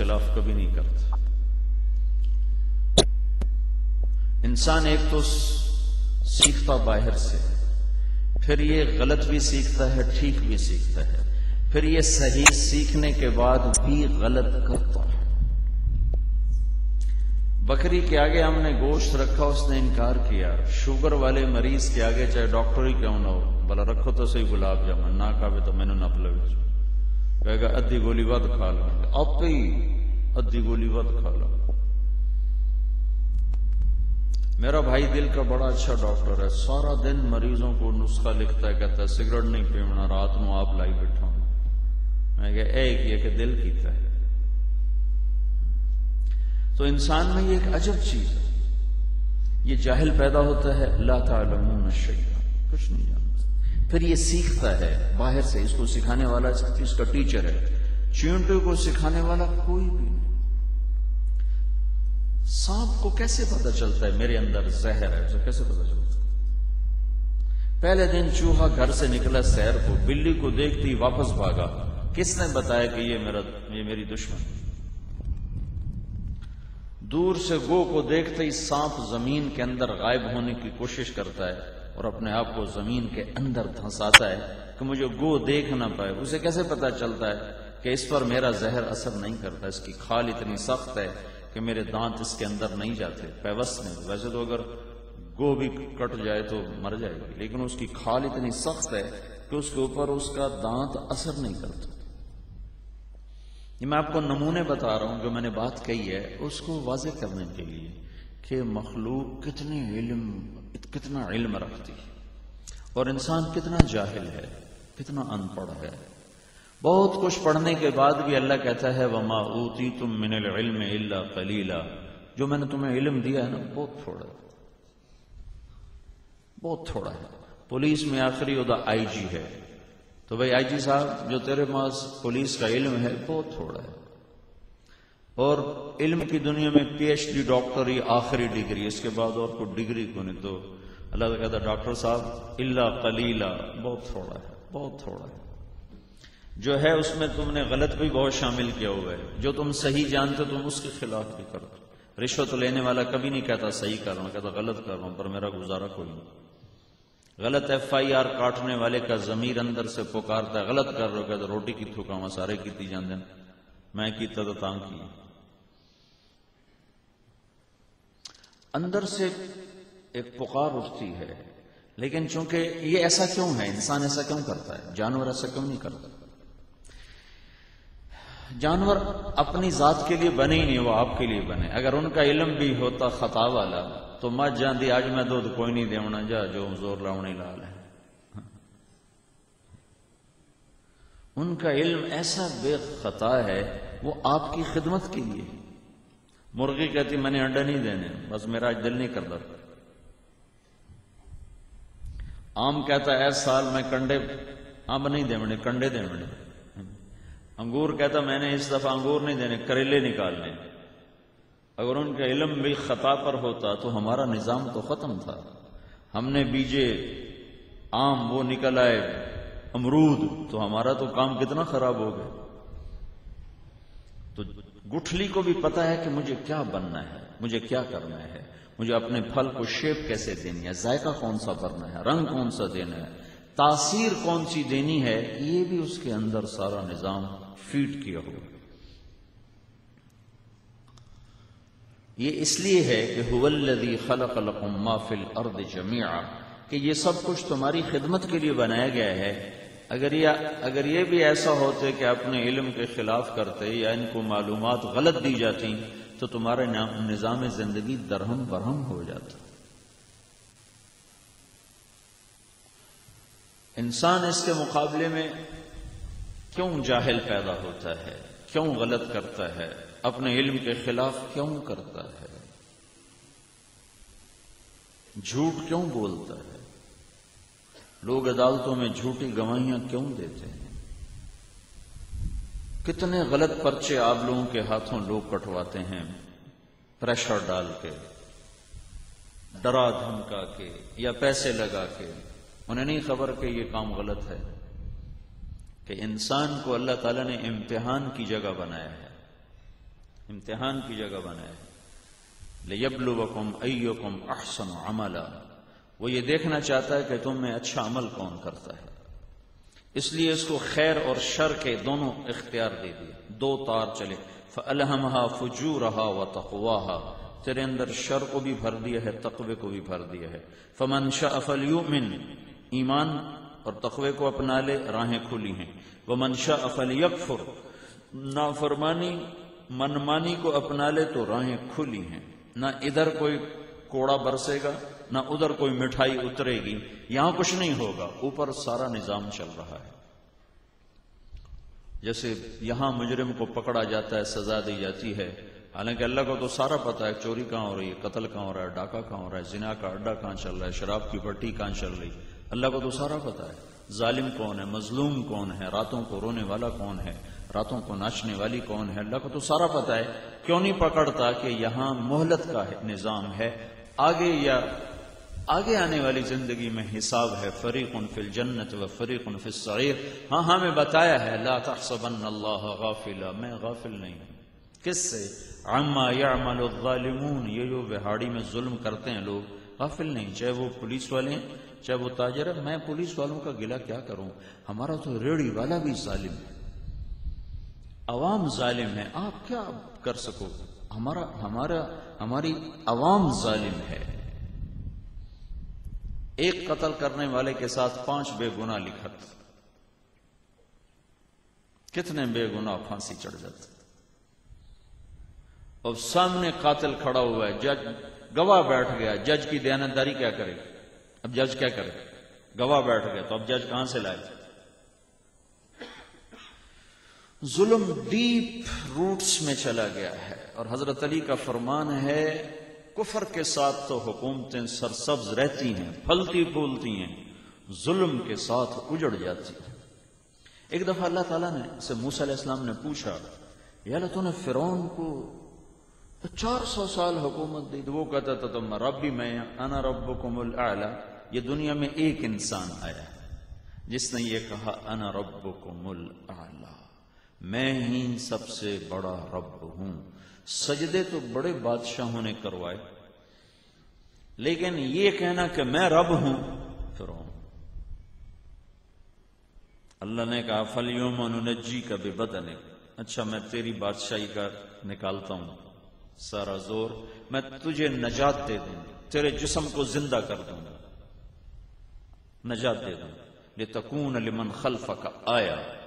خلاف کبھی نہیں کرتا۔ انسان ایک تو سیکھتا باہر سے، پھر یہ غلط بھی سیکھتا ہے، ٹھیک بھی سیکھتا ہے، پھر یہ صحیح سیکھنے کے بعد بھی غلط کرتا ہے۔ بکری کے آگے ہم نے گوشت رکھا، اس نے انکار کیا۔ شوگر والے مریض کے آگے چاہے ڈاکٹر ہی کیوں نہ ہو، بلا رکھو تو صحیح گلاب جامن نہ کھاوے تو مینوں نہ پلوے، کہے گا ادھی گولی ود کھا لو، آپ ہی ادھی گولی ود کھا لو۔ میرا بھائی دل کا بڑا اچھا ڈاکٹر ہے، سارا دن مریضوں کو نسخہ لکھتا ہے، کہتا ہے سگریٹ نہیں پیونا، رات نو آپ لائی بیٹھا ہوں۔ میں کہ ایک یہ کہ دل کیتا ہے۔ تو انسان میں یہ ایک عجب چیز ہے، یہ جاہل پیدا ہوتا ہے، لا تعلمون شیئا، کچھ نہیں جانتا، پھر یہ سیکھتا ہے باہر سے، اس کو سکھانے والا اس کا ٹیچر ہے، چیونٹے کو سکھانے والا کوئی بھی نہیں۔ سانپ کو کیسے پتا چلتا ہے میرے اندر زہر ہے، اسے کیسے پتا چلتا ہے؟ پہلے دن چوہا گھر سے نکلا سیر کو، بلی کو دیکھتی واپس بھاگا، کس نے بتایا کہ یہ میری دشمن؟ دور سے گو کو دیکھتے ہی سانپ زمین کے اندر غائب ہونے کی کوشش کرتا ہے اور اپنے آپ کو زمین کے اندر دھنساتا ہے کہ مجھے گو دیکھ نہ پائے۔ اسے کیسے پتا چلتا ہے کہ اس پر میرا زہر اثر نہیں کرتا، اس کی کھال اتنی سخت ہے کہ میرے دانت اس کے اندر نہیں جاتے، پیوست نہیں۔ ویسے تو اگر گو بھی کٹ جائے تو مر جائے گی، لیکن اس کی کھال اتنی سخت ہے کہ اس کے اوپر اس کا دانت اثر نہیں کرتا۔ یہ میں آپ کو نمونے بتا رہا ہوں، جو میں نے بات کہی ہے اس کو واضح کرنے کے لیے کہ مخلوق کتنا علم رکھتی ہے اور انسان کتنا جاہل ہے، کتنا ان پڑھ ہے۔ بہت کچھ پڑھنے کے بعد بھی اللہ کہتا ہے وما اوتیتم من العلم الا قلیلا، جو میں نے تمہیں علم دیا ہے نا بہت تھوڑا ہے، بہت تھوڑا ہے۔ پولیس میں آخری عہدہ آئی جی ہے، تو بھائی آئی جی صاحب جو تیرے پاس پولیس کا علم ہے بہت تھوڑا ہے، اور علم کی دنیا میں پی ایچ ڈی ڈاکٹر ہی آخری ڈگری، اس کے بعد اور کوئی ڈگری کو نہیں۔ تو اللہ کہتا ہے ڈاکٹر صاحب الا قلیلا، بہت تھوڑا ہے، بہت تھوڑا ہے۔ جو ہے اس میں تم نے غلط بھی بہت شامل کیا ہوا ہے، جو تم صحیح جانتے تم اس کے خلاف بھی کرو۔ رشوت لینے والا کبھی نہیں کہتا صحیح کر رہا ہوں، کہتا غلط کر رہا ہوں پر میرا گزارا کوئی نہیں۔ غلط ایف آئی آر کاٹنے والے کا ضمیر اندر سے پکارتا ہے غلط کر رہے ہو، کہتا روٹی کی تھکاواں سارے کیتی جاندے میں کیتا تو تاں کی۔ اندر سے ایک پکار اٹھتی ہے، لیکن چونکہ یہ ایسا کیوں ہے، انسان ایسا کیوں کرتا ہے، جانور ایسا کیوں نہیں کرتا؟ جانور اپنی ذات کے لیے بنے ہی نہیں، وہ آپ کے لیے بنے۔ اگر ان کا علم بھی ہوتا خطا والا تو مجھ جاندی آج میں دودھ کوئی نہیں دیونا، جا جو زور لاؤنی لال ہے۔ ان کا علم ایسا بے خطا ہے، وہ آپ کی خدمت کے لیے۔ مرغی کہتی میں نے انڈے نہیں دینے، بس میرا آج دل نہیں کرتا۔ آم کہتا ہے اس سال میں کنڈے آم نہیں دیونے، کنڈے دیونے۔ انگور کہتا میں نے اس دفعہ انگور نہیں دینے، کریلے نکالنے۔ اگر ان کا علم بھی خطا پر ہوتا تو ہمارا نظام تو ختم تھا۔ ہم نے بیجے آم، وہ نکل آئے امرود، تو ہمارا تو کام کتنا خراب ہو گیا۔ تو گٹھلی کو بھی پتا ہے کہ مجھے کیا بننا ہے، مجھے کیا کرنا ہے، مجھے اپنے پھل کو شیپ کیسے دینی ہے، ذائقہ کون سا بھرنا ہے، رنگ کون سا دینا ہے، تاثیر کون سی دینی ہے، یہ بھی اس کے اندر سارا نظام فیٹ کیا ہوا۔ یہ اس لیے ہے کہ هو الذی خلق لکم ما فی الارض جمیعا، کہ یہ سب کچھ تمہاری خدمت کے لیے بنایا گیا ہے۔ اگر یہ بھی ایسا ہوتے کہ اپنے علم کے خلاف کرتے یا ان کو معلومات غلط دی جاتی تو تمہارا نظام زندگی درہم برہم ہو جاتا۔ انسان اس کے مقابلے میں کیوں جاہل پیدا ہوتا ہے، کیوں غلط کرتا ہے، اپنے علم کے خلاف کیوں کرتا ہے، جھوٹ کیوں بولتا ہے، لوگ عدالتوں میں جھوٹی گواہیاں کیوں دیتے ہیں، کتنے غلط پرچے آپ لوگوں کے ہاتھوں لوگ کٹواتے ہیں، پریشر ڈال کے، ڈرا دھمکا کے یا پیسے لگا کے۔ انہیں نہیں خبر کہ یہ کام غلط ہے، کہ انسان کو اللہ تعالیٰ نے امتحان کی جگہ بنایا ہے۔ امتحان کی جگہ بنایا ہے. لِيَبْلُوَكُمْ أَيُّكُمْ أَحْسَنُ عَمَلًا. وہ یہ دیکھنا چاہتا ہے کہ تم میں اچھا عمل کون کرتا ہے. اس لیے اس کو خیر اور شر کے دونوں اختیار دے دیا. دو تار چلے. فَأَلْهَمَهَا فُجُورَهَا وَتَقْوَاهَا. تیرے اندر شر کو بھی بھر دیا ہے، تقوی کو بھی بھر دیا ہے. فَمَنْ شَاءَ فَلْيُؤْمِنْ. ایمان اور تقوی کو اپنا لے، راہیں کھلی ہیں. وَمَنْ شَاءَ فَلْيَكْفُرْ. نافرمانی منمانی کو اپنا لے تو راہیں کھلی ہیں. نہ ادھر کوئی کوڑا برسے گا، نہ ادھر کوئی مٹھائی اترے گی. یہاں کچھ نہیں ہوگا، اوپر سارا نظام چل رہا ہے. جیسے یہاں مجرم کو پکڑا جاتا ہے، سزا دی جاتی ہے، حالانکہ اللہ کو تو سارا پتا ہے چوری کہاں ہو رہی ہے، قتل کہاں ہو رہا ہے، ڈاکہ کہاں ہو رہا ہے، زنا کا اڈا کہاں چل رہا ہے، شراب کی پٹی کہاں چل رہی. اللہ کو تو سارا پتا ہے. ظالم کون ہے، مظلوم کون ہے، راتوں کو رونے والا کون ہے، راتوں کو ناچنے والی کون ہے، اللہ کو تو سارا پتا ہے. کیوں نہیں پکڑتا؟ کہ یہاں مہلت کا نظام ہے، آگے یا آگے آنے والی زندگی میں حساب ہے. فریق فی الجنت و فریق فی السعیر. ہاں ہمیں بتایا ہے لا تحسبن اللہ غافلا. میں غافل نہیں ہوں. کس سے؟ عما یعمل الظالمون. یہ جو بہاڑی میں ظلم کرتے ہیں لوگ، غافل نہیں. چاہے وہ پولیس والے ہیں، چاہے وہ تاجر ہے. میں پولیس والوں کا گلہ کیا کروں، ہمارا تو ریڑھی والا بھی ظالم ہے، عوام ظالم ہے. آپ کیا کر سکو؟ ہماری عوام ظالم ہے. ایک قتل کرنے والے کے ساتھ 5 بے گناہ لکھت. کتنے بے گناہ پھانسی چڑھ جاتے. اور سامنے قاتل کھڑا ہوا ہے، جج گواہ بیٹھ گیا. جج کی دیانتداری کیا کرے؟ اب جج کیا کرے؟ گواہ بیٹھ گیا تو اب جج کہاں سے لائے؟ ظلم ڈیپ روٹس میں چلا گیا ہے. اور حضرت علی کا فرمان ہے کفر کے ساتھ تو حکومتیں سرسبز رہتی ہیں، پھلتی پھولتی ہیں، ظلم کے ساتھ اجڑ جاتی ہیں. ایک دفعہ اللہ تعالیٰ نے سے موسیٰ علیہ السلام نے پوچھا، یا اللہ تو نے فرعون کو 400 سال حکومت دی. وہ کہتا تھا تم ربی میں انا ربکم الاعلی. یہ دنیا میں ایک انسان آیا جس نے یہ کہا انا ربکم الاعلی، میں ہی سب سے بڑا رب ہوں. سجدے تو بڑے بادشاہوں نے کروائے، لیکن یہ کہنا کہ میں رب ہوں فرعون. اللہ نے کہا فَالْيَوْمَ نُنَجِّيكَ بِبَدَنِكَ. اچھا میں تیری بادشاہی کا نکالتا ہوں سارا زور، میں تجھے نجات دے دوں، تیرے جسم کو زندہ کر دوں گا، نجات دے دوں. لِتَكُونَ لِمَنْ خَلْفَكَ آیَةً.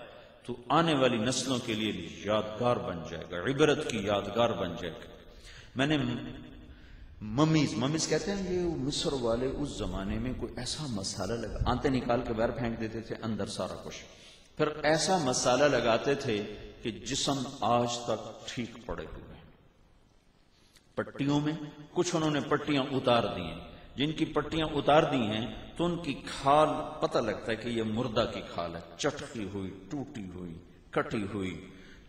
تو آنے والی نسلوں کے لیے یادگار بن جائے گا، عبرت کی یادگار بن جائے گا. میں نے ممیز کہتے ہیں یہ مصر والے اس زمانے میں کوئی ایسا مسالہ لگا، آنتے نکال کے باہر پھینک دیتے تھے، اندر سارا کچھ. پھر ایسا مسالہ لگاتے تھے کہ جسم آج تک ٹھیک پڑے ہوئے. پٹیوں میں کچھ انہوں نے پٹیاں اتار دی ہیں، جن کی پٹیاں اتار دی ہیں تو ان کی کھال پتہ لگتا ہے کہ یہ مردہ کی کھال ہے، چٹکی ہوئی، ٹوٹی ہوئی، کٹی ہوئی.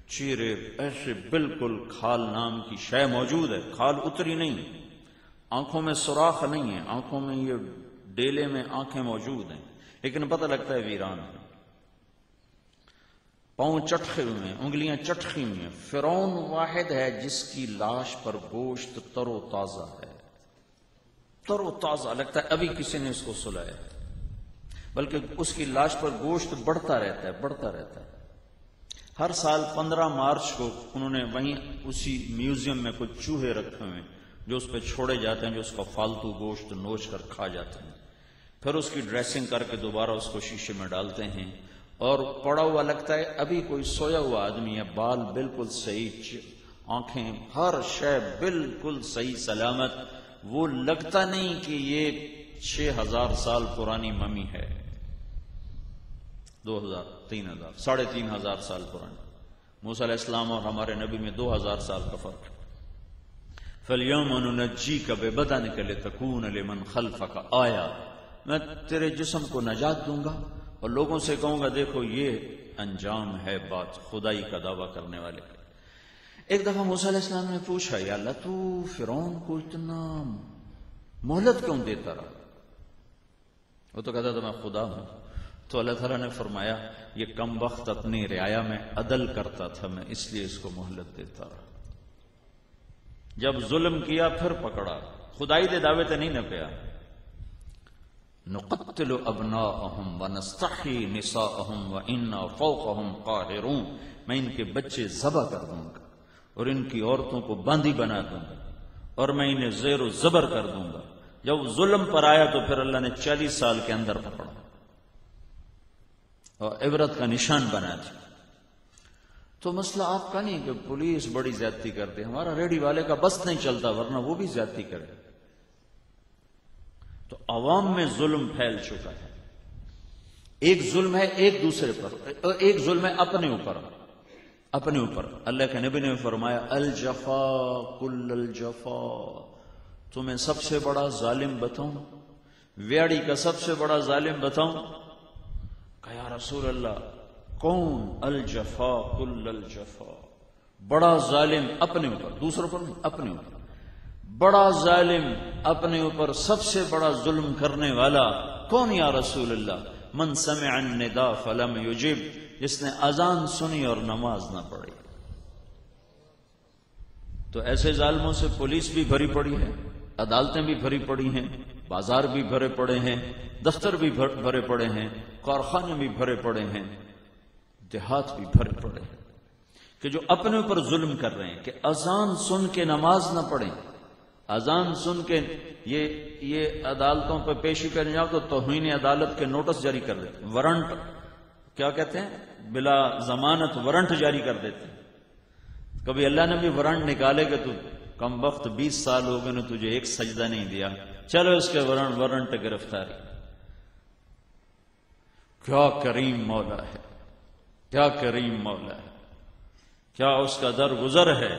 چہرے ایسے بالکل کھال نام کی شے موجود ہے، کھال اتری نہیں، آنکھوں میں سوراخ نہیں ہے، آنکھوں میں یہ ڈیلے میں آنکھیں موجود ہیں، لیکن پتہ لگتا ہے ویران ہے. پاؤں چٹکے ہوئے ہیں، انگلیاں چٹکی ہوئی ہیں. فرعون واحد ہے جس کی لاش پر گوشت تر و تازہ ہے، تر و تازہ لگتا ہے ابھی کسی نے اس کو سلایا، بلکہ اس کی لاش پر گوشت بڑھتا رہتا ہے، بڑھتا رہتا ہے. ہر سال 15 مارچ کو انہوں نے وہیں اسی میوزیم میں کچھ چوہے رکھے ہوئے جو اس پہ چھوڑے جاتے ہیں، جو اس کا فالتو گوشت نوچ کر کھا جاتے ہیں. پھر اس کی ڈریسنگ کر کے دوبارہ اس کو شیشے میں ڈالتے ہیں، اور پڑا ہوا لگتا ہے ابھی کوئی سویا ہوا آدمی ہے. بال بالکل صحیح، آنکھیں، ہر شے بالکل صحیح سلامت. وہ لگتا نہیں کہ یہ 6000 سال پرانی ممی ہے، 2000 3000 3500 سال پرانی. موسیٰ علیہ السلام اور ہمارے نبی میں 2000 سال کا فرق. فَالْيَوْمَ نُنَجِّيكَ بِبَدَنِكَ لِتَكُونَ لِمَنْ خَلْفَكَ آیَةً. میں تیرے جسم کو نجات دوں گا اور لوگوں سے کہوں گا دیکھو یہ انجام ہے بات خدائی کا دعویٰ کرنے والے. ایک دفعہ موسیٰ علیہ السلام نے پوچھا یا اللہ تو فرعون کو اتنا مہلت کیوں دیتا رہا؟ وہ تو کہتا تھا میں خدا ہوں. تو اللہ تعالیٰ نے فرمایا یہ کم وقت اپنی رعایا میں عدل کرتا تھا، میں اس لیے اس کو مہلت دیتا رہا. جب ظلم کیا پھر پکڑا، خدائی دے دعوے تے نہیں نہ پیا۔ نقتل ابناءہم ونستحی نساءہم وانا فوقہم قاہرون، میں ان کے بچے ذبح کر دوں گا اور ان کی عورتوں کو باندھی بنا دوں گا اور میں انہیں زیر و زبر کر دوں گا۔ جب ظلم پر آیا تو پھر اللہ نے 40 سال کے اندر پکڑا اور عبرت کا نشان بنا دیا۔ تو مسئلہ آپ کا نہیں کہ پولیس بڑی زیادتی کرتی، ہمارا ریڈی والے کا بس نہیں چلتا ورنہ وہ بھی زیادتی کرے۔ تو عوام میں ظلم پھیل چکا ہے، ایک ظلم ہے ایک دوسرے پر، ایک ظلم ہے اپنے اوپر۔ اللہ کے نبی نے فرمایا الجفا کل الجفا، تمہیں سب سے بڑا ظالم بتاؤں، ویاڑی کا سب سے بڑا ظالم بتاؤں؟ کہا یا رسول اللہ کون؟ الجفا کل الجفا، بڑا ظالم اپنے اوپر، دوسروں پر نہیں، اپنے اوپر بڑا ظالم، اپنے اوپر سب سے بڑا ظلم کرنے والا کون یا رسول اللہ؟ من سمع النداء فلم یجب، جس نے اذان سنی اور نماز نہ پڑھی۔ تو ایسے ظالموں سے پولیس بھی بھری پڑی ہے، عدالتیں بھی بھری پڑی ہیں، بازار بھی بھرے پڑے ہیں، دفتر بھی بھرے پڑے ہیں، کارخانے بھی بھرے پڑے ہیں، دیہات بھی بھرے پڑے ہیں، کہ جو اپنے اوپر ظلم کر رہے ہیں کہ اذان سن کے نماز نہ پڑھیں، اذان سن کے یہ عدالتوں پہ پیشی کرنے جاؤ تو توہین عدالت کے نوٹس جاری کر دیتے، وارنٹ کیا کہتے ہیں، بلا ضمانت وارنٹ جاری کر دیتے ہیں۔ کبھی اللہ نے بھی وارنٹ نکالے کہ تو کم وقت 20 سال ہو گئے نے تجھے ایک سجدہ نہیں دیا، چلو اس کے وارنٹ گرفتاری۔ کیا کریم مولا ہے، کیا کریم مولا ہے، کیا اس کا درگزر ہے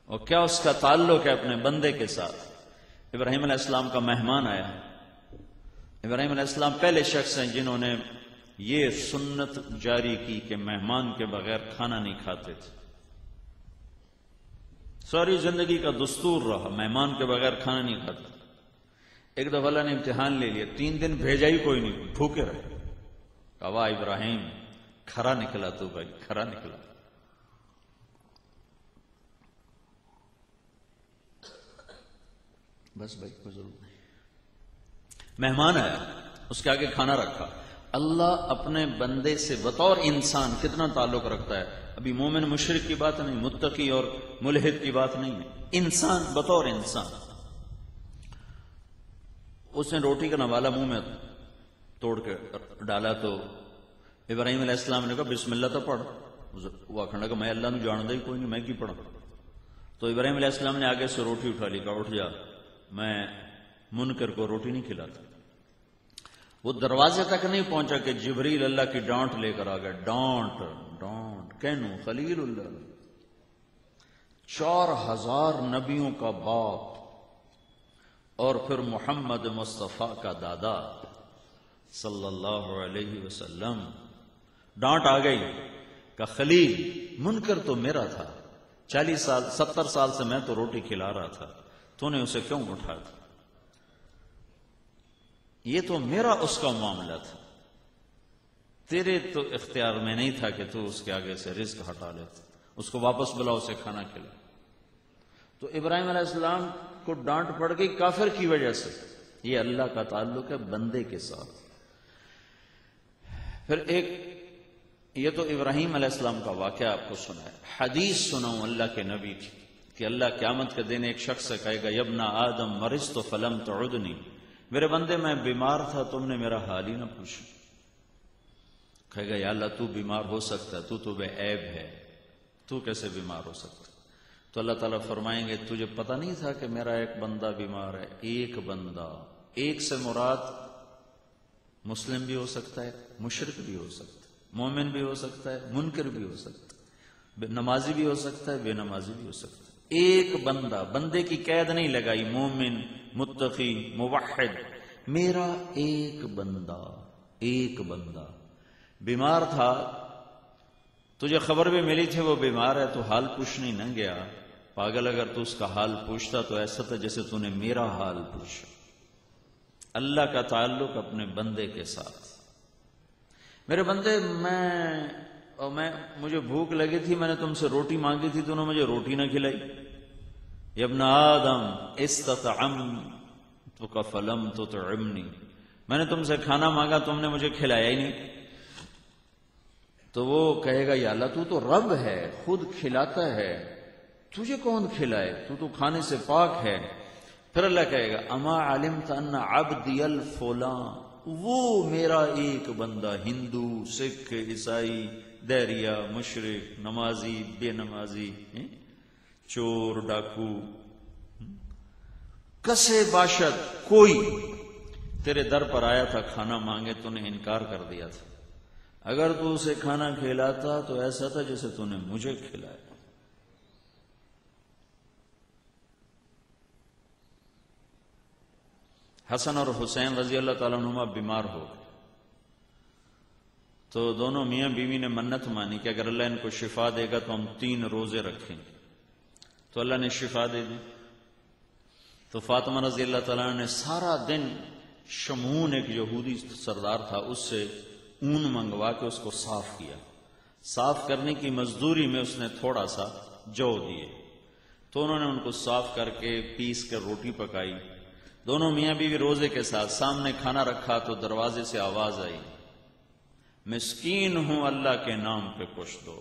اور کیا اس کا تعلق ہے اپنے بندے کے ساتھ۔ ابراہیم علیہ السلام کا مہمان آیا، ابراہیم علیہ السلام پہلے شخص ہیں جنہوں نے یہ سنت جاری کی کہ مہمان کے بغیر کھانا نہیں کھاتے تھے، ساری زندگی کا دستور رہا، مہمان کے بغیر کھانا نہیں کھاتے۔ ایک دفعہ اللہ نے امتحان لے لیا، 3 دن بھیجا ہی کوئی نہیں، بھوکے رہے۔ کہا واہ ابراہیم کھرا نکلا تو بھائی، کھرا نکلا۔ بس بھائی کوئی ضرورت نہیں۔ مہمان آیا، اس کے آگے کھانا رکھا۔ اللہ اپنے بندے سے بطور انسان کتنا تعلق رکھتا ہے۔ ابھی مومن مشرک کی بات نہیں، متقی اور ملحد کی بات نہیں ہے، انسان بطور انسان۔ اس نے روٹی کا نوالا منہ میں توڑ کے ڈالا تو ابراہیم علیہ السلام نے کہا بسم اللہ تو پڑھ۔ وہ آخر کہ میں اللہ نے جاندا ہی کوئی نہیں، میں کی پڑھا؟ تو ابراہیم علیہ السلام نے آگے سے روٹی اٹھا لی، کہا اٹھ جا، میں منکر کو روٹی نہیں کھلاتا۔ وہ دروازے تک نہیں پہنچا کہ جبریل اللہ کی ڈانٹ لے کر آ گئے، ڈانٹ کہنو خلیل اللہ، 4000 نبیوں کا باپ اور پھر محمد مصطفیٰ کا دادا صلی اللہ علیہ وسلم، ڈانٹ آ گئی کہ خلیل منکر تو میرا تھا، 70 سال سے میں تو روٹی کھلا رہا تھا، تو نے اسے کیوں اٹھا تھا؟ یہ تو میرا اس کا معاملہ تھا، تیرے تو اختیار میں نہیں تھا کہ تو اس کے آگے سے رزق ہٹا لیتا، اس کو واپس بلا، اسے کھانا کھلا۔ تو ابراہیم علیہ السلام کو ڈانٹ پڑ گئی کافر کی وجہ سے۔ یہ اللہ کا تعلق ہے بندے کے ساتھ۔ پھر ایک یہ تو ابراہیم علیہ السلام کا واقعہ آپ کو سنا ہے، حدیث سناؤں اللہ کے نبی کی کہ اللہ قیامت کے دن ایک شخص سے کہے گا یبن آدم مرضت فلم تعدنی، میرے بندے میں بیمار تھا تم نے میرا حال ہی نہ پوچھا۔ کہے گا یا اللہ تو بیمار ہو سکتا ہے، تو بے عیب ہے، تو کیسے بیمار ہو سکتا؟ تو اللہ تعالیٰ فرمائیں گے تجھے پتہ نہیں تھا کہ میرا ایک بندہ بیمار ہے؟ ایک بندہ، ایک سے مراد مسلم بھی ہو سکتا ہے، مشرک بھی ہو سکتا ہے، مومن بھی ہو سکتا ہے، منکر بھی ہو سکتا ہے، نمازی بھی ہو سکتا ہے، بے نمازی بھی ہو سکتا ہے۔ ایک بندہ، بندے کی قید نہیں لگائی، مومن، متقی، موحد، میرا ایک بندہ بیمار تھا، تجھے خبر بھی ملی تھی وہ بیمار ہے، تو حال پوچھنے نہ گیا۔ پاگل اگر تو اس کا حال پوچھتا تو ایسا تھا جیسے تو نے میرا حال پوچھا۔ اللہ کا تعلق اپنے بندے کے ساتھ۔ میرے بندے، میں اور مجھے بھوک لگی تھی، میں نے تم سے روٹی مانگی تھی، تم نے مجھے روٹی نہ کھلائی. یا ابن آدم استطعمتک فلم تطعمنی، میں نے تم سے کھانا مانگا، تم نے مجھے کھلایا ہی نہیں. تو وہ کہے گا یا اللہ تو رب ہے، خود کھلاتا ہے، تجھے کون کھلائے، تو کھانے سے پاک ہے. پھر اللہ کہے گا اما علمت ان عبدی الفلاں، وہ میرا ایک بندہ، ہندو، سکھ، عیسائی، دیریا، مشرک، نمازی، بے نمازی، چور، ڈاکو، کسے باشد، کوئی تیرے در پر آیا تھا کھانا مانگے، تو نے انکار کر دیا تھا. اگر تو اسے کھانا کھلاتا تو ایسا تھا جیسے تو نے مجھے کھلایا. حسن اور حسین رضی اللہ تعالیٰ عنہما بیمار ہو گئے تو دونوں میاں بیوی نے منت مانی کہ اگر اللہ ان کو شفا دے گا تو ہم 3 روزے رکھیں گے. تو اللہ نے شفا دے دی. تو فاطمہ رضی اللہ تعالیٰ نے سارا دن شمعون ایک یہودی سردار تھا، اس سے اون منگوا کے اس کو صاف کیا. صاف کرنے کی مزدوری میں اس نے تھوڑا سا جو دیے. تو انہوں نے ان کو صاف کر کے پیس کر روٹی پکائی. دونوں میاں بیوی روزے کے ساتھ سامنے کھانا رکھا تو دروازے سے آواز آئی، مسکین ہوں اللہ کے نام پہ کچھ دو.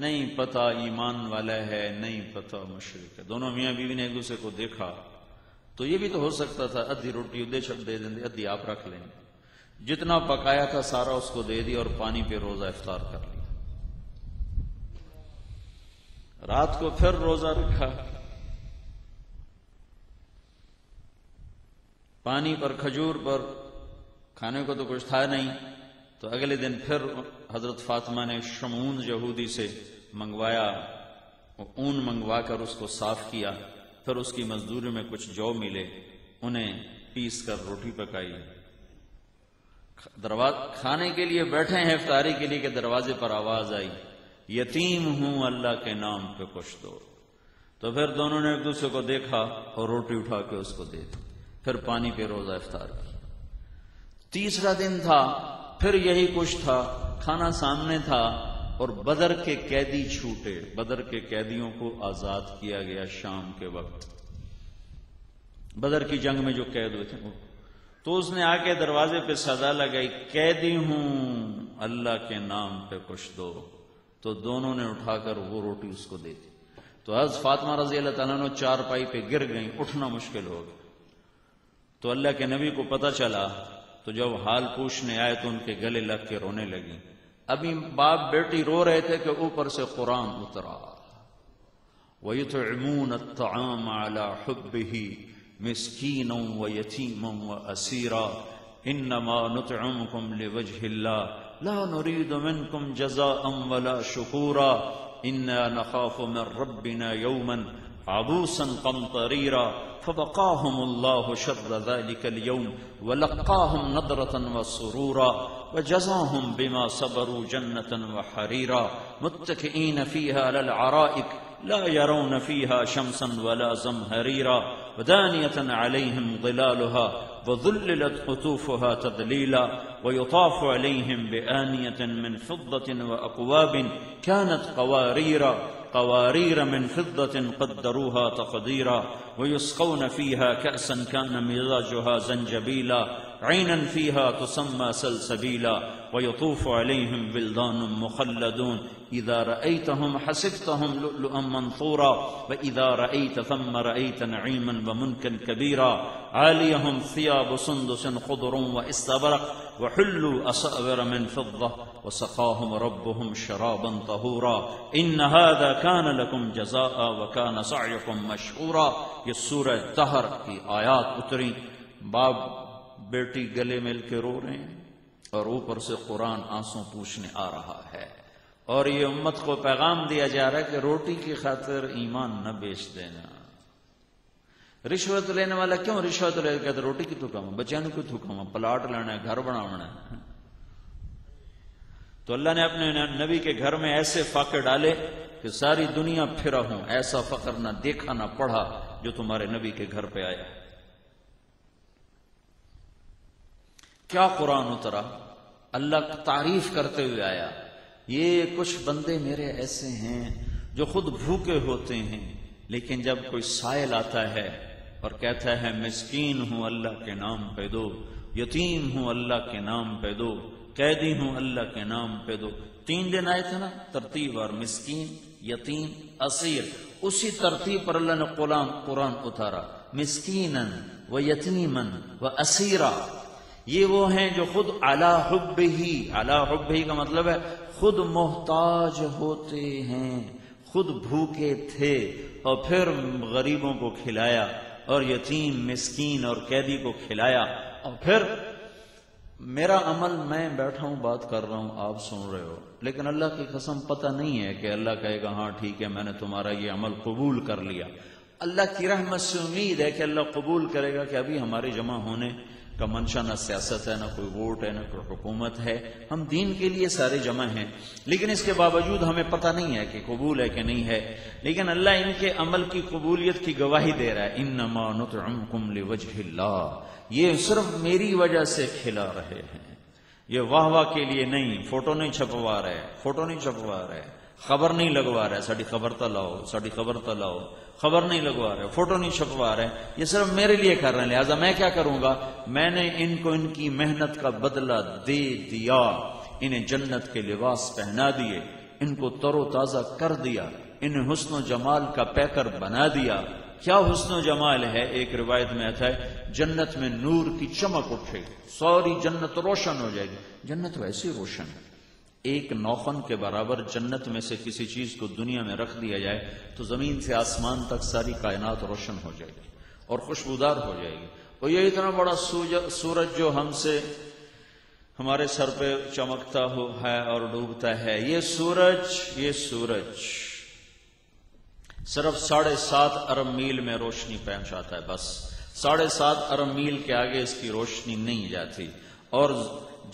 نہیں پتا ایمان والا ہے، نہیں پتا مشرک ہے. دونوں میاں بیوی نے ایک دوسرے کو دیکھا تو یہ بھی تو ہو سکتا تھا ادھی روٹی ادھے چھپ دے دیں، ادھی آپ رکھ لیں. جتنا پکایا تھا سارا اس کو دے دیا اور پانی پہ روزہ افطار کر لیا. رات کو پھر روزہ رکھا، پانی پر، کھجور پر، کھانے کو تو کچھ تھا نہیں. تو اگلے دن پھر حضرت فاطمہ نے شمعون یہودی سے منگوایا، اون منگوا کر اس کو صاف کیا. پھر اس کی مزدوری میں کچھ جو ملے، انہیں پیس کر روٹی پکائی. کھانے کے لیے بیٹھے ہیں افطاری کے لیے کہ دروازے پر آواز آئی، یتیم ہوں اللہ کے نام پہ کچھ دو. تو پھر دونوں نے ایک دوسرے کو دیکھا اور روٹی اٹھا کے اس کو دے دی. پھر پانی پہ روزہ افطار کی. تیسرا دن تھا، پھر یہی کچھ تھا، کھانا سامنے تھا اور بدر کے قیدی چھوٹے. بدر کے قیدیوں کو آزاد کیا گیا شام کے وقت، بدر کی جنگ میں جو قید ہوئے تھے. تو اس نے آ کے دروازے پہ صدا لگائی، قیدی ہوں اللہ کے نام پہ کچھ دو. تو دونوں نے اٹھا کر وہ روٹی اس کو دے دی. تو حضرت فاطمہ رضی اللہ تعالیٰ عنہ چارپائی پہ گر گئیں، اٹھنا مشکل ہو گیا. تو اللہ کے نبی کو پتہ چلا تو جب حال پوچھنے آئے تو ان کے گلے لگ کے رونے لگی. ابھی باپ بیٹی رو رہے تھے کہ اوپر سے قرآن اترا، وَيُطْعِمُونَ الطَّعَامَ عَلَى حُبِّهِ مِسْكِينًا وَيَتِيمًا وَأَسِيرًا إِنَّمَا نُطْعِمُكُمْ لِوَجْهِ اللَّهِ لَا نُرِيدُ مِنْكُمْ جَزَاءً وَلَا شُكُورًا إِنَّا نَخَافُ مِنْ رَبِّنَا يَوْمًا عبوسا قمطريرا فوقاهم الله شر ذلك اليوم ولقاهم نضرة وسرورا وجزاهم بما صبروا جنة وحريرا متكئين فيها على العرائك لا يرون فيها شمسا ولا زمهريرا ودانية عليهم ظلالها وذللت قطوفها تذليلا ويطاف عليهم بآنية من فضة وأكواب كانت قوارير من فضة قدروها تقديرا ويسقون فيها كأسا كان مزاجها زنجبيلا عينا فيها تسمى سلسبيلا ويطوف عليهم ولدان مخلدون إذا رأيتهم حسبتهم لؤلؤا منثورا وإذا رأيت ثم رأيت نعيما وملكا كبيرا عاليهم ثياب سندس خضر واستبرق وحلوا أساور من فضة وسقاهم ربهم شرابا طهورا إن هذا كان لكم جزاء وكان سعيكم مشكورا. یہ سورہ دہر کی آیات اتری. باپ بیٹی گلے مل کے رو رہے ہیں اور اوپر سے قرآن آنسوں پوچھنے آ رہا ہے اور یہ امت کو پیغام دیا جا رہا ہے کہ روٹی کی خاطر ایمان نہ بیچ دینا. رشوت لینے والا کیوں رشوت لے کے روٹی کی تو کم، بچوں کو تو کم، پلاٹ لینا ہے، گھر بنانا ہے. تو اللہ نے اپنے نبی کے گھر میں ایسے فاقے ڈالے کہ ساری دنیا پھرا ہوں، ایسا فقر نہ دیکھا نہ پڑھا جو تمہارے نبی کے گھر پہ آیا. کیا قرآن اترا؟ اللہ تعریف کرتے ہوئے آیا، یہ کچھ بندے میرے ایسے ہیں جو خود بھوکے ہوتے ہیں، لیکن جب کوئی سائل آتا ہے اور کہتا ہے مسکین ہوں اللہ کے نام پہ دو، یتیم ہوں اللہ کے نام پہ دو، قیدی ہوں اللہ کے نام پہ دو، 3 دن آئے تھے نا ترتیب، اور مسکین، یتیم، اسیر، اسی ترتیب پر اللہ نے قرآن اتارا، مسکیناً و یتیماً و اسیرا۔ یہ وہ ہیں جو خود علی حبہ کا مطلب ہے خود محتاج ہوتے ہیں، خود بھوکے تھے اور پھر غریبوں کو کھلایا، اور یتیم، مسکین اور قیدی کو کھلایا، اور پھر میرا عمل، میں بیٹھا ہوں بات کر رہا ہوں، آپ سن رہے ہو، لیکن اللہ کی قسم پتہ نہیں ہے کہ اللہ کہے گا ہاں ٹھیک ہے میں نے تمہارا یہ عمل قبول کر لیا۔ اللہ کی رحمت سے امید ہے کہ اللہ قبول کرے گا، کہ ابھی ہمارے جمع ہونے کا منشا نہ سیاست ہے، نہ کوئی ووٹ ہے، نہ کوئی حکومت ہے، ہم دین کے لیے سارے جمع ہیں، لیکن اس کے باوجود ہمیں پتہ نہیں ہے کہ قبول ہے کہ نہیں ہے، لیکن اللہ ان کے عمل کی قبولیت کی گواہی دے رہا ہے، انما نطعمکم لوجہ اللہ، یہ صرف میری وجہ سے کھلا رہے ہیں، یہ واہ واہ کے لیے نہیں، فوٹو نہیں چھپوا رہے، خبر نہیں لگوا رہے، ساڑی خبر تا لاؤ، خبر نہیں لگوا رہے، فوٹو نہیں چھپوا رہے، یہ صرف میرے لیے کر رہے ہیں، لہذا میں کیا کروں گا، میں نے ان کو ان کی محنت کا بدلہ دے دیا، انہیں جنت کے لباس پہنا دیے، ان کو تر و تازہ کر دیا، انہیں حسن و جمال کا پیکر بنا دیا۔ کیا حسن و جمال ہے؟ ایک روایت میں آتا ہے جنت میں نور کی چمک اٹھے گی، ساری جنت روشن ہو جائے گی، جنت ویسی روشن ہے، ایک نوخن کے برابر جنت میں سے کسی چیز کو دنیا میں رکھ دیا جائے تو زمین سے آسمان تک ساری کائنات روشن ہو جائے گی اور خوشبودار ہو جائے گی۔ اور یہ اتنا بڑا سورج جو ہم سے ہمارے سر پہ چمکتا ہے اور ڈوبتا ہے، یہ سورج صرف 7.5 ارب میل میں روشنی پہنچاتا ہے، بس 7.5 ارب میل کے آگے اس کی روشنی نہیں جاتی، اور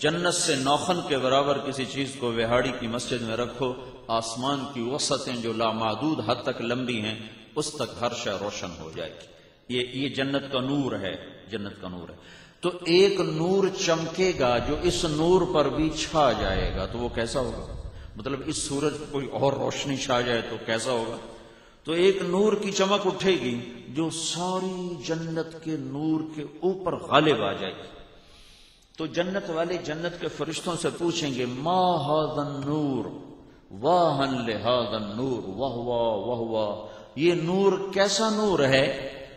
جنت سے نوخن کے برابر کسی چیز کو وہاڑی کی مسجد میں رکھو، آسمان کی وسعتیں جو لامحدود حد تک لمبی ہیں اس تک ہر شے روشن ہو جائے گی۔ یہ جنت کا نور ہے، تو ایک نور چمکے گا جو اس نور پر بھی چھا جائے گا، تو وہ کیسا ہوگا؟ مطلب اس سورج پر کوئی اور روشنی چھا جائے تو کیسا ہوگا؟ تو ایک نور کی چمک اٹھے گی جو ساری جنت کے نور کے اوپر غالب آ جائے گی۔ تو جنت والے جنت کے فرشتوں سے پوچھیں گے ما ھذا النور واہن لھذا النور وہوا، یہ نور کیسا نور ہے؟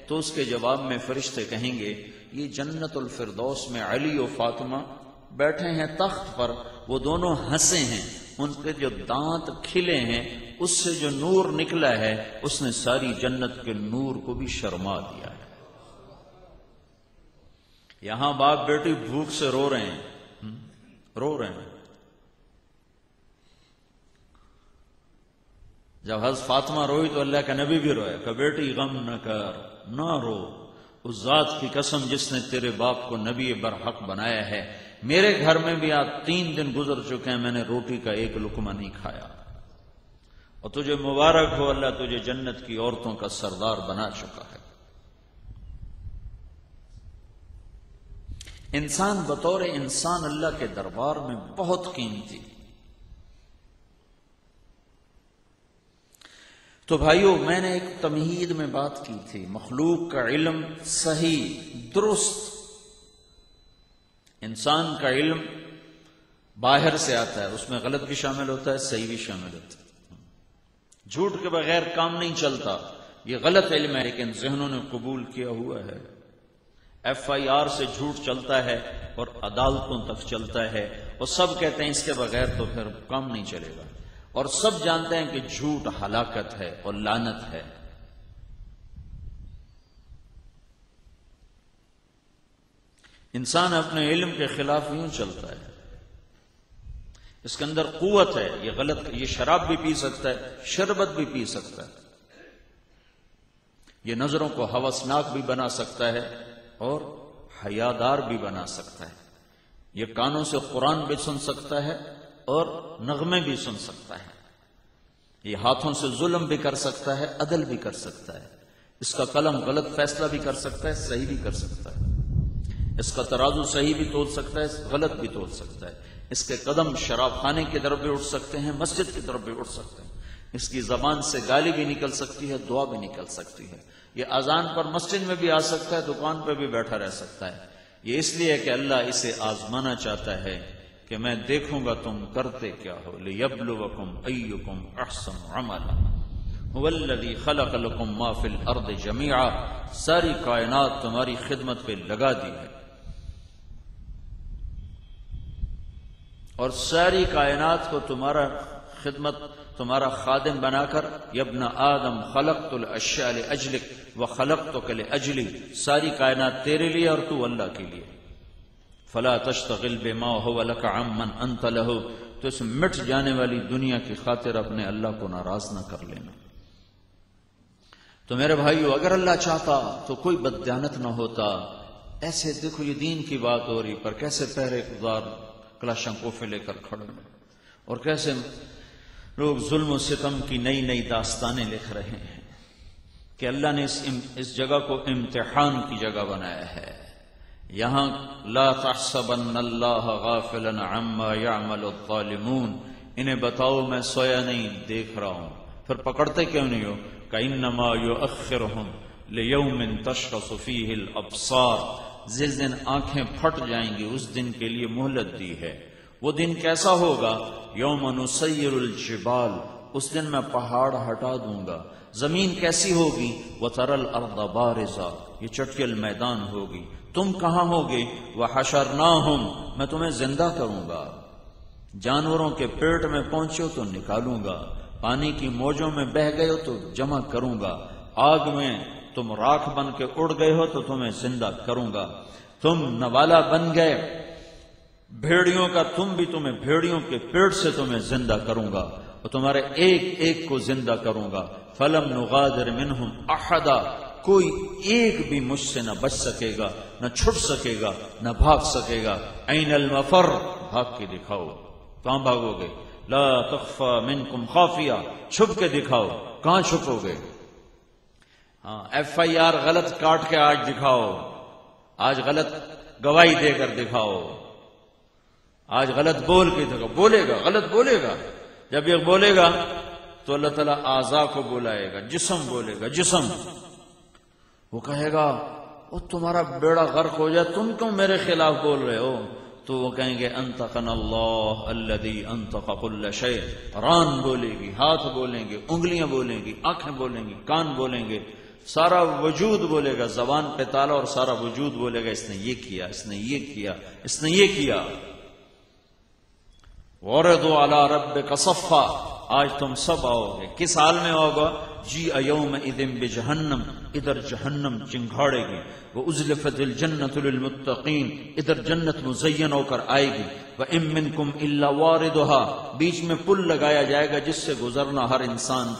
تو اس کے جواب میں فرشتے کہیں گے یہ جنت الفردوس میں علی و فاطمہ بیٹھے ہیں تخت پر، وہ دونوں ہنسے ہیں، ان کے جو دانت کھلے ہیں اس سے جو نور نکلا ہے اس نے ساری جنت کے نور کو بھی شرما دیا ہے۔ یہاں باپ بیٹی بھوک سے رو رہے ہیں، جب حضرت فاطمہ روئی تو اللہ کا نبی بھی رویا کہ بیٹی غم نہ کر، نہ رو، اس ذات کی قسم جس نے تیرے باپ کو نبی برحق بنایا ہے، میرے گھر میں بھی آج 3 دن گزر چکے ہیں، میں نے روٹی کا ایک لقمہ نہیں کھایا، اور تجھے مبارک ہو، اللہ تجھے جنت کی عورتوں کا سردار بنا چکا ہے۔ انسان بطور انسان اللہ کے دربار میں بہت قیمتی۔ تو بھائیو، میں نے ایک تمہید میں بات کی تھی، مخلوق کا علم صحیح درست، انسان کا علم باہر سے آتا ہے، اس میں غلط بھی شامل ہوتا ہے، صحیح بھی شامل ہوتا ہے، جھوٹ کے بغیر کام نہیں چلتا، یہ غلط علم ہے لیکن ذہنوں نے قبول کیا ہوا ہے۔ FIR سے جھوٹ چلتا ہے اور عدالتوں تک چلتا ہے، اور سب کہتے ہیں اس کے بغیر تو پھر کام نہیں چلے گا، اور سب جانتے ہیں کہ جھوٹ ہلاکت ہے اور لعنت ہے۔ انسان اپنے علم کے خلاف یوں چلتا ہے، اس کے اندر قوت ہے، یہ غلط، یہ شراب بھی پی سکتا ہے، شربت بھی پی سکتا ہے، یہ نظروں کو ہوسناک بھی بنا سکتا ہے اور حیادار بھی بنا سکتا ہے، یہ کانوں سے قرآن بھی سن سکتا ہے اور نغمے بھی سن سکتا ہے، یہ ہاتھوں سے ظلم بھی کر سکتا ہے، عدل بھی کر سکتا ہے، اس کا قلم غلط فیصلہ بھی کر سکتا ہے، صحیح بھی کر سکتا ہے، اس کا ترازو صحیح بھی تول سکتا ہے، غلط بھی تول سکتا ہے، اس کے قدم شراب خانے کی طرف بھی اٹھ سکتے ہیں، مسجد کی طرف بھی اٹھ سکتے ہیں، اس کی زبان سے گالی بھی نکل سکتی ہے، دعا بھی نکل سکتی ہے، یہ اذان پر مسجد میں بھی آ سکتا ہے، دکان پہ بھی بیٹھا رہ سکتا ہے۔ یہ اس لیے کہ اللہ اسے آزمانا چاہتا ہے کہ میں دیکھوں گا تم کرتے کیا ہو، لِيَبْلُوَكُمْ أَيُّكُمْ أَحْسَنُ عَمَلًا هُوَ الَّذِي خَلَقَ لَكُمْ مَا فِي الْأَرْضِ جَمِيعًا، ساری کائنات تمہاری خدمت پہ لگا دی ہے، اور ساری کائنات کو تمہارا خادم بنا کر، یا ابن آدم خلقت الاشیاء لاجلک وخلقتک لاجلی، ساری کائنات تیرے لیے اور تو اللہ کے لیے۔ فلا تشتغل بما هو لك عمن انت له، تو اس مٹ جانے والی دنیا کی خاطر اپنے اللہ کو ناراض نہ کر لینا۔ تو میرے بھائیو، اگر اللہ چاہتا تو کوئی بددیانت نہ ہوتا۔ ایسے دیکھو یہ دین کی بات ہو رہی، پر کیسے پہرے گزار کلاشنکوفیں لے کر کھڑے ہیں، اور کیسے لوگ ظلم و ستم کی نئی نئی داستانیں لکھ رہے ہیں کہ اللہ نے اس جگہ کو امتحان کی جگہ بنایا ہے۔ یہاں لا تحسبن اللہ غافلا عما يعمل الظالمون، انہیں بتاؤ میں سویا نہیں، دیکھ رہا ہوں۔ پھر پکڑتے کیوں نہیں ہو؟ کإنما یؤخرہم لیوم تشخص فیہ الابصار، جس دن آنکھیں پھٹ جائیں گی اس دن کے لیے مہلت دی ہے۔ وہ دن کیسا ہوگا؟ یوم نسیر الجبال، اس دن میں پہاڑ ہٹا دوں گا۔ زمین کیسی ہوگی؟ وتری الارض بارزہ، یہ چٹکل میدان ہوگی۔ تم کہاں ہوگے؟ وحشرناہم، میں تمہیں زندہ کروں گا۔ جانوروں کے پیٹ میں پہنچے ہو تو نکالوں گا، پانی کی موجوں میں بہہ گئے ہو تو جمع کروں گا، آگ میں تم راکھ بن کے اڑ گئے ہو تو تمہیں زندہ کروں گا، تم نوالا بن گئے بھیڑیوں کا، تمہیں بھیڑیوں کے پیٹ سے تمہیں زندہ کروں گا، اور تمہارے ایک ایک کو زندہ کروں گا۔ فلم نغادر منہم احدا، کوئی ایک بھی مجھ سے نہ بچ سکے گا، نہ چھٹ سکے گا، نہ بھاگ سکے گا۔ این المفر، بھاگ کے دکھاؤ، کہاں بھاگو گے؟ لا تخفى منکم خافیہ، چھپ کے دکھاؤ، کہاں چھپو گے؟ ہاں، ایف آئی آر غلط کاٹ کے آج دکھاؤ، آج غلط گواہی دے کر دکھاؤ، آج غلط بول کے دکھاؤ۔ بولے گا، غلط بولے گا، جب یہ بولے گا تو اللہ تعالیٰ اعضاء کو بلائے گا، جسم بولے گا، جسم، وہ کہے گا وہ تمہارا بیڑا غرق ہو جائے، تم کیوں میرے خلاف بول رہے ہو؟ تو وہ کہیں گے انطقنا اللہ الذی انطق کل شیء، ران بولے گی، ہاتھ بولیں گے، انگلیاں بولیں گی، آنکھیں بولیں گی، کان بولیں گے، سارا وجود بولے گا، زبان پہ تالا اور سارا وجود بولے گا اس نے یہ کیا، اس نے یہ کیا، اس نے یہ کیا۔ وَعَرَضُوا عَلَىٰ رَبِّكَ صَفًّا، آج تم سب آؤ گے، کس حال میں ہوگا؟ جِیءَ یَوْمَئِذٍ بِجَہَنَّمَ، ادھر جہنم چنگھاڑے گی، وَأُزْلِفَتِ الْجَنَّةُ لِلْمُتَّقِينَ، ادھر جنت مزین ہو کر آئے گی، وَإِن مِّنكُمْ إِلَّا وَارِدُهَا، بیچ میں پل لگایا جائے گا جس سے گزرنا ہر انسان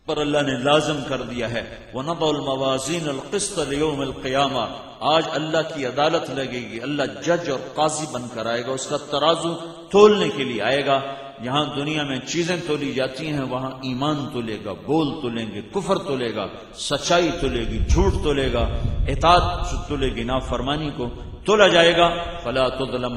پر اللہ نے لازم کر دیا ہے۔ وَنَضَعُ الْمَوَازِينَ الْقِسْطَ لِيَوْمِ الْقِيَامَةِ، آج اللہ کی عدالت لگے گی، اللہ جج اور قاضی بن کر آئے گا، اس کا ترازو تولنے کے لیے آئے گا۔ یہاں دنیا میں چیزیں تولی جاتی ہیں، وہاں ایمان تولے گا، بول تولیں گے، کفر تولے گا، سچائی تولے گی، جھوٹ تولے گا، اطاعت تولے گی، نافرمانی کو تولا جائے گا۔ فلا تظلم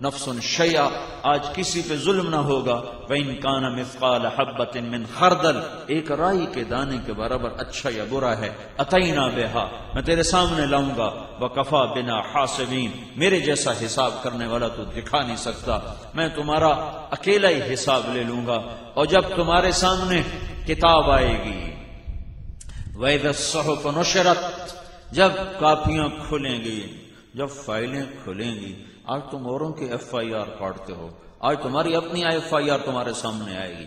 نفس شیئا، آج کسی پہ ظلم نہ ہوگا۔ وَإِن كَانَ مِثْقَالَ حَبَّةٍ مِّنْ خَرْدَلٍ، ایک رائی کے دانے کے برابر اچھا یا برا ہے، أَتَيْنَا بِهَا، میں تیرے سامنے لاؤں گا۔ وَكَفَى بِنَا حَاسِبِينَ، میرے جیسا حساب کرنے والا تو دکھا نہیں سکتا، میں تمہارا اکیلا ہی حساب لے لوں گا۔ اور جب تمہارے سامنے کتاب آئے گی، وَإِذَا الصُّحُفُ نُشِرَتْ، جب کاپیاں کھلیں گی، جب فائلیں کھلیں گی۔ آج تم اوروں کے ایف آئی آر کاٹتے ہو، آج تمہاری اپنی ایف آئی آر تمہارے سامنے آئے گی۔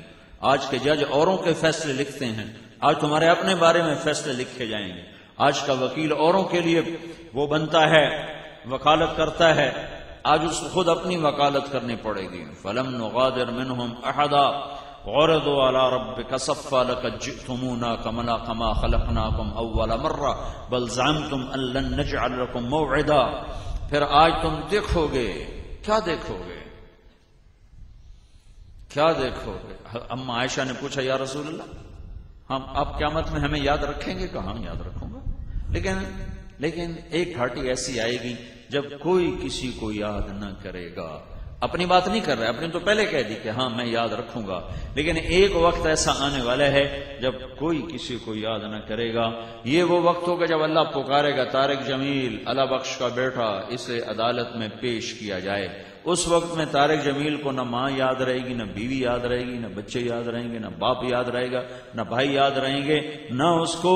آج کے جج اوروں کے فیصلے لکھتے ہیں، آج تمہارے اپنے بارے میں فیصلے لکھے جائیں گے۔ آج کا وکیل اوروں کے لیے وہ بنتا ہے، وکالت کرتا ہے، آج اس کو خود اپنی وکالت کرنی پڑے گی۔ فَلَمْ نُغَادِرْ مِنْهُمْ أَحَدًا وَعَرَضُوا عَلَىٰ رَبِّكَ صَفًّا لَقَدْ جِئْتُمُونَا كَمَا خَلَقْنَاكُمْ أَوَّلَ مَرَّةٍ بَلْ زَعَمْتُمْ أَن لَّن نَّجْعَلَ لَكُم مَّوْعِدًا۔ پھر آج تم دیکھو گے، کیا دیکھو گے؟ کیا دیکھو گے؟ اما عائشہ نے پوچھا یا رسول اللہ، ہم آپ قیامت میں ہمیں یاد رکھیں گے؟ کہاں یاد رکھوں گا، لیکن ایک گھاٹی ایسی آئے گی جب کوئی کسی کو یاد نہ کرے گا، اپنی بات نہیں کر رہا ہے، اپنی تو پہلے کہہ دی کہ ہاں میں یاد رکھوں گا، لیکن ایک وقت ایسا آنے والا ہے جب کوئی کسی کو یاد نہ کرے گا۔ یہ وہ وقت ہوگا جب اللہ پکارے گا طارق جمیل اللہ بخش کا بیٹا، اسے عدالت میں پیش کیا جائے۔ اس وقت میں طارق جمیل کو نہ ماں یاد رہے گی، نہ بیوی یاد رہے گی، نہ بچے یاد رہیں گے، نہ باپ یاد رہے گا، نہ بھائی یاد رہیں گے، نہ اس کو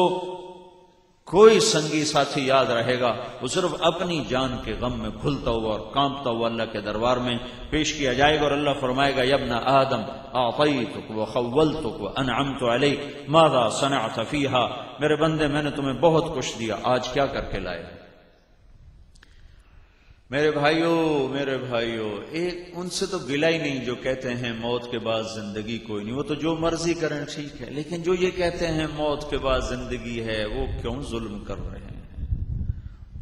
کوئی سنگی ساتھی یاد رہے گا۔ وہ صرف اپنی جان کے غم میں کھلتا ہوا اور کانپتا ہوا اللہ کے دربار میں پیش کیا جائے گا، اور اللہ فرمائے گا یا ابن آدم اعطیتک وخولتک وانعمت علیک ماذا صنعت فیہا، میرے بندے میں نے تمہیں بہت کچھ دیا، آج کیا کر کے لائے؟ میرے بھائیوں ایک ان سے تو گلہ ہی نہیں جو کہتے ہیں موت کے بعد زندگی کوئی نہیں، وہ تو جو مرضی کریں ٹھیک ہے، لیکن جو یہ کہتے ہیں موت کے بعد زندگی ہے، وہ کیوں ظلم کر رہے ہیں؟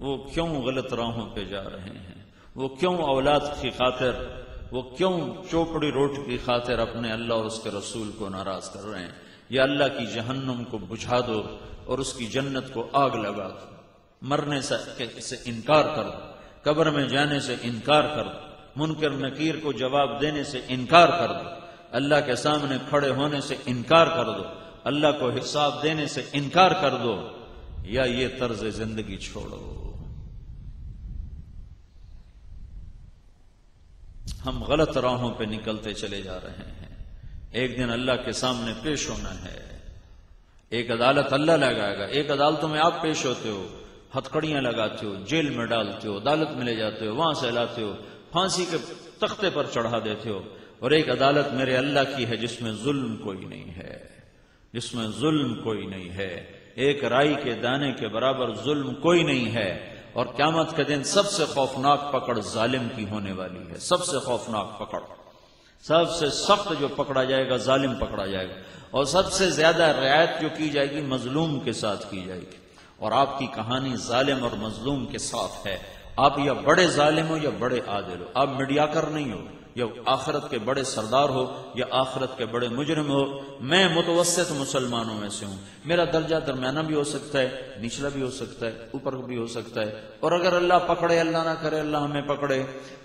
وہ کیوں غلط راہوں پہ جا رہے ہیں؟ وہ کیوں اولاد کی خاطر، وہ کیوں چوپڑی روٹی کی خاطر اپنے اللہ اور اس کے رسول کو ناراض کر رہے ہیں؟ یا اللہ کی جہنم کو بجھا دو اور اس کی جنت کو آگ لگا دو، مرنے سے انکار کر دو، قبر میں جانے سے انکار کر دو، منکر نکیر کو جواب دینے سے انکار کر دو، اللہ کے سامنے کھڑے ہونے سے انکار کر دو، اللہ کو حساب دینے سے انکار کر دو، یا یہ طرز زندگی چھوڑو۔ ہم غلط راہوں پہ نکلتے چلے جا رہے ہیں۔ ایک دن اللہ کے سامنے پیش ہونا ہے، ایک عدالت اللہ لگائے گا، ایک عدالتوں میں آپ پیش ہوتے ہو، ہتھکڑیاں لگاتے ہو، جیل میں ڈالتے ہو، عدالت میں لے جاتے ہو، وہاں سے لاتے ہو، پھانسی کے تختے پر چڑھا دیتے ہو، اور ایک عدالت میرے اللہ کی ہے جس میں ظلم کوئی نہیں ہے، جس میں ظلم کوئی نہیں ہے، ایک رائی کے دانے کے برابر ظلم کوئی نہیں ہے۔ اور قیامت کے دن سب سے خوفناک پکڑ ظالم کی ہونے والی ہے، سب سے خوفناک پکڑ، سب سے سخت جو پکڑا جائے گا ظالم پکڑا جائے گا، اور سب سے زیادہ رعایت جو کی جائے گی مظلوم کے ساتھ کی جائے گی۔ اور آپ کی کہانی ظالم اور مظلوم کے ساتھ ہے، آپ یا بڑے ظالم ہو یا بڑے عادل ہو، آپ میڈیاکر نہیں ہو، یا آخرت کے بڑے سردار ہو یا آخرت کے بڑے مجرم ہو۔ میں متوسط مسلمانوں میں سے ہوں، میرا درجہ درمیانہ بھی ہو سکتا ہے، نچلا بھی ہو سکتا ہے، اوپر بھی ہو سکتا ہے، اور اگر اللہ پکڑے، اللہ نہ کرے اللہ ہمیں پکڑے،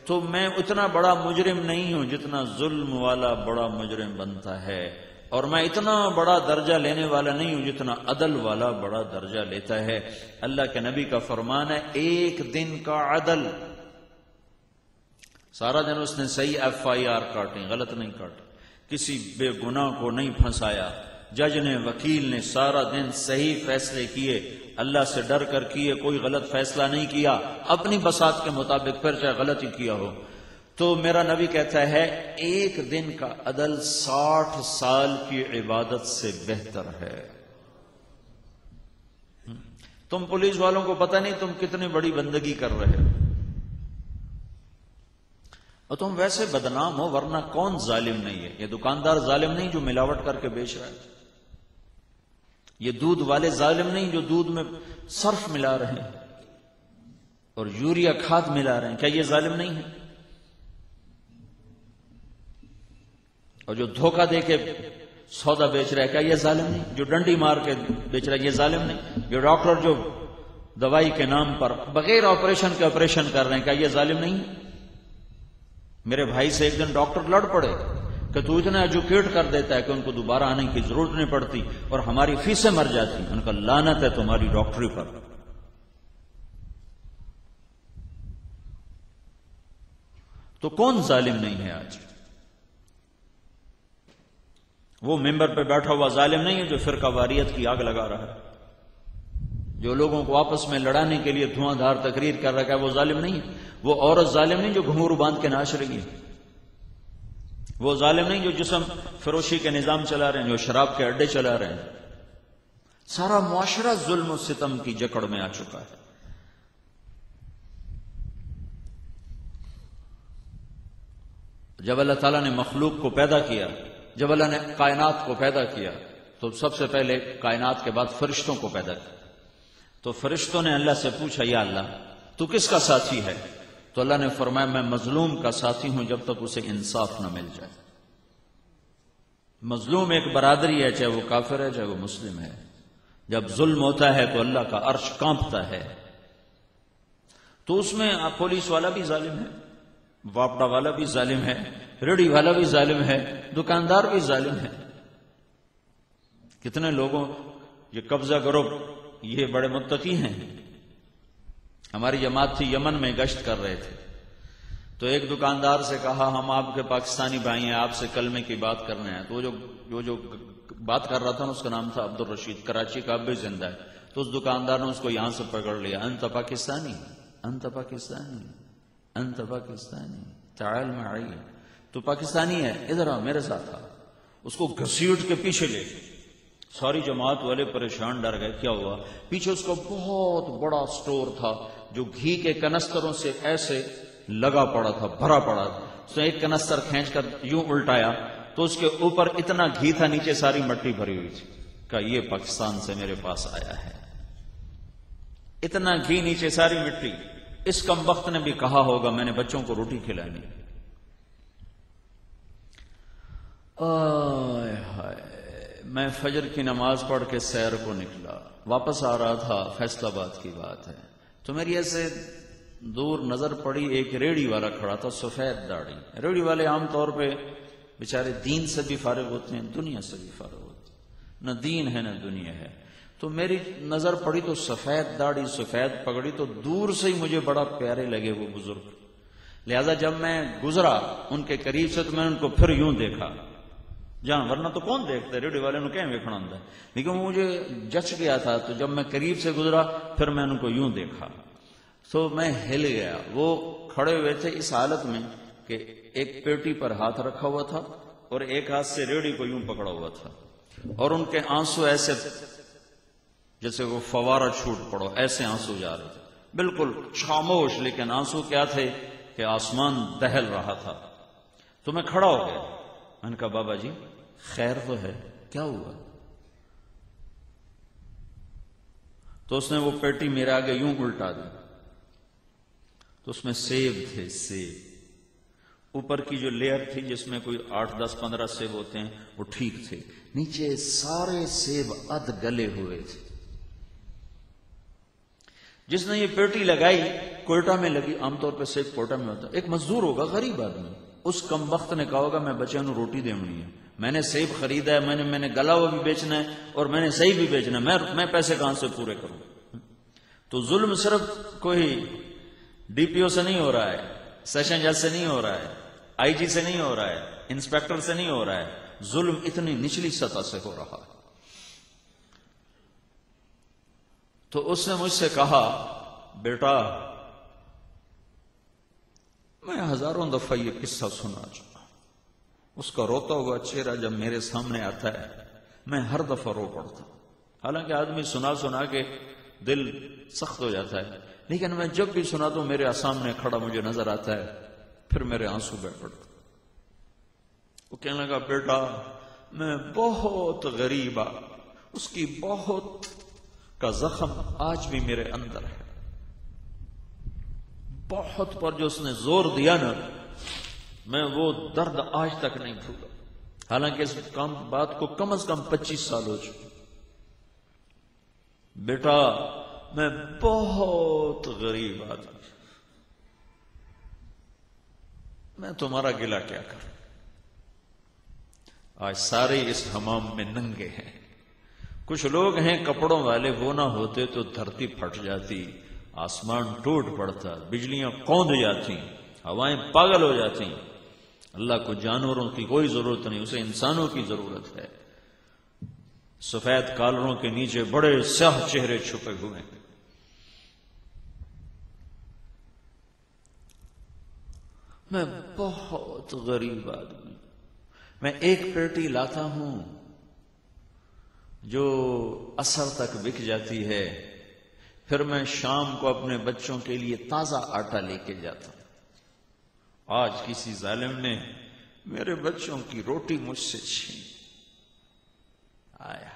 تو میں اتنا بڑا مجرم نہیں ہوں جتنا ظلم والا بڑا مجرم بنتا ہے، اور میں اتنا بڑا درجہ لینے والا نہیں ہوں جتنا عدل والا بڑا درجہ لیتا ہے۔ اللہ کے نبی کا فرمان ہے ایک دن کا عدل، سارا دن اس نے صحیح FIR کاٹی، غلط نہیں کاٹی، کسی بے گناہ کو نہیں پھنسایا، جج نے وکیل نے سارا دن صحیح فیصلے کیے، اللہ سے ڈر کر کیے، کوئی غلط فیصلہ نہیں کیا، اپنی بساط کے مطابق، پھر چاہے غلطی کیا ہو۔ تو میرا نبی کہتا ہے ایک دن کا عدل 60 سال کی عبادت سے بہتر ہے۔ تم پولیس والوں کو پتہ نہیں تم کتنی بڑی بندگی کر رہے ہو، اور تم ویسے بدنام ہو، ورنہ کون ظالم نہیں ہے؟ یہ دکاندار ظالم نہیں جو ملاوٹ کر کے بیچ رہا ہے، یہ دودھ والے ظالم نہیں جو دودھ میں صرف ملا رہے ہیں اور یوریا کھاد ملا رہے ہیں، کیا یہ ظالم نہیں ہے؟ اور جو دھوکہ دے کے سودا بیچ رہا ہے، کیا یہ ظالم نہیں؟ جو ڈنڈی مار کے بیچ رہا ہے، یہ ظالم نہیں؟ جو ڈاکٹر جو دوائی کے نام پر بغیر آپریشن کے آپریشن کر رہے ہیں، کیا یہ ظالم نہیں؟ میرے بھائی سے ایک دن ڈاکٹر لڑ پڑے کہ تو اتنا ایجوکیٹ کر دیتا ہے کہ ان کو دوبارہ آنے کی ضرورت نہیں پڑتی اور ہماری فیسیں مر جاتی۔ ان کا لعنت ہے تمہاری ڈاکٹری پر۔ تو کون ظالم نہیں ہے آج؟ وہ ممبر پہ بیٹھا ہوا ظالم نہیں ہے جو فرقہ واریت کی آگ لگا رہا ہے، جو لوگوں کو آپس میں لڑانے کے لیے دھواں دھار تقریر کر رہا ہے، وہ ظالم نہیں ہے؟ وہ عورت ظالم نہیں جو گھنگرو باندھ کے ناچ رہی ہے؟ وہ ظالم نہیں جو جسم فروشی کے نظام چلا رہے ہیں، جو شراب کے اڈے چلا رہے ہیں؟ سارا معاشرہ ظلم و ستم کی جکڑ میں آ چکا ہے۔ جب اللہ تعالیٰ نے مخلوق کو پیدا کیا، جب اللہ نے کائنات کو پیدا کیا، تو سب سے پہلے کائنات کے بعد فرشتوں کو پیدا کیا۔ تو فرشتوں نے اللہ سے پوچھا یا اللہ تو کس کا ساتھی ہے؟ تو اللہ نے فرمایا میں مظلوم کا ساتھی ہوں جب تک اسے انصاف نہ مل جائے۔ مظلوم ایک برادری ہے، چاہے وہ کافر ہے چاہے وہ مسلم ہے، جب ظلم ہوتا ہے تو اللہ کا عرش کانپتا ہے۔ تو اس میں پولیس والا بھی ظالم ہے، واپڑا والا بھی ظالم ہے، ریڑھی والا بھی ظالم ہے، دکاندار بھی ظالم ہے۔ کتنے لوگوں یہ قبضہ گروپ یہ بڑے متقی ہیں۔ ہماری جماعت تھی یمن میں، گشت کر رہے تھے، تو ایک دکاندار سے کہا ہم آپ کے پاکستانی بھائی ہیں، آپ سے کلمے کی بات کرنے ہیں۔ تو جو بات کر رہا تھا نا اس کا نام تھا عبد الرشید، کراچی کا، اب بھی زندہ ہے۔ تو اس دکاندار نے اس کو یہاں سے پکڑ لیا، انت پاکستانی، انت پاکستانی، انت پاکستانی، تعال معی، تو پاکستانی ہے، ادھر آ میرے ساتھ آ۔ اس کو گھسیٹ کے پیچھے لے گئے۔ ساری جماعت والے پریشان، ڈر گئے، کیا ہوا؟ پیچھے اس کا بہت بڑا سٹور تھا جو گھی کے کنستروں سے ایسے لگا پڑا تھا، بھرا پڑا تھا۔ اس نے ایک کنستر کھینچ کر یوں الٹایا تو اس کے اوپر اتنا گھی تھا، نیچے ساری مٹی بھری ہوئی تھی۔ کہا یہ پاکستان سے میرے پاس آیا ہے، اتنا گھی نیچے ساری مٹی۔ اس کم وقت نے بھی کہا ہوگا میں نے بچوں کو روٹی کھلانی۔ آئے ہائے، میں فجر کی نماز پڑھ کے سیر کو نکلا، واپس آ رہا تھا، فیصل آباد کی بات ہے، تو میری ایسے دور نظر پڑی، ایک ریڑھی والا کھڑا تھا، سفید داڑھی۔ ریڑھی والے عام طور پہ بیچارے دین سے بھی فارغ ہوتے ہیں، دنیا سے بھی فارغ ہوتے ہیں، نہ دین ہے نہ دنیا ہے۔ تو میری نظر پڑی تو سفید داڑھی، سفید پگڑی، تو دور سے ہی مجھے بڑا پیارے لگے وہ بزرگ۔ لہذا جب میں گزرا ان کے قریب سے تو میں نے ان کو پھر یوں دیکھا، جہاں ورنہ تو کون دیکھتے، ریڈی والے نے کہیں ویکھنا ہوں، لیکن وہ مجھے جچ گیا تھا۔ تو جب میں قریب سے گزرا پھر میں ان کو یوں دیکھا تو میں ہل گیا۔ وہ کھڑے ہوئے تھے اس حالت میں کہ ایک پیٹی پر ہاتھ رکھا ہوا تھا اور ایک ہاتھ سے ریڑھی کو یوں پکڑا ہوا تھا، اور ان کے آنسو ایسے جیسے وہ فوارہ چھوٹ پڑو، ایسے آنسو جا رہے تھے، بالکل خاموش، لیکن آنسو کیا تھے کہ آسمان دہل رہا تھا۔ تو میں کھڑا ہو گیا، میں نے کہا بابا جی خیر تو ہے، کیا ہوا؟ تو اس نے وہ پیٹی میرے آگے یوں الٹا دی، تو اس میں سیب تھے، سیب، اوپر کی جو لیئر تھی جس میں کوئی 8 10 15 سیب ہوتے ہیں وہ ٹھیک تھے، نیچے سارے سیب ادھ گلے ہوئے تھے۔ جس نے یہ پیٹی لگائی کوئٹہ میں لگی، عام طور پہ سیب کوئٹہ میں ہوتا ہے، ایک مزدور ہوگا، غریب آدمی، اس کم وقت نے کہا ہوگا میں بچوں کو روٹی دینی ہے، میں نے سیب خریدا ہے، میں نے گلا ہوا بھی بیچنا ہے اور میں نے صحیح بھی بیچنا ہے، میں پیسے کہاں سے پورے کروں؟ تو ظلم صرف کوئی ڈی پی او سے نہیں ہو رہا ہے، سیشن جج سے نہیں ہو رہا ہے، آئی جی سے نہیں ہو رہا ہے، انسپیکٹر سے نہیں ہو رہا ہے، ظلم اتنی نچلی سطح سے ہو رہا ہے۔ تو اس نے مجھ سے کہا بیٹا میں ہزاروں دفعہ یہ قصہ سنا چکا ہوں، اس کا روتا ہوا چہرہ جب میرے سامنے آتا ہے میں ہر دفعہ رو پڑتا ہوں، حالانکہ آدمی سنا سنا کے دل سخت ہو جاتا ہے، لیکن میں جب بھی سنا تو میرے سامنے کھڑا مجھے نظر آتا ہے، پھر میرے آنسو بہ پڑتے۔ وہ کہنے لگا بیٹا میں بہت غریب آ، اس کی بہت کا زخم آج بھی میرے اندر ہے، بہت پر جو اس نے زور دیا نا، میں وہ درد آج تک نہیں بھولا، حالانکہ اس بات کو کم از کم 25 سال ہو چکے۔ بیٹا میں بہت غریب آدمی، میں تمہارا گلہ کیا کروں؟ آج سارے اس حمام میں ننگے ہیں، کچھ لوگ ہیں کپڑوں والے، وہ نہ ہوتے تو دھرتی پھٹ جاتی، آسمان ٹوٹ پڑتا، بجلیاں کوند جاتی، ہوائیں پاگل ہو جاتی۔ اللہ کو جانوروں کی کوئی ضرورت نہیں، اسے انسانوں کی ضرورت ہے۔ سفید کالروں کے نیچے بڑے سیاہ چہرے چھپے ہوئے ہیں۔ میں بہت غریب آدمی، میں ایک پیٹی لاتا ہوں جو عصر تک بک جاتی ہے، پھر میں شام کو اپنے بچوں کے لیے تازہ آٹا لے کے جاتا ہوں۔ آج کسی ظالم نے میرے بچوں کی روٹی مجھ سے چھین، آیا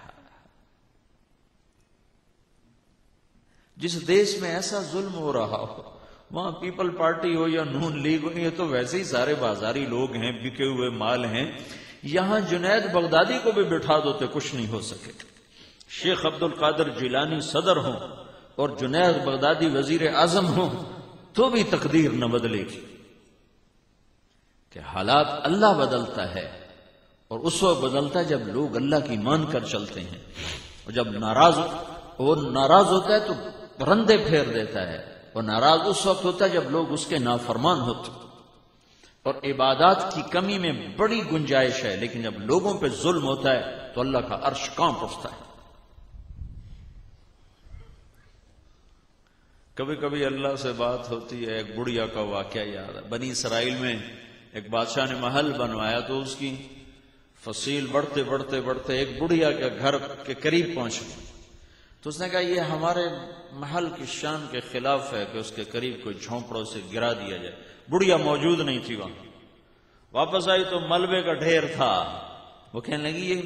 جس دیش میں ایسا ظلم ہو رہا ہو، وہاں پیپل پارٹی ہو یا نون لیگ ہو، یہ تو ویسے ہی سارے بازاری لوگ ہیں، بکے ہوئے مال ہیں۔ یہاں جنید بغدادی کو بھی بٹھا دو تو کچھ نہیں ہو سکے، شیخ عبد القادر جیلانی صدر ہوں اور جنید بغدادی وزیر اعظم ہوں تو بھی تقدیر نہ بدلے گی۔ کہ حالات اللہ بدلتا ہے، اور اس وقت بدلتا ہے جب لوگ اللہ کی مان کر چلتے ہیں، اور جب ناراض ہوتا ہے تو پرندے پھیر دیتا ہے، اور ناراض اس وقت ہوتا ہے جب لوگ اس کے نافرمان ہوتے، اور عبادات کی کمی میں بڑی گنجائش ہے، لیکن جب لوگوں پہ ظلم ہوتا ہے تو اللہ کا عرش کانپ اٹھتا ہے۔ کبھی کبھی اللہ سے بات ہوتی ہے، ایک بڑھیا کا واقعہ یاد ہے۔ بنی اسرائیل میں ایک بادشاہ نے محل بنوایا تو اس کی فصیل بڑھتے بڑھتے بڑھتے ایک بڑھیا کے گھر کے قریب پہنچ گئی، تو اس نے کہا یہ ہمارے محل کی شان کے خلاف ہے کہ اس کے قریب کوئی جھونپڑوں سے گرا دیا جائے۔ بڑھیا موجود نہیں تھی وہاں، واپس آئی تو ملبے کا ڈھیر تھا۔ وہ کہنے لگی یہ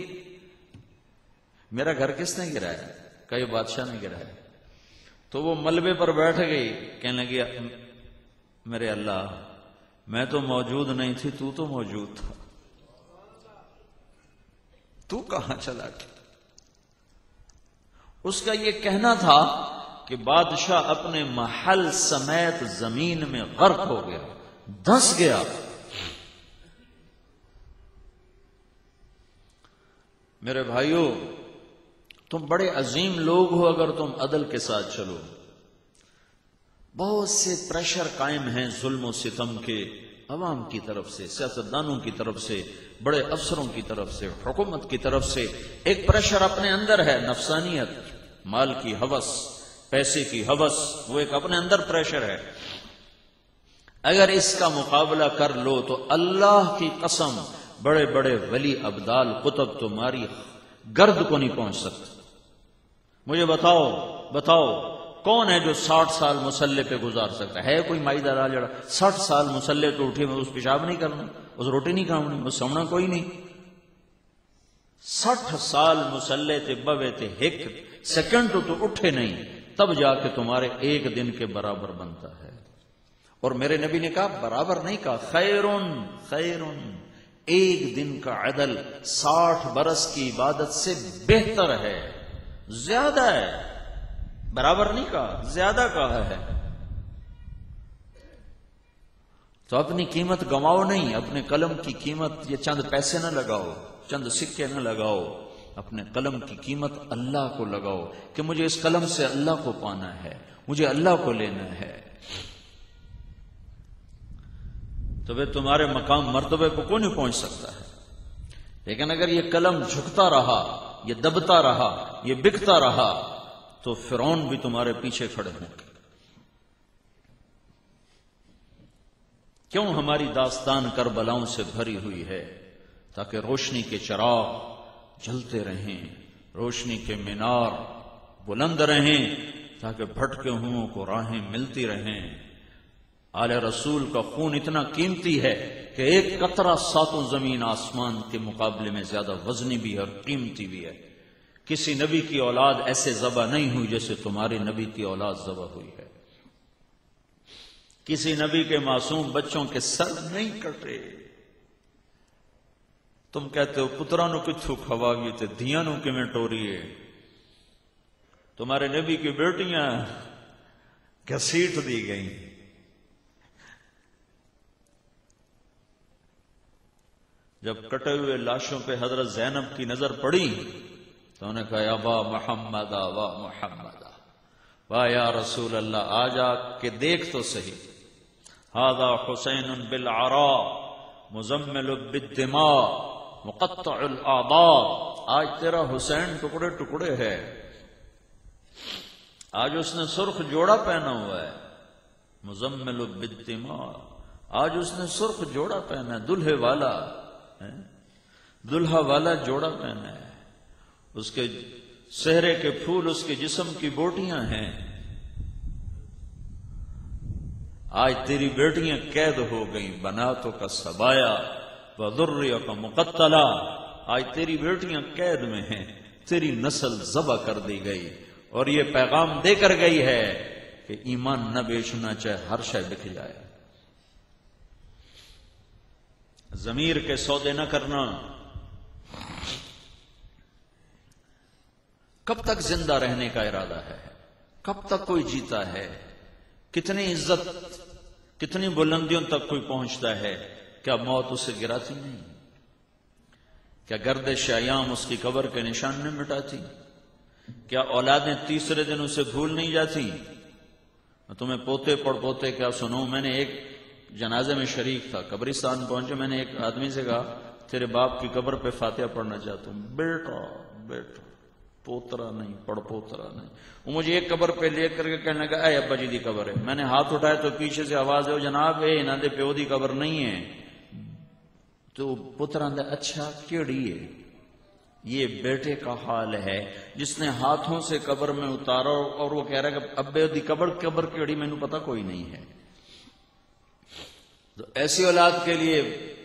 میرا گھر کس نے گرایا؟ کہا یہ بادشاہ نے گرایا۔ تو وہ ملبے پر بیٹھ گئی، کہنے لگی میرے اللہ، میں تو موجود نہیں تھی، تو تو موجود تھا، تو کہاں چلا گیا؟ اس کا یہ کہنا تھا کہ بادشاہ اپنے محل سمیت زمین میں غرق ہو گیا، دھس گیا۔ میرے بھائیو، تم بڑے عظیم لوگ ہو اگر تم عدل کے ساتھ چلو۔ بہت سے پریشر قائم ہیں ظلم و ستم کے، عوام کی طرف سے، سیاستدانوں کی طرف سے، بڑے افسروں کی طرف سے، حکومت کی طرف سے۔ ایک پریشر اپنے اندر ہے، نفسانیت، مال کی ہوس، پیسے کی ہوس، وہ ایک اپنے اندر پریشر ہے۔ اگر اس کا مقابلہ کر لو تو اللہ کی قسم بڑے بڑے ولی ابدال قطب تمہاری گرد کو نہیں پہنچ سکتے۔ مجھے بتاؤ کون ہے جو 60 سال مسلح پہ گزار سکتا ہے؟ کوئی مائی دارا جڑا 60 سال مسلح تو اٹھے میں اس پیشاب نہیں کرنا، اس روٹی نہیں کھاؤنی، اس سونا کوئی نہیں۔ 60 سال مسلح تے بوے تے ایک سیکنڈ تو اٹھے نہیں، تب جا کے تمہارے ایک دن کے برابر بنتا ہے۔ اور میرے نبی نے کہا برابر نہیں کہا، خیرن، ایک دن کا عدل 60 برس کی عبادت سے بہتر ہے، زیادہ ہے، برابر نہیں کہا، زیادہ کہا ہے۔ تو اپنی قیمت گنواؤ نہیں، اپنے قلم کی قیمت یہ چند پیسے نہ لگاؤ، چند سکے نہ لگاؤ، اپنے قلم کی قیمت اللہ کو لگاؤ کہ مجھے اس قلم سے اللہ کو پانا ہے، مجھے اللہ کو لینا ہے۔ تو پھر تمہارے مقام مرتبے کو کوئی نہیں پہنچ سکتا ہے۔ لیکن اگر یہ قلم جھکتا رہا، یہ دبتا رہا، یہ بکتا رہا تو فرعون بھی تمہارے پیچھے کھڑے ہوں گے۔ کیوں ہماری داستان کربلاؤں سے بھری ہوئی ہے؟ تاکہ روشنی کے چراغ جلتے رہیں، روشنی کے مینار بلند رہیں، تاکہ بھٹکے ہوں کو راہیں ملتی رہیں۔ آل رسول کا خون اتنا قیمتی ہے کہ ایک قطرہ 7 زمین آسمان کے مقابلے میں زیادہ وزنی بھی ہے اور قیمتی بھی ہے۔ کسی نبی کی اولاد ایسے ذبح نہیں ہوئی جیسے تمہارے نبی کی اولاد ذبح ہوئی ہے۔ کسی نبی کے معصوم بچوں کے سر نہیں کٹے۔ تم کہتے ہو پترا نو کتھو کھوا گئی تے دھیاں نو کیویں ٹوریے؟ تمہارے نبی کی بیٹیاں گھسیٹ دی گئیں۔ جب کٹے ہوئے لاشوں پہ حضرت زینب کی نظر پڑی تو انہوں نے کہا یا واہ محمد واہ محمد واہ یا رسول اللہ، آ جا کہ دیکھ تو صحیح۔ ھذا حسین بالعراء مزمل بالدماء مقطع الاعضاء، آج تیرا حسین ٹکڑے ٹکڑے ہے، آج اس نے سرخ جوڑا پہنا ہوا ہے، مزمل بالدماء، آج اس نے سرخ جوڑا پہنا ہے، دلہے والا، دلہا والا جوڑا پہنا ہے، اس کے چہرے کے پھول اس کے جسم کی بوٹیاں ہیں۔ آج تیری بیٹیاں قید ہو گئیں، بناتوں کا سبایا وذریہ کا مقتلا، آج تیری بیٹیاں قید میں ہیں، تیری نسل ذبح کر دی گئی، اور یہ پیغام دے کر گئی ہے کہ ایمان نہ بیچنا، چاہے ہر شے بک جائے، ضمیر کے سودے نہ کرنا۔ کب تک زندہ رہنے کا ارادہ ہے؟ کب تک کوئی جیتا ہے؟ کتنی عزت، کتنی بلندیوں تک کوئی پہنچتا ہے؟ کیا موت اسے گراتی نہیں؟ کیا گردش ایام اس کی قبر کے نشان نہیں مٹاتی؟ کیا اولادیں تیسرے دن اسے بھول نہیں جاتی؟ میں تمہیں پوتے پڑ پوتے کیا سنوں. میں نے ایک جنازے میں شریک تھا، قبرستان پہنچے، میں نے ایک آدمی سے کہا تیرے باپ کی قبر پہ فاتحہ پڑھنا چاہتا ہوں. بیٹا بیٹا، پوترا نہیں، پڑ پوترا نہیں. وہ مجھے ایک قبر پہ لے کر کے کہنے لگا اے ابا جی دی قبر ہے. میں نے ہاتھ اٹھایا تو پیچھے سے آواز ہے جناب اے انہاں دے پیو دی قبر نہیں ہے. تو پتر آندہ اچھا کیڑی ہے؟ یہ بیٹے کا حال ہے جس نے ہاتھوں سے قبر میں اتارا اور وہ کہہ رہا ہے کہ ابے دی قبر کیڑی میں نے پتا کوئی نہیں ہے. تو ایسی اولاد کے لیے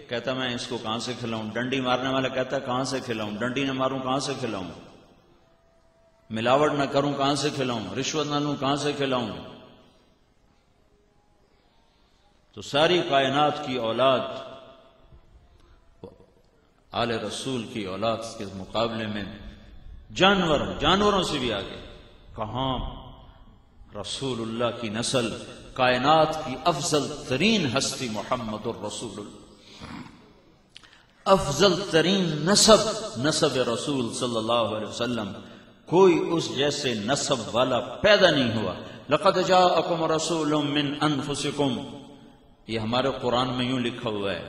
کہتا میں اس کو کہاں سے کھلاؤں. ڈنڈی مارنے والا کہتا کہاں سے کھلاؤں، ڈنڈی نہ ماروں کہاں سے کھلاؤں، ملاوٹ نہ کروں کہاں سے کھلاؤں، رشوت نہ لوں کہاں سے کھلاؤں. تو ساری کائنات کی اولاد آل رسول کی اولاد کے مقابلے میں جانوروں سے بھی آگے. کہاں رسول اللہ کی نسل، کائنات کی افضل ترین ہستی محمد الرسول اللہ، افضل ترین نسب رسول صلی اللہ علیہ وسلم. کوئی اس جیسے نسب والا پیدا نہیں ہوا. لقد جاءکم رسول من انفسکم، یہ ہمارے قرآن میں یوں لکھا ہوا ہے.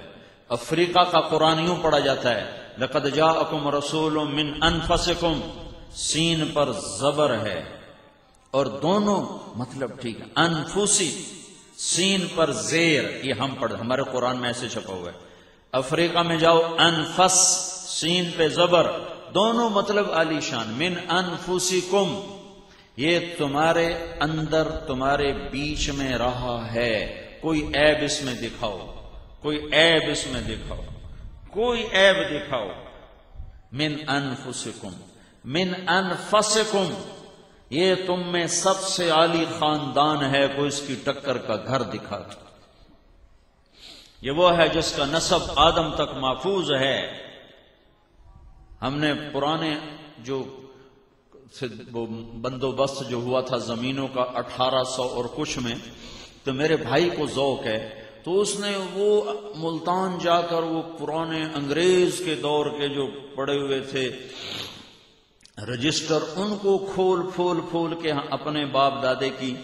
افریقہ کا قرآن یوں پڑھا جاتا ہے لقد جاءکم رسول من انفسکم، سین پر زبر ہے اور دونوں مطلب ٹھیک ہے. انفسی سین پر زیر، یہ ہم پڑھ ہمارے قرآن میں ایسے چھپا ہوا ہے. افریقہ میں جاؤ انفس سین پہ زبر، دونوں مطلب عالی شان. من انفسکم، یہ تمہارے اندر تمہارے بیچ میں رہا ہے. کوئی عیب اس میں دکھاؤ، کوئی عیب اس میں دکھاؤ، کوئی عیب دکھاؤ. من انفسکم، من انفسکم، یہ تم میں سب سے عالی خاندان ہے. کوئی اس کی ٹکر کا گھر دکھا دو. یہ وہ ہے جس کا نسب آدم تک محفوظ ہے. ہم نے پرانے جو بندوبست جو ہوا تھا زمینوں کا 1800 اور کچھ میں، تو میرے بھائی کو ذوق ہے، تو اس نے وہ ملتان جا کر وہ پرانے انگریز کے دور کے جو پڑے ہوئے تھے رجسٹر، ان کو کھول کے اپنے باپ دادے کی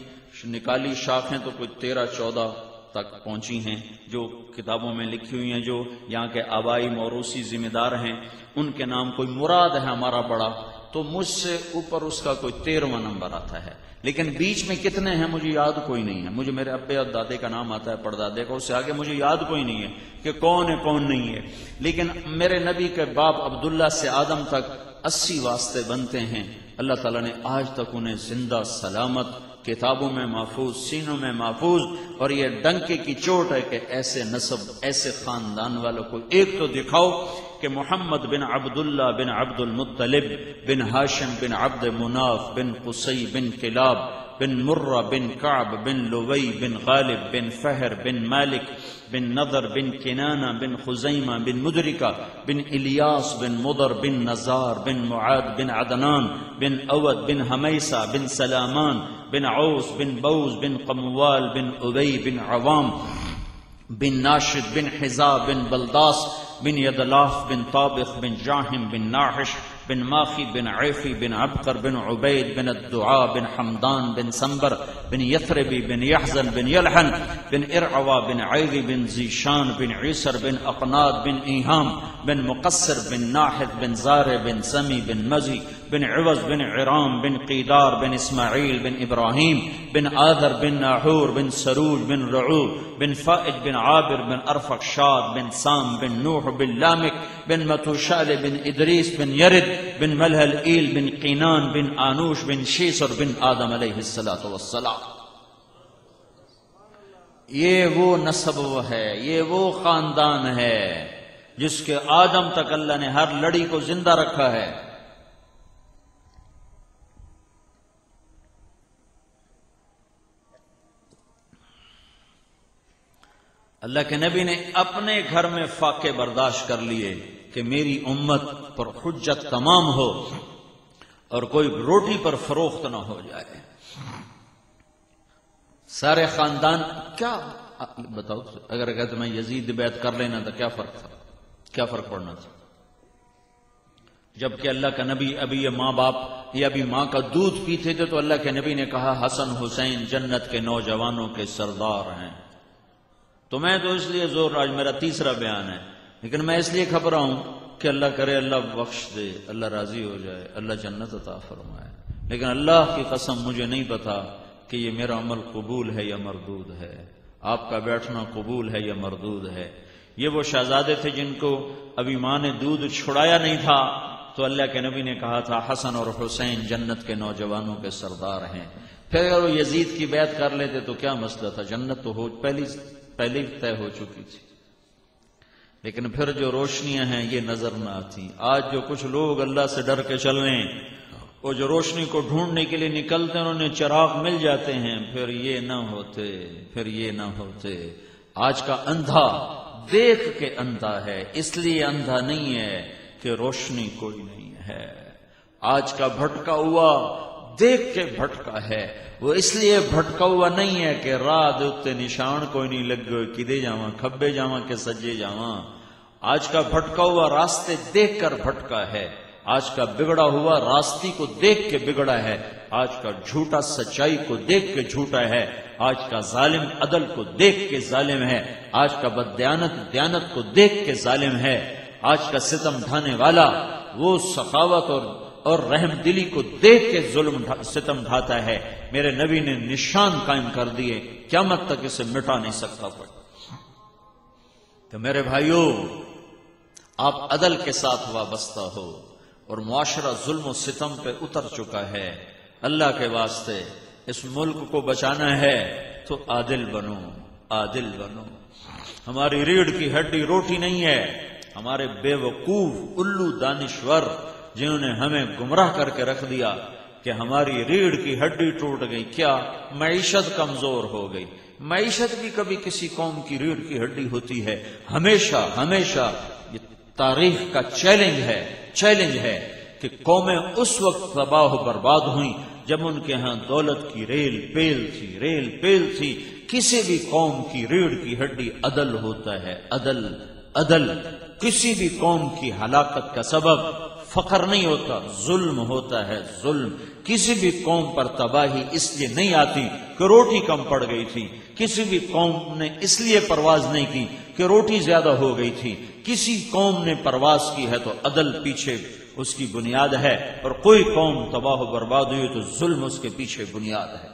نکالی شاخیں، تو کوئی 13-14 تک پہنچی ہیں جو کتابوں میں لکھی ہوئی ہیں. جو یہاں کے آبائی موروثی ذمہ دار ہیں ان کے نام کوئی مراد ہے ہمارا بڑا، تو مجھ سے اوپر اس کا کوئی 13واں نمبر آتا ہے. لیکن بیچ میں کتنے ہیں مجھے یاد کوئی نہیں ہے. مجھے میرے ابے اور دادے کا نام آتا ہے، پردادے کا، اس سے آگے مجھے یاد کوئی نہیں ہے کہ کون ہے کون نہیں ہے. لیکن میرے نبی کے باپ عبداللہ سے آدم تک 80 واسطے بنتے ہیں. اللہ تعالیٰ نے آج تک انہیں زندہ سلامت کتابوں میں محفوظ، سینوں میں محفوظ. اور یہ ڈنکے کی چوٹ ہے کہ ایسے نسب، ایسے خاندان والوں کو ایک تو دکھاؤ کہ محمد بن عبداللہ بن عبد المطلب بن ہاشم بن عبد مناف بن قصی بن کلاب بن مرہ بن کعب بن لوی بن غالب بن فہر بن مالک بن نضر بن کنانہ بن خزیمہ بن مدرکہ بن الیاس بن مضر بن نزار بن معاد بن عدنان بن اود بن حمیسہ بن سلامان بن عوس بن بوز بن قموال بن ابی بن عوام بن ناشد بن حزا بن بلداس بن یدلاف بن طابخ بن جاہم بن ناحش بن ماخی بن عیفی بن عبقر بن عبید بن الدعاء بن حمدان بن سنبر بن یثربی بن یحزن بن یلحن بن ارعوا بن عیدی بن زیشان بن عیسر بن اقناد بن ایہام بن مقصر بن ناحد بن زار بن سمی بن مزی بن عوض بن عرام بن قیدار بن اسماعیل بن ابراہیم بن آدر بن ناحور بن سروج بن رعو بن فائج بن عابر بن ارفخشاد بن سام بن نوح بن لامک بن متوشال بن ادریس بن یرد بن ملہل ایل بن قینان بن آنوش بن شیسر بن آدم علیہ السلام. یہ وہ نسب ہے، یہ وہ خاندان ہے جس کے آدم تک اللہ نے ہر لڑی کو زندہ رکھا ہے. اللہ کے نبی نے اپنے گھر میں فاقے برداشت کر لیے کہ میری امت پر حجت تمام ہو اور کوئی روٹی پر فروخت نہ ہو جائے. سارے خاندان کیا بتاؤ اگر کہتے میں یزید بیعت کر لینا تو کیا فرق تھا، کیا فرق پڑنا تھا؟ جبکہ اللہ کا نبی ابھی یہ ماں باپ یا ابھی ماں کا دودھ پیتے تھے تو اللہ کے نبی نے کہا حسن حسین جنت کے نوجوانوں کے سردار ہیں. تو میں تو اس لیے زور، آج میرا تیسرا بیان ہے، لیکن میں اس لیے خبر ہوں کہ اللہ کرے اللہ بخش دے، اللہ راضی ہو جائے، اللہ جنت عطا فرمائے، لیکن اللہ کی قسم مجھے نہیں پتا کہ یہ میرا عمل قبول ہے یا مردود ہے، آپ کا بیٹھنا قبول ہے یا مردود ہے. یہ وہ شہزادے تھے جن کو ابھی ماں نے دودھ چھڑایا نہیں تھا تو اللہ کے نبی نے کہا تھا حسن اور حسین جنت کے نوجوانوں کے سردار ہیں. پھر اگر وہ یزید کی بیعت کر لیتے تو کیا مسئلہ تھا، جنت تو پہلی طے ہو چکی تھی. لیکن پھر جو روشنیاں ہیں یہ نظر نہ آتی. آج جو کچھ لوگ اللہ سے ڈر کے چل رہے ہیں، وہ جو روشنی کو ڈھونڈنے کے لیے نکلتے ہیں انہیں چراغ مل جاتے ہیں، پھر یہ نہ ہوتے. آج کا اندھا دیکھ کے اندھا ہے، اس لیے اندھا نہیں ہے کہ روشنی کوئی نہیں ہے. آج کا بھٹکا ہوا دیکھ کے بھٹکا ہے، وہ اس لیے بھٹکا ہوا نہیں ہے کہ راہ دے اتے نشان کوئی نہیں لگے، کدے جاواں کھبے جاواں کہ سجے جاواں. آج کا بھٹکا ہوا راستے دیکھ کر بھٹکا ہے، آج کا بگڑا ہوا راستے کو دیکھ کے بگڑا ہے، آج کا جھوٹا سچائی کو دیکھ کے جھوٹا ہے، آج کا ظالم عدل کو دیکھ کے ظالم ہے، آج کا بددیانت دیانت کو دیکھ کے ظالم ہے، آج کا ستم ڈھانے والا وہ سخاوت اور رحم دلی کو دیکھ کے ستم ڈھاتا ہے. میرے نبی نے نشان قائم کر دیے، قیامت تک اسے مٹا نہیں سکتا کوئی. تو میرے بھائیوں، آپ عدل کے ساتھ وابستہ ہو اور معاشرہ ظلم و ستم پہ اتر چکا ہے. اللہ کے واسطے اس ملک کو بچانا ہے تو عادل بنو، عادل بنو. ہماری ریڑھ کی ہڈی روٹی نہیں ہے. ہمارے بے وقوف الو دانشور جنہوں نے ہمیں گمراہ کر کے رکھ دیا کہ ہماری ریڑھ کی ہڈی ٹوٹ گئی. کیا؟ معیشت کمزور ہو گئی. معیشت بھی کبھی کسی قوم کی ریڑھ کی ہڈی ہوتی ہے. ہمیشہ ہمیشہ یہ تاریخ کا چیلنج ہے کہ قومیں اس وقت تباہ و برباد ہوئیں جب ان کے ہاں دولت کی ریل پیل تھی. کسی بھی قوم کی ریڑھ کی ہڈی عدل ہوتا ہے، عدل. کسی بھی قوم کی ہلاکت کا سبب فقر نہیں ہوتا، ظلم ہوتا ہے، ظلم. کسی بھی قوم پر تباہی اس لیے نہیں آتی کہ روٹی کم پڑ گئی تھی. کسی بھی قوم نے اس لیے پرواز نہیں کی کہ روٹی زیادہ ہو گئی تھی. کسی قوم نے پرواز کی ہے تو عدل پیچھے اس کی بنیاد ہے، اور کوئی قوم تباہ و برباد ہوئی تو ظلم اس کے پیچھے بنیاد ہے.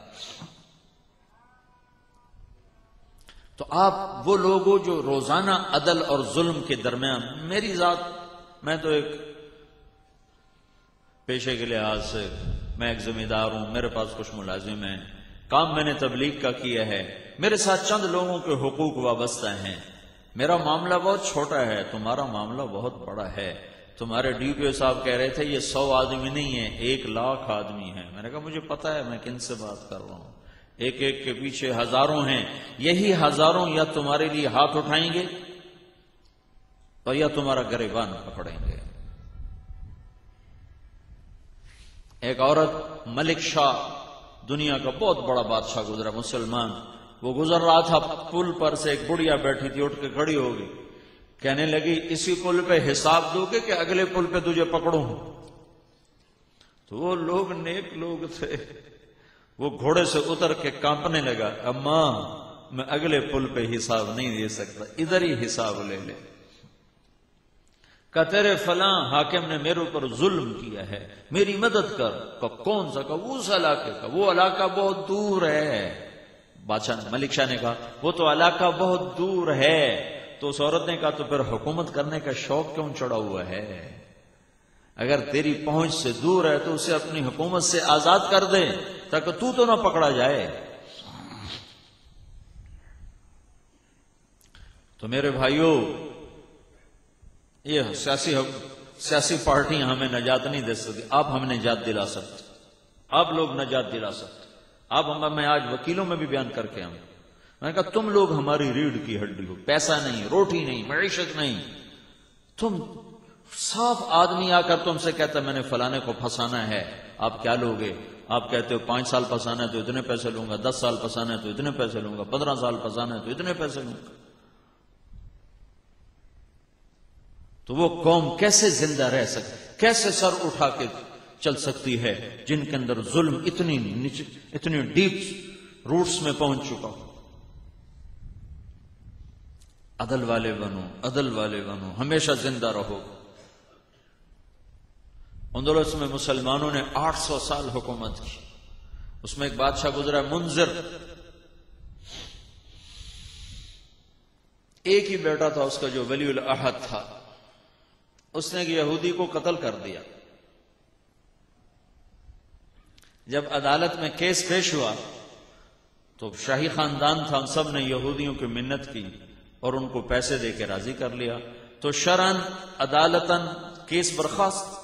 تو آپ وہ لوگوں جو روزانہ عدل اور ظلم کے درمیان، میری ذات، میں تو ایک پیشے کے لحاظ سے میں ایک ذمہ دار ہوں، میرے پاس کچھ ملازم ہیں، کام میں نے تبلیغ کا کیا ہے، میرے ساتھ چند لوگوں کے حقوق وابستہ ہیں. میرا معاملہ بہت چھوٹا ہے، تمہارا معاملہ بہت بڑا ہے. تمہارے ڈی پی او صاحب کہہ رہے تھے یہ 100 آدمی نہیں ہے، 1,00,000 آدمی ہیں. میں نے کہا مجھے پتا ہے میں کن سے بات کر رہا ہوں، ایک ایک کے پیچھے ہزاروں ہیں. یہی ہزاروں یا تمہارے لیے ہاتھ اٹھائیں گے اور یا تمہارا گریبان پکڑیں گے. ایک عورت، ملک شاہ، دنیا کا بہت بڑا بادشاہ گزرا، مسلمان، وہ گزر رہا تھا، پل پر سے ایک بڑھیا بیٹھی تھی، اٹھ کے کھڑی ہو گئی، کہنے لگی اسی پل پہ حساب دو گے کہ اگلے پل پہ تجھے پکڑوں؟ تو وہ لوگ نیک لوگ تھے، وہ گھوڑے سے اتر کے کانپنے لگا، اماں میں اگلے پل پہ حساب نہیں دے سکتا، ادھر ہی حساب لے لے. کہ تیرے فلاں حاکم نے میرے اوپر ظلم کیا ہے، میری مدد کر. کہ کون سا؟ کہ اس علاقے کا، وہ علاقہ بہت دور ہے. بادشاہ ملک شاہ نے کہا وہ تو علاقہ بہت دور ہے. تو اس عورت نے کہا تو پھر حکومت کرنے کا شوق کیوں چڑھا ہوا ہے؟ اگر تیری پہنچ سے دور ہے تو اسے اپنی حکومت سے آزاد کر دے تاکہ تو نہ پکڑا جائے. تو میرے بھائیوں، یہ سیاسی پارٹیاں ہمیں نجات نہیں دے سکتی، آپ ہمیں نجات دلا سکتے، آپ لوگ نجات دلا سکتے. آپ میں آج وکیلوں میں بھی بیان کر کے آؤں، میں نے کہا تم لوگ ہماری ریڑھ کی ہڈی ہو، پیسہ نہیں، روٹی نہیں، معیشت نہیں. تم صاف آدمی آ کر تم سے کہتا میں نے فلانے کو پھنسانا ہے آپ کیا لوگے؟ آپ کہتے ہو 5 سال پسانا ہے تو اتنے پیسے لوں گا، 10 سال پسانا ہے تو اتنے پیسے لوں گا، 15 سال پسانا ہے تو اتنے پیسے لوں گا۔ تو وہ قوم کیسے زندہ رہ سکتی، کیسے سر اٹھا کے چل سکتی ہے جن کے اندر ظلم اتنی ڈیپ روٹس میں پہنچ چکا؟ عدل والے بنو، عدل والے بنو، ہمیشہ زندہ رہو۔ اندلس میں مسلمانوں نے 800 سال حکومت کی، اس میں ایک بادشاہ گزرا منذر، ایک ہی بیٹا تھا اس کا جو ولی العہد تھا، اس نے ایک یہودی کو قتل کر دیا۔ جب عدالت میں کیس پیش ہوا تو شاہی خاندان تھا، سب نے یہودیوں کی منت کی اور ان کو پیسے دے کے راضی کر لیا، تو شرعاً عدالتاً کیس برخاست،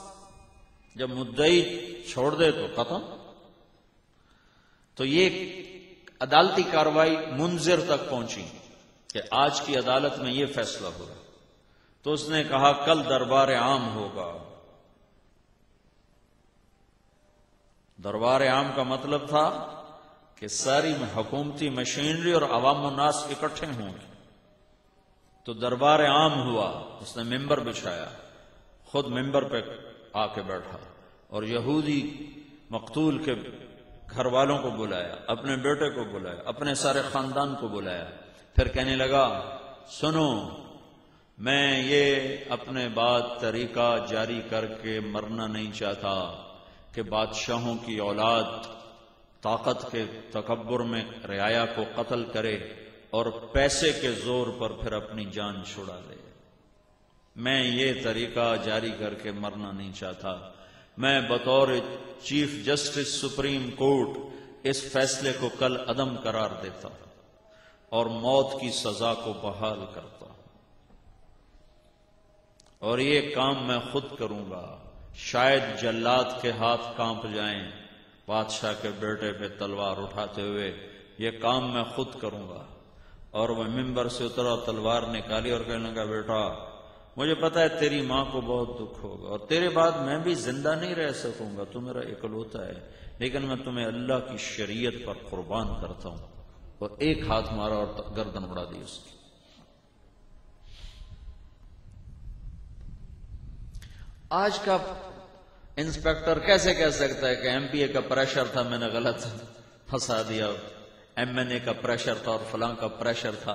جب مدعی چھوڑ دے تو ختم۔ تو یہ عدالتی کارروائی منذر تک پہنچی کہ آج کی عدالت میں یہ فیصلہ ہوا، تو اس نے کہا کل دربار عام ہوگا۔ دربار عام کا مطلب تھا کہ ساری حکومتی مشینری اور عوام الناس اکٹھے ہوں گے۔ تو دربار عام ہوا، اس نے ممبر بچھایا، خود ممبر پہ آ کے بیٹھا اور یہودی مقتول کے گھر والوں کو بلایا، اپنے بیٹے کو بلایا، اپنے سارے خاندان کو بلایا، پھر کہنے لگا سنو، میں یہ اپنے بات طریقہ جاری کر کے مرنا نہیں چاہتا کہ بادشاہوں کی اولاد طاقت کے تکبر میں رعایا کو قتل کرے اور پیسے کے زور پر پھر اپنی جان چھڑا لے۔ میں یہ طریقہ جاری کر کے مرنا نہیں چاہتا، میں بطور چیف جسٹس سپریم کورٹ اس فیصلے کو کل عدم قرار دیتا اور موت کی سزا کو بحال کرتا، اور یہ کام میں خود کروں گا۔ شاید جلاد کے ہاتھ کانپ جائیں بادشاہ کے بیٹے پہ تلوار اٹھاتے ہوئے، یہ کام میں خود کروں گا۔ اور وہ ممبر سے اترا، تلوار نکالی اور کہنے لگا بیٹا مجھے پتا ہے تیری ماں کو بہت دکھ ہوگا اور تیرے بعد میں بھی زندہ نہیں رہ سکوں گا، تو میرا اکلوتا ہے، لیکن میں تمہیں اللہ کی شریعت پر قربان کرتا ہوں۔ اور ایک ہاتھ مارا اور گردن اڑا دی اس کی۔ آج کا انسپیکٹر کیسے کہہ سکتا ہے کہ ایم پی اے کا پریشر تھا میں نے غلط پھنسا دیا، ایم این اے کا پریشر تھا اور فلاں کا پریشر تھا؟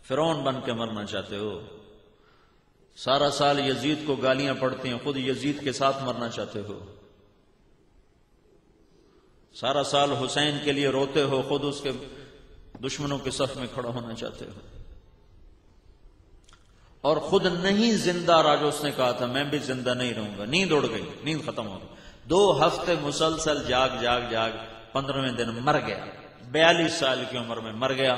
فرعون بن کے مرنا چاہتے ہو؟ سارا سال یزید کو گالیاں پڑتی ہیں، خود یزید کے ساتھ مرنا چاہتے ہو؟ سارا سال حسین کے لیے روتے ہو، خود اس کے دشمنوں کے صف میں کھڑا ہونا چاہتے ہو؟ اور خود نہیں زندہ رہا، جو اس نے کہا تھا میں بھی زندہ نہیں رہوں گا، نیند اڑ گئی، نیند ختم ہو گئی، 2 ہفتے مسلسل جاگ جاگ جاگ 15ویں دن مر گیا، 42 سال کی عمر میں مر گیا،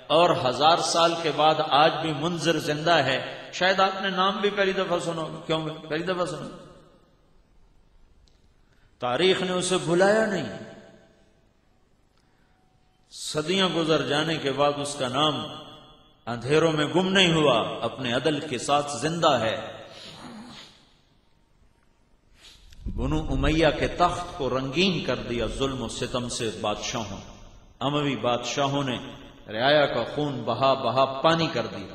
اور 1000 سال کے بعد آج بھی منذر زندہ ہے۔ شاید آپ نے نام بھی پہلی دفعہ سنا، کیوں پہلی دفعہ سنا؟ تاریخ نے اسے بھلایا نہیں، صدیاں گزر جانے کے بعد اس کا نام اندھیروں میں گم نہیں ہوا، اپنے عدل کے ساتھ زندہ ہے۔ بنو امیہ کے تخت کو رنگین کر دیا ظلم و ستم سے بادشاہوں، اموی بادشاہوں نے رعایا کا خون بہا بہا پانی کر دیا۔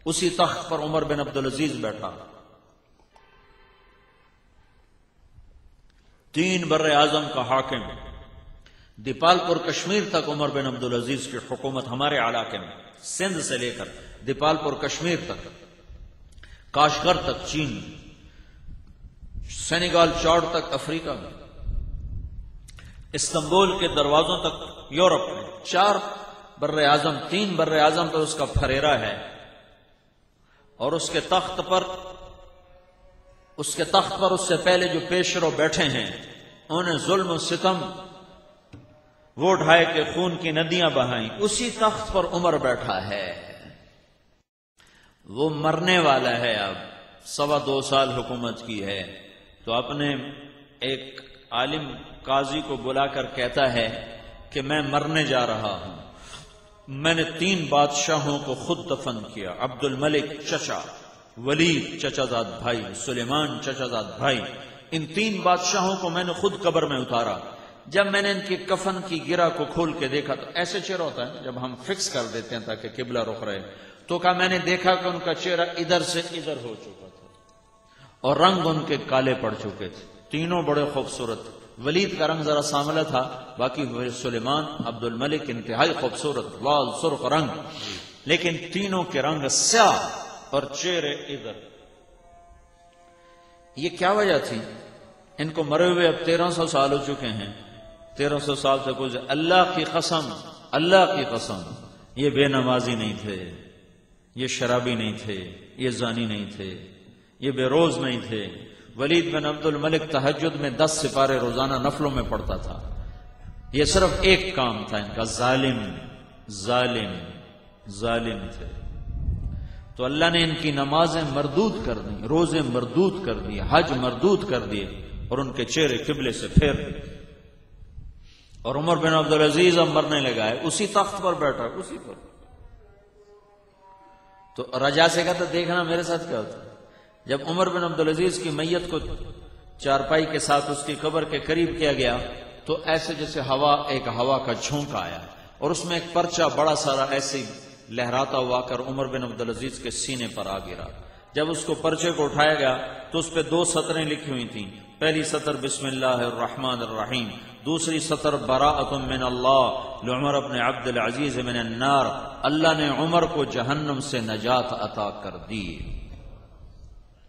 اسی تخت پر عمر بن عبدالعزیز بیٹھا، 3 بر اعظم کا حاکم، دیپال پور کشمیر تک عمر بن عبدالعزیز کی حکومت ہمارے علاقے میں، سندھ سے لے کر دیپال پور کشمیر تک، کاشغر تک چین، سینیگال چوڑ تک افریقہ میں، استنبول کے دروازوں تک یورپ میں، 4 بر اعظم، 3 بر اعظم پر اس کا پھریرا ہے، اور اس کے تخت پر اس سے پہلے جو پیشرو بیٹھے ہیں انہیں ظلم و ستم وہ ڈھائے کے خون کی ندیاں بہائیں، اسی تخت پر عمر بیٹھا ہے۔ وہ مرنے والا ہے، اب 2.25 سال حکومت کی ہے، تو اپنے ایک عالم قاضی کو بلا کر کہتا ہے کہ میں مرنے جا رہا ہوں، میں نے 3 بادشاہوں کو خود دفن کیا، عبد الملک چچا، ولید چچا زاد بھائی، سلیمان چچا زاد بھائی، ان 3 بادشاہوں کو میں نے خود قبر میں اتارا. جب میں نے ان کے کفن کی گرہ کو کھول کے دیکھا تو ایسے چہرہ ہوتا ہے جب ہم فکس کر دیتے ہیں تاکہ قبلہ رخ رہے، تو کہا میں نے دیکھا کہ ان کا چہرہ ادھر سے ادھر ہو چکا تھا اور رنگ ان کے کالے پڑ چکے تھے. تینوں بڑے خوبصورت. ولید کا رنگ ذرا سانولا تھا، باقی سلیمان، عبد الملک انتہائی خوبصورت، لال سرخ رنگ، لیکن تینوں کے رنگ سیاہ اور چہرے ادھر. یہ کیا وجہ تھی؟ ان کو مرے ہوئے اب 1300 سال ہو چکے ہیں. 1300 سال سے کچھ اللہ کی قسم، اللہ کی قسم، یہ بے نمازی نہیں تھے، یہ شرابی نہیں تھے، یہ زانی نہیں تھے، یہ بے روز نہیں تھے. ولید بن عبد الملک تہجد میں 10 سپارے روزانہ نفلوں میں پڑھتا تھا. یہ صرف ایک کام تھا ان کا، ظالم ظالم ظالم تھے. تو اللہ نے ان کی نمازیں مردود کر دی، روزے مردود کر دیے، حج مردود کر دیے اور ان کے چہرے قبلے سے پھیر دیے. اور عمر بن عبدالعزیز اب مرنے لگا ہے، اسی تخت پر بیٹھا، اسی پر. تو رجا سے کہتا دیکھنا میرے ساتھ کیا ہوتا. جب عمر بن عبدالعزیز کی میت کو چارپائی کے ساتھ اس کی قبر کے قریب کیا گیا تو ایسے جیسے ایک ہوا کا جھونکا آیا اور اس میں ایک پرچہ بڑا سارا ایسے لہراتا ہوا کر عمر بن عبدالعزیز کے سینے پر آ گرا. جب اس کو پرچے کو اٹھایا گیا تو اس پہ 2 سطریں لکھی ہوئی تھیں. پہلی سطر بسم اللہ الرحمن الرحیم، دوسری سطر براءۃ من اللہ لعمر بن عبد العزیز من النار، اللہ نے عمر کو جہنم سے نجات عطا کر دی.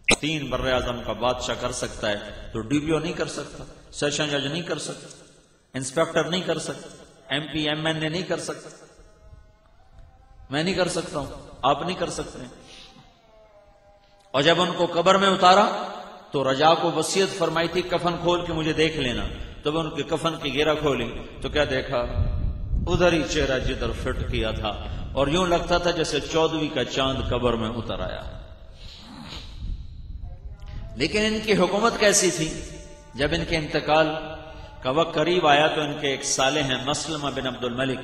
3 بر اعظم کا بادشاہ کر سکتا ہے تو ڈی پی او نہیں کر سکتا، سیشن جج نہیں کر سکتا، انسپیکٹر نہیں کر سکتا، ایم پی ایم این اے نہیں کر سکتا، میں نہیں کر سکتا ہوں، آپ نہیں کر سکتے. اور جب ان کو قبر میں اتارا تو رجا کو وصیت فرمائی تھی کفن کھول کے مجھے دیکھ لینا. جب ان کے کفن کی گرہ کھولی تو کیا دیکھا؟ ادھر ہی چہرہ جدھر فٹ کیا تھا اور یوں لگتا تھا جیسے 14ویں کا چاند قبر میں اتر آیا. لیکن ان کی حکومت کیسی تھی؟ جب ان کے انتقال کا وقت قریب آیا تو ان کے ایک صالح ہیں مسلمہ بن عبد الملک،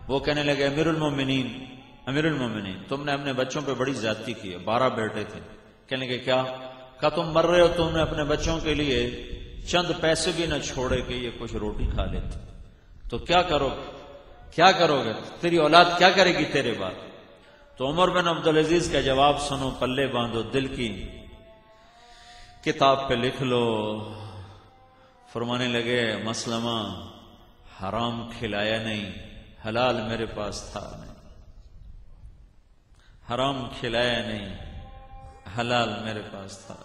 وہ کہنے لگے امیر المومنین تم نے اپنے بچوں پہ بڑی زیادتی کی ہے. 12 بیٹے تھے. کہنے لگے کیا؟ کہا تم مر رہے ہو، تم نے اپنے بچوں کے لیے چند پیسے بھی نہ چھوڑے کہ یہ کچھ روٹی کھا لیتے، تو کیا کرو گے؟ تیری اولاد کیا کرے گی تیرے بعد؟ تو عمر بن عبدالعزیز کا جواب سنو، پلے باندھو، دل کی کتاب پہ لکھ لو. فرمانے لگے مسلمہ حرام کھلایا نہیں، حلال میرے پاس تھا نہیں. حرام کھلایا نہیں، حلال میرے پاس تھا.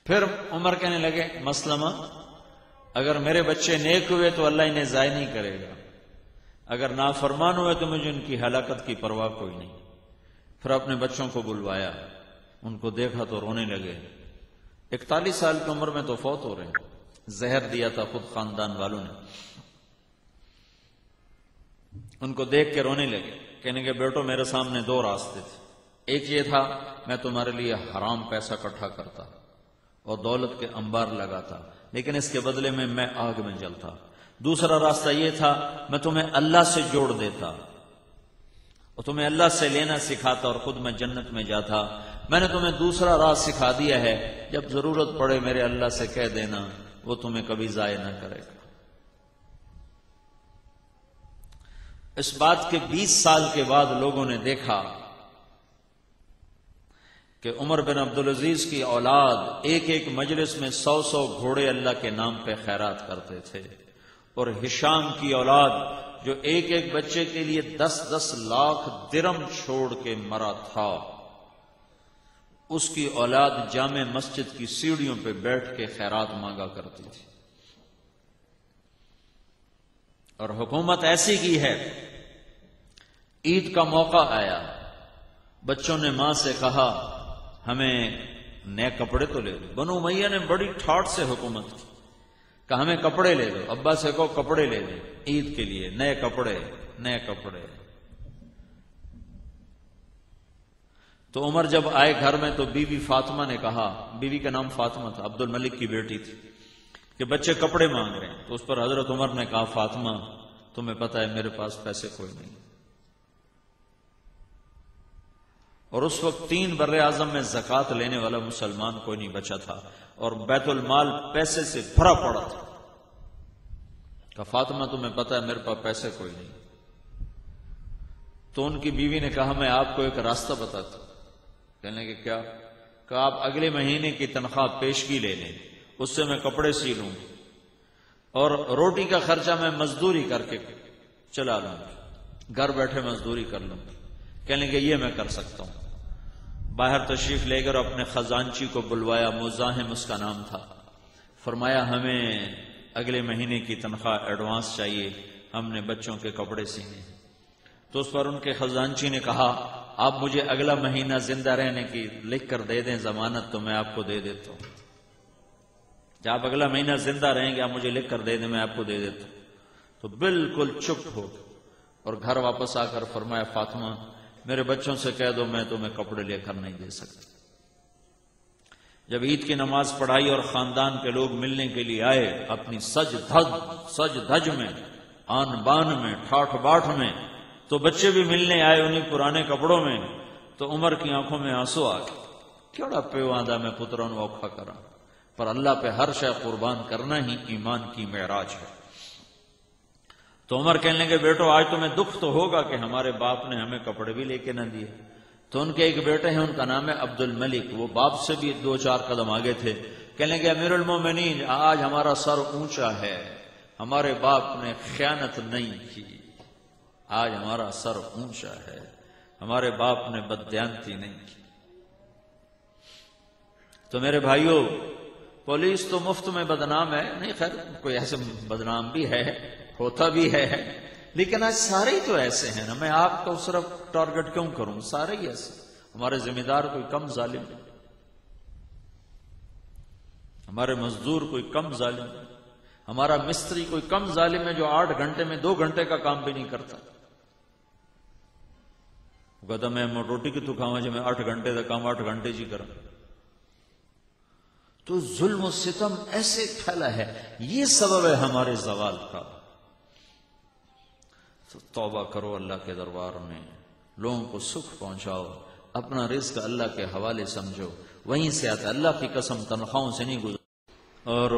پھر عمر کہنے لگے مسلمہ اگر میرے بچے نیک ہوئے تو اللہ انہیں ضائع نہیں کرے گا، اگر نافرمان ہوئے تو مجھے ان کی ہلاکت کی پرواہ کوئی نہیں. پھر اپنے بچوں کو بلوایا، ان کو دیکھا تو رونے لگے. 41 سال کی عمر میں تو فوت ہو رہے ہیں. زہر دیا تھا خود خاندان والوں نے. ان کو دیکھ کے رونے لگے. کہنے کہ بیٹو میرے سامنے 2 راستے تھے. ایک یہ تھا میں تمہارے لیے حرام پیسہ اکٹھا کرتا اور دولت کے انبار لگاتا، لیکن اس کے بدلے میں آگ میں جلتا. دوسرا راستہ یہ تھا میں تمہیں اللہ سے جوڑ دیتا اور تمہیں اللہ سے لینا سکھاتا اور خود میں جنت میں جاتا. میں نے تمہیں دوسرا راز سکھا دیا ہے، جب ضرورت پڑے میرے اللہ سے کہہ دینا، وہ تمہیں کبھی ضائع نہ کرے گا. اس بات کے 20 سال کے بعد لوگوں نے دیکھا کہ عمر بن عبدالعزیز کی اولاد ایک مجلس میں 100 گھوڑے اللہ کے نام پہ خیرات کرتے تھے، اور ہشام کی اولاد جو ایک بچے کے لیے 10 لاکھ درم چھوڑ کے مرا تھا، اس کی اولاد جامع مسجد کی سیڑھیوں پہ بیٹھ کے خیرات مانگا کرتی تھی. اور حکومت ایسی کی ہے، عید کا موقع آیا، بچوں نے ماں سے کہا ہمیں نئے کپڑے تو لے دو. بنو امیہ نے بڑی ٹھاٹ سے حکومت کی، کہا ہمیں کپڑے لے دو. ابا سے کہو کپڑے لے دیں عید کے لیے، نئے کپڑے. تو عمر جب آئے گھر میں تو بیوی فاطمہ نے کہا، بیوی کا نام فاطمہ تھا، عبد الملک کی بیٹی تھی، کہ بچے کپڑے مانگ رہے ہیں. تو اس پر حضرت عمر نے کہا فاطمہ تمہیں پتہ ہے میرے پاس پیسے کوئی نہیں. اور اس وقت 3 بر اعظم میں زکوٰۃ لینے والا مسلمان کوئی نہیں بچا تھا، اور بیت المال پیسے سے بھرا پڑا تھا۔ کہا فاطمہ تمہیں پتہ ہے میرے پاس پیسے کوئی نہیں۔ تو ان کی بیوی نے کہا میں آپ کو ایک راستہ بتاتا ہوں۔ کہنے کہ کیا؟ کہا آپ اگلے مہینے کی تنخواہ پیشگی لے لیں، اس سے میں کپڑے سی لوں اور روٹی کا خرچہ میں مزدوری کر کے چلا لوں، گھر بیٹھے مزدوری کر لوں۔ کہنے کہ یہ میں کر سکتا ہوں۔ باہر تشریف لے کر اپنے خزانچی کو بلوایا، مزاحم اس کا نام تھا۔ فرمایا ہمیں اگلے مہینے کی تنخواہ ایڈوانس چاہیے، ہم نے بچوں کے کپڑے سینے۔ تو اس پر ان کے خزانچی نے کہا آپ مجھے اگلا مہینہ زندہ رہنے کی لکھ کر دے دیں ضمانت، تو میں آپ کو دے دیتا ہوں۔ جب آپ اگلا مہینہ زندہ رہیں گے آپ مجھے لکھ کر دے دیں، میں آپ کو دے دیتا ہوں۔ تو بالکل چپ ہو اور گھر واپس آ کر فرمایا فاطمہ میرے بچوں سے کہہ دو میں تمہیں کپڑے لے کر نہیں دے سکتا۔ جب عید کی نماز پڑھائی اور خاندان کے لوگ ملنے کے لیے آئے، اپنی سج دھج میں، آن بان میں، ٹھاٹھ باٹھ میں، تو بچے بھی ملنے آئے انہیں پرانے کپڑوں میں۔ تو عمر کی آنکھوں میں آنسو آ گئے، کیڑا پیو آندا میں پتروں نو اوکھا کرا، پر اللہ پہ ہر شے قربان کرنا ہی ایمان کی معراج ہے۔ تو عمر کہنے لگے بیٹو آج تمہیں دکھ تو ہوگا کہ ہمارے باپ نے ہمیں کپڑے بھی لے کے نہ دیے۔ تو ان کے ایک بیٹے ہیں، ان کا نام ہے عبد الملک، وہ باپ سے بھی 2-4 قدم آگے تھے۔ کہنے لگے امیر المومنین آج ہمارا سر اونچا ہے، ہمارے باپ نے خیانت نہیں کی، آج ہمارا سر اونچا ہے، ہمارے باپ نے بددیانتی نہیں کی۔ تو میرے بھائیوں پولیس تو مفت میں بدنام ہے، نہیں خیر کوئی ایسے بدنام بھی ہے، ہوتا بھی ہے، لیکن آج سارے ہی تو ایسے ہیں نا، میں آپ کو صرف ٹارگٹ کیوں کروں، سارے ہی ایسے۔ ہمارے ذمہ دار کوئی کم ظالم ہے، ہمارے مزدور کوئی کم ظالم ہے، ہمارا مستری کوئی کم ظالم ہے جو 8 گھنٹے میں 2 گھنٹے کا کام بھی نہیں کرتا۔ وہ کہتا میں روٹی کی تو کھاواں جی میں 8 گھنٹے کا کام 8 گھنٹے جی کروں۔ تو ظلم و ستم ایسے پھیلا ہے، یہ سبب ہے ہمارے زوال کا۔ تو توبہ کرو اللہ کے دربار میں، لوگوں کو سکھ پہنچاؤ، اپنا رزق اللہ کے حوالے سمجھو، وہیں سے آتا ہے، اللہ کی قسم تنخواہوں سے نہیں گزر۔ اور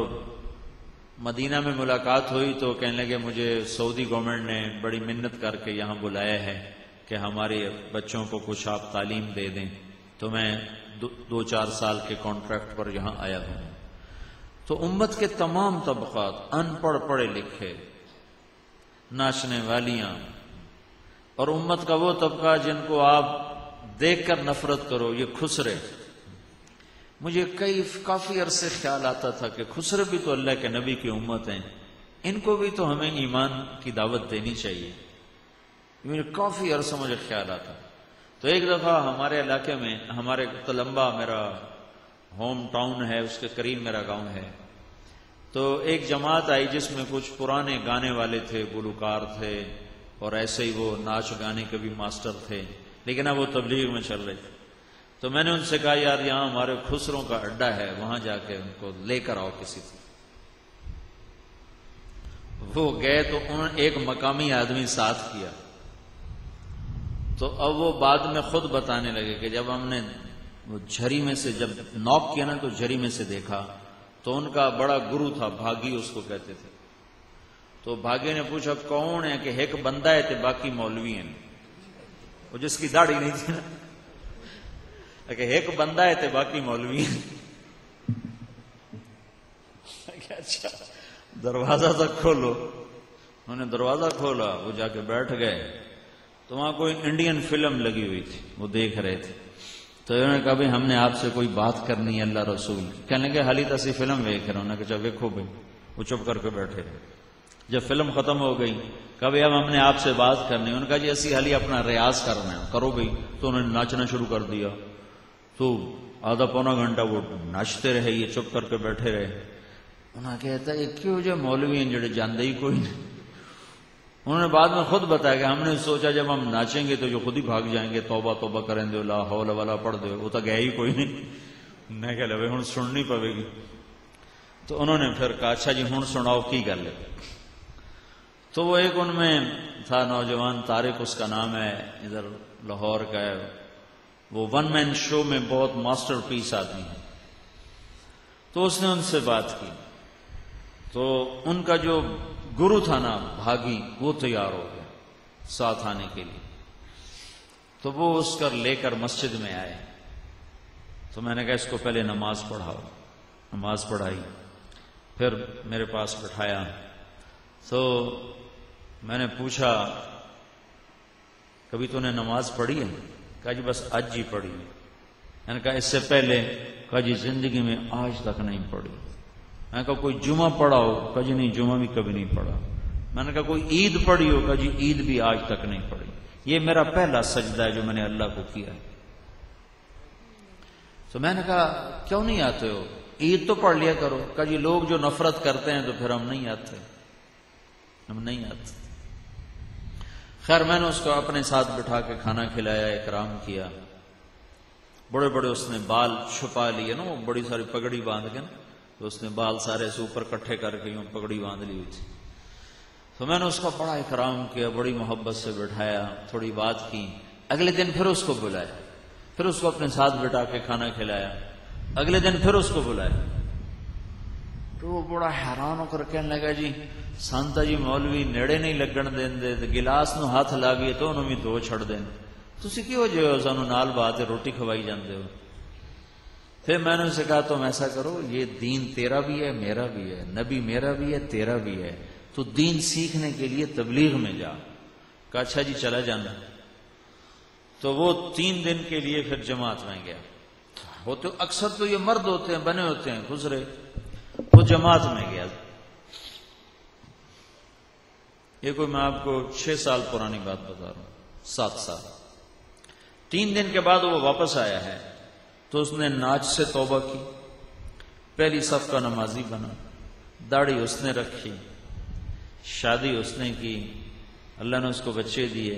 مدینہ میں ملاقات ہوئی تو کہنے لگے مجھے سعودی گورنمنٹ نے بڑی منت کر کے یہاں بلایا ہے کہ ہمارے بچوں کو کچھ آپ تعلیم دے دیں، تو میں 2-4 سال کے کانٹریکٹ پر یہاں آیا ہوں۔ تو امت کے تمام طبقات، ان پڑھ پڑھے لکھے، ناچنے والیاں، اور امت کا وہ طبقہ جن کو آپ دیکھ کر نفرت کرو، یہ خسرے۔ مجھے کافی عرصے خیال آتا تھا کہ خسرے بھی تو اللہ کے نبی کی امت ہیں، ان کو بھی تو ہمیں ایمان کی دعوت دینی چاہیے۔ مجھے کافی عرصہ مجھے خیال آتا۔ تو ایک دفعہ ہمارے علاقے میں، ہمارے تلمبا میرا ہوم ٹاؤن ہے، اس کے قریب میرا گاؤں ہے، تو ایک جماعت آئی جس میں کچھ پرانے گانے والے تھے، گلوکار تھے، اور ایسے ہی وہ ناچ گانے کے بھی ماسٹر تھے، لیکن اب وہ تبلیغ میں چل رہے تھے۔ تو میں نے ان سے کہا یار یہاں ہمارے خسروں کا اڈا ہے، وہاں جا کے ان کو لے کر آؤ کسی سے۔ وہ گئے تو انہوں نے ایک مقامی آدمی ساتھ کیا۔ تو اب وہ بعد میں خود بتانے لگے کہ جب ہم نے وہ جھری میں سے جب نوک کیا نا تو جھری میں سے دیکھا تو ان کا بڑا گرو تھا، بھاگی اس کو کہتے تھے۔ تو بھاگی نے پوچھا کون ہے؟ کہ ایک بندہ ہے تے باقی مولوی ہیں، وہ جس کی داڑھی نہیں تھی نا، کہ ایک بندہ ہے تے باقی مولوی ہیں۔ اچھا دروازہ تک کھولو۔ انہوں نے دروازہ کھولا، وہ جا کے بیٹھ گئے، تو وہاں کوئی انڈین فلم لگی ہوئی تھی، وہ دیکھ رہے تھے۔ تو انہوں نے کہا بھائی ہم نے آپ سے کوئی بات کرنی ہے اللہ رسول کی۔ کہنے لگے حالی تسی فلم ویکھ رہے، انہوں نے کہا چا ویکھو بھائی۔ وہ چپ کر کے بیٹھے رہے۔ جب فلم ختم ہو گئی کہا بھائی اب ہم نے آپ سے بات کرنی ہے۔ انہوں نے کہا جی اسی حالی اپنا ریاض کرنا ہے، کرو بھائی۔ تو انہوں نے ناچنا شروع کر دیا، تو آدھا پونا گھنٹہ وہ ناچتے رہے، یہ چپ کر کے بیٹھے رہے۔ انہوں نے کہتا ہے کیوں جو مولوی ہیں جڑے جاندے ہی کوئی نہیں۔ انہوں نے بعد میں خود بتایا کہ ہم نے سوچا جب ہم ناچیں گے تو جو خود ہی بھاگ جائیں گے، توبہ توبہ کریں دے لا حول ولا پڑھ دے، وہ تو گیا ہی کوئی نہیں۔ میں کہہ لے ہن سننی پوے گی۔ تو انہوں نے پھر کہا اچھا جی ہن سناؤ کی گل ہے۔ تو وہ ایک ان میں تھا نوجوان، طارق اس کا نام ہے، ادھر لاہور کا ہے، وہ ون مین شو میں بہت ماسٹر پیس آدمی ہیں. تو اس نے ان سے بات کی تو ان کا جو گرو تھا نا بھاگی، وہ تیار ہو گیا ساتھ آنے کے لیے. تو وہ اس کا لے کر مسجد میں آئے. تو میں نے کہا اس کو پہلے نماز پڑھاؤ. نماز پڑھائی، پھر میرے پاس بٹھایا. تو میں نے پوچھا کبھی تو نے نماز پڑھی ہے؟ کہا جی بس آج ہی پڑھی. میں نے کہا اس سے پہلے؟ کہا جی زندگی میں آج تک نہیں پڑھی. میں نے کہا کوئی جمعہ پڑھا ہو؟ کہا جی نہیں جمعہ بھی کبھی نہیں پڑھا. میں نے کہا کوئی عید پڑھی ہو؟ کہا جی عید بھی آج تک نہیں پڑھی. یہ میرا پہلا سجدہ ہے جو میں نے اللہ کو کیا ہے. تو میں نے کہا کیوں نہیں آتے ہو؟ عید تو پڑھ لیا کرو. کہا جی لوگ جو نفرت کرتے ہیں تو پھر ہم نہیں آتے. خیر میں نے اس کو اپنے ساتھ بٹھا کے کھانا کھلایا، اکرام کیا. بڑے بڑے اس نے بال چھپا لیے نا، وہ بڑی ساری پگڑی باندھ کے نا، تو اس نے بال سارے سے اوپر کٹھے کر کے یوں پگڑی باندھ لی ہوئی تھی. تو میں نے اس کا بڑا اکرام کیا، بڑی محبت سے بٹھایا، تھوڑی بات کی. اگلے دن پھر اس کو بلایا، پھر اس کو اپنے ساتھ بٹھا کے کھانا کھلایا. اگلے دن پھر اس کو بلایا. تو وہ بڑا حیران ہو کر کہنے لگا جی سانتا جی مولوی نیڑے نہیں لگن دیندے تے گلاس نو ہاتھ لا گئے تو انہوں بھی دو چھڑ دین. تسی کیوں جو سانو نال بات روٹی کھوائی جاندے ہو؟ پھر میں نے اسے کہا تم ایسا کرو، یہ دین تیرا بھی ہے میرا بھی ہے، نبی میرا بھی ہے تیرا بھی ہے، تو دین سیکھنے کے لیے تبلیغ میں جا. کہا اچھا جی چلا جانا. تو وہ 3 دن کے لیے پھر جماعت میں گیا. وہ تو اکثر تو یہ مرد ہوتے ہیں، بنے ہوتے ہیں گزرے. وہ جماعت میں گیا. یہ کوئی میں آپ کو 6 سال پرانی بات بتا رہا ہوں، 7 سال. 3 دن کے بعد وہ واپس آیا ہے تو اس نے ناچ سے توبہ کی، پہلی صف کا نمازی بنا، داڑھی اس نے رکھی، شادی اس نے کی، اللہ نے اس کو بچے دیے.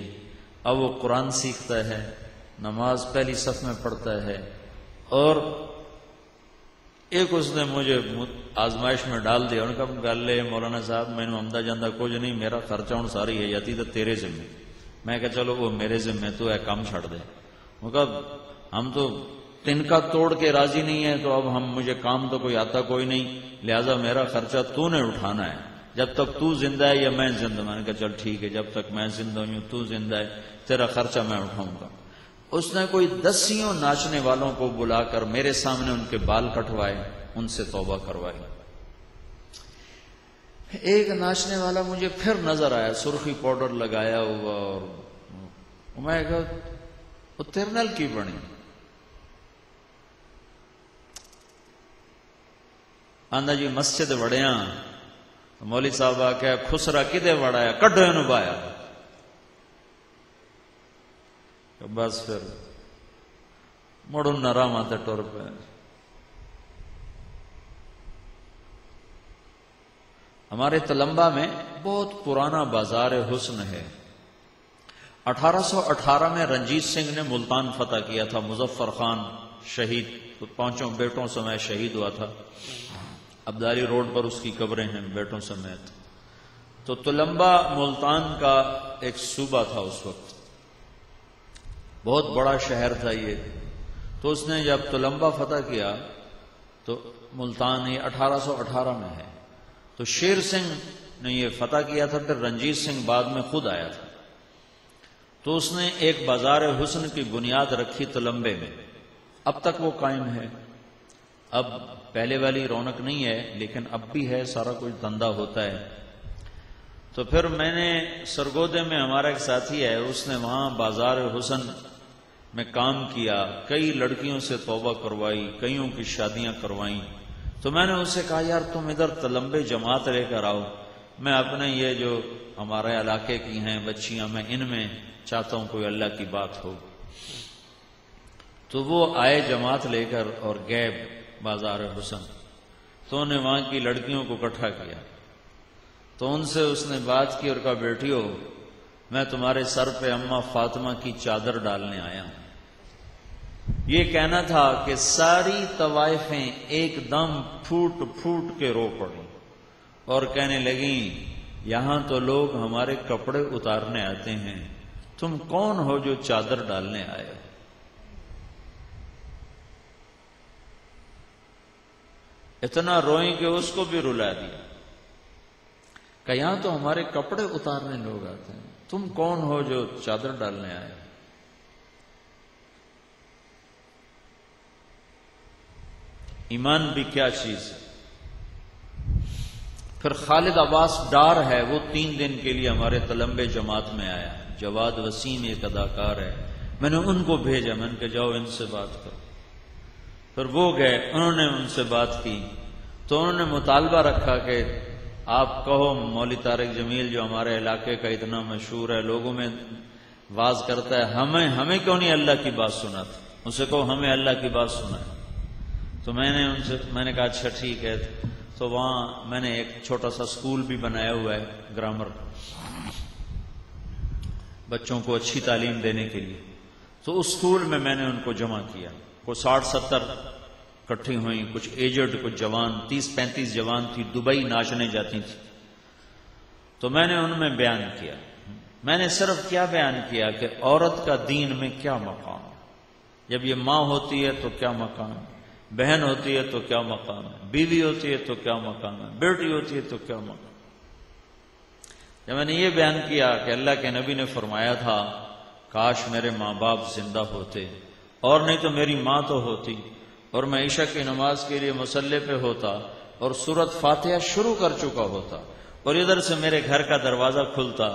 اب وہ قرآن سیکھتا ہے، نماز پہلی صف میں پڑھتا ہے. اور ایک اس نے مجھے آزمائش میں ڈال دیا. انہوں نے کہا گل لے مولانا صاحب مینوں آمدہ جاندہ کچھ نہیں، میرا خرچہ ہوں ساری ہے جاتی تو تیرے ذمہ. میں کہا چلو وہ میرے ذمہ، تو ہے کام چھڑ دے. وہ کہا ہم تو تنکا توڑ کے راضی نہیں ہے، تو اب مجھے کام تو کوئی آتا کوئی نہیں، لہذا میرا خرچہ تو نے اٹھانا ہے جب تک تو زندہ ہے یا میں زندہ. میں نے کہا چل ٹھیک ہے، جب تک میں زندہ ہوں تو زندہ ہے، تیرا خرچہ میں اٹھاؤں گا. اس نے کوئی 10 ناچنے والوں کو بلا کر میرے سامنے ان کے بال کٹوائے، ان سے توبہ کروائی. ایک ناچنے والا مجھے پھر نظر آیا، سرخی پاؤڈر لگایا ہوا، اور میں کہا وہ تیرے نال کی بنی؟ آندا جی مسجد وڑیاں، مولوی صاحب آ کے خسرا کدے وڑایا، کڈو اینو بایا. بس پھر مڑ نراما تے ٹر پے. ہمارے تلمبا میں بہت پرانا بازار حسن ہے. 1818 میں رنجیت سنگھ نے ملتان فتح کیا تھا. مظفر خان شہید 5 بیٹوں سمیت شہید ہوا تھا. عبدالی روڈ پر اس کی قبریں ہیں بیٹوں سمیت. تو تلمبا ملتان کا ایک صوبہ تھا اس وقت، بہت بڑا شہر تھا یہ. تو اس نے جب تلمبا فتح کیا تو ملتان یہ 1818 میں ہے. تو شیر سنگھ نے یہ فتح کیا تھا، پھر رنجیت سنگھ بعد میں خود آیا تھا. تو اس نے ایک بازار حسن کی بنیاد رکھی تلمبے میں. اب تک وہ قائم ہے. اب پہلے والی رونق نہیں ہے لیکن اب بھی ہے، سارا کچھ دھندا ہوتا ہے. تو پھر میں نے سرگودے میں ہمارا ایک ساتھی ہے، اس نے وہاں بازار حسن میں کام کیا، کئی لڑکیوں سے توبہ کروائی، کئیوں کی شادیاں کروائیں. تو میں نے اسے کہا یار تم ادھر تلمبے جماعت لے کر آؤ، میں اپنے یہ جو ہمارے علاقے کی ہیں بچیاں، میں ان میں چاہتا ہوں کوئی اللہ کی بات ہو. تو وہ آئے جماعت لے کر اور گئے بازار حسن. تو انہیں وہاں کی لڑکیوں کو اکٹھا کیا. تو ان سے اس نے بات کی اور کہا بیٹیو میں تمہارے سر پہ اماں فاطمہ کی چادر ڈالنے آیا ہوں. یہ کہنا تھا کہ ساری طوائفیں ایک دم پھوٹ پھوٹ کے رو پڑیں اور کہنے لگیں یہاں تو لوگ ہمارے کپڑے اتارنے آتے ہیں، تم کون ہو جو چادر ڈالنے آئے؟ اتنا روئیں کہ اس کو بھی رلا دیا کہ یہاں تو ہمارے کپڑے اتارنے لوگ آتے ہیں، تم کون ہو جو چادر ڈالنے آئے؟ ایمان بھی کیا چیز ہے۔ پھر خالد عباس ڈار ہے، وہ 3 دن کے لیے ہمارے تلمبے جماعت میں آیا۔ جواد وسیم ایک اداکار ہے، میں نے ان کو بھیجا، میں نے کہا جاؤ ان سے بات کرو۔ پھر وہ گئے، انہوں نے ان سے بات کی تو انہوں نے مطالبہ رکھا کہ آپ کہو مولوی طارق جمیل جو ہمارے علاقے کا اتنا مشہور ہے، لوگوں میں واز کرتا ہے، ہمیں کیوں نہیں اللہ کی بات سناتے؟ ان سے کہو ہمیں اللہ کی بات سنائے۔ تو میں نے کہا اچھا ٹھیک ہے۔ تو وہاں میں نے ایک چھوٹا سا سکول بھی بنایا ہوا ہے گرامر، بچوں کو اچھی تعلیم دینے کے لیے۔ تو اس سکول میں نے ان کو جمع کیا، کوئی 60-70 اکٹھی ہوئیں، کچھ ایجڈ، کچھ جوان، 30-35 جوان تھی، دبئی ناچنے جاتی تھی۔ تو میں نے ان میں بیان کیا، میں نے صرف کیا بیان کیا کہ عورت کا دین میں کیا مقام ہے، جب یہ ماں ہوتی ہے تو کیا مقام ہے، بہن ہوتی ہے تو کیا مقام ہے، بیوی ہوتی ہے تو کیا مقام ہے، بیٹی ہوتی ہے تو کیا مقام ہے۔ جب میں نے یہ بیان کیا کہ اللہ کے نبی نے فرمایا تھا کاش میرے ماں باپ زندہ ہوتے، اور نہیں تو میری ماں تو ہوتی، اور میں عشاء کی نماز کے لیے مصلی پہ ہوتا اور سورۃ فاتحہ شروع کر چکا ہوتا، اور ادھر سے میرے گھر کا دروازہ کھلتا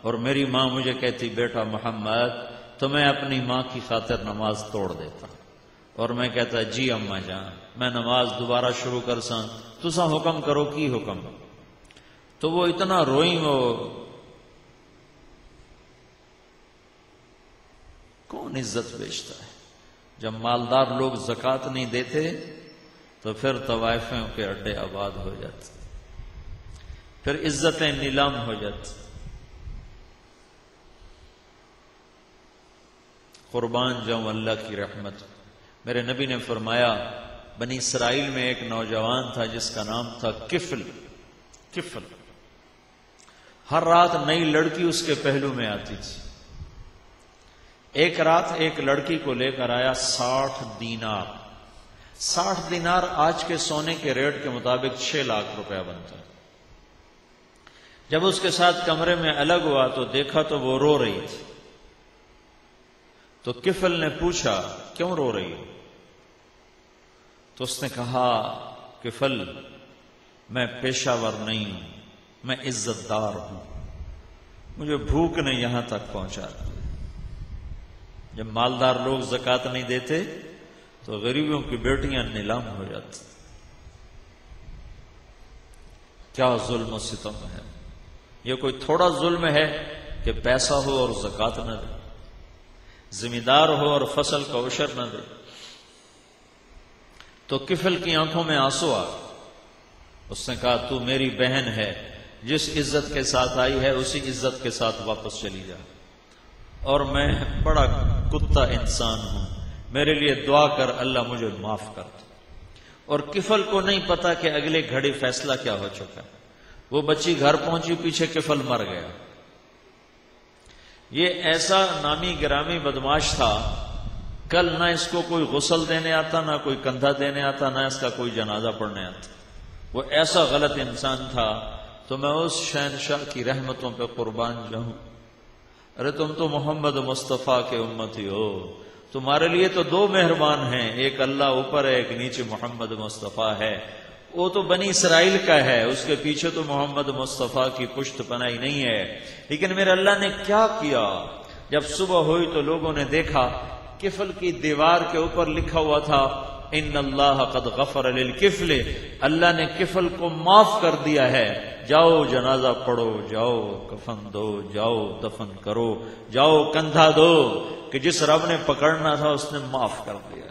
اور میری ماں مجھے کہتی بیٹا محمد، تو میں اپنی ماں کی خاطر نماز توڑ دیتا، اور میں کہتا جی اماں جان میں نماز دوبارہ شروع کر ساں، تساں حکم کرو کی حکم۔ تو وہ اتنا روئیں، وہ کون عزت بیچتا ہے؟ جب مالدار لوگ زکوٰۃ نہیں دیتے تو پھر طوائفوں کے اڈے آباد ہو جاتے، پھر عزتیں نیلام ہو جاتی۔ قربان جاؤں اللہ کی رحمت۔ میرے نبی نے فرمایا بنی اسرائیل میں ایک نوجوان تھا جس کا نام تھا کفل۔ ہر رات نئی لڑکی اس کے پہلو میں آتی تھی۔ ایک رات ایک لڑکی کو لے کر آیا 60 دینار۔ 60 دینار آج کے سونے کے ریٹ کے مطابق 6 لاکھ روپیہ بنتا ہے۔ جب اس کے ساتھ کمرے میں الگ ہوا تو دیکھا تو وہ رو رہی تھی۔ تو کفل نے پوچھا کیوں رو رہی ہو؟ تو اس نے کہا کفل میں پیشہ ور نہیں ہوں، میں عزت دار ہوں، مجھے بھوک نے یہاں تک پہنچا دیا۔ جب مالدار لوگ زکوٰۃ نہیں دیتے تو غریبوں کی بیٹیاں نیلام ہو جاتی۔ کیا ظلم و ستم ہے! یہ کوئی تھوڑا ظلم ہے کہ پیسہ ہو اور زکوٰۃ نہ دے، ذمہ دار ہو اور فصل کا عشر نہ دے۔ تو کفل کی آنکھوں میں آنسو آ گئے۔ اس نے کہا تو میری بہن ہے، جس عزت کے ساتھ آئی ہے اسی عزت کے ساتھ واپس چلی جا، اور میں بڑا کتا انسان ہوں، میرے لیے دعا کر اللہ مجھے معاف کر دے۔ اور کفل کو نہیں پتا کہ اگلے گھڑی فیصلہ کیا ہو چکا۔ وہ بچی گھر پہنچی، پیچھے کفل مر گیا۔ یہ ایسا نامی گرامی بدماش تھا، کل نہ اس کو کوئی غسل دینے آتا، نہ کوئی کندھا دینے آتا، نہ اس کا کوئی جنازہ پڑھنے آتا۔ وہ ایسا غلط انسان تھا۔ تو میں اس شہنشاہ کی رحمتوں پہ قربان جاؤں۔ ارے تم تو محمد مصطفیٰ کے امتی ہو، تمہارے لیے تو 2 مہربان ہیں، ایک اللہ اوپر ہے، ایک نیچے محمد مصطفیٰ ہے۔ وہ تو بنی اسرائیل کا ہے، اس کے پیچھے تو محمد مصطفیٰ کی پشت پناہی نہیں ہے۔ لیکن میرے اللہ نے کیا کیا، جب صبح ہوئی تو لوگوں نے دیکھا کفل کی دیوار کے اوپر لکھا ہوا تھا ان اللہ قد غفر للکفل، اللہ نے کفل کو معاف کر دیا ہے، جاؤ جنازہ پڑھو، جاؤ کفن دو، جاؤ دفن کرو، جاؤ کندھا دو، کہ جس رب نے پکڑنا تھا اس نے معاف کر دیا۔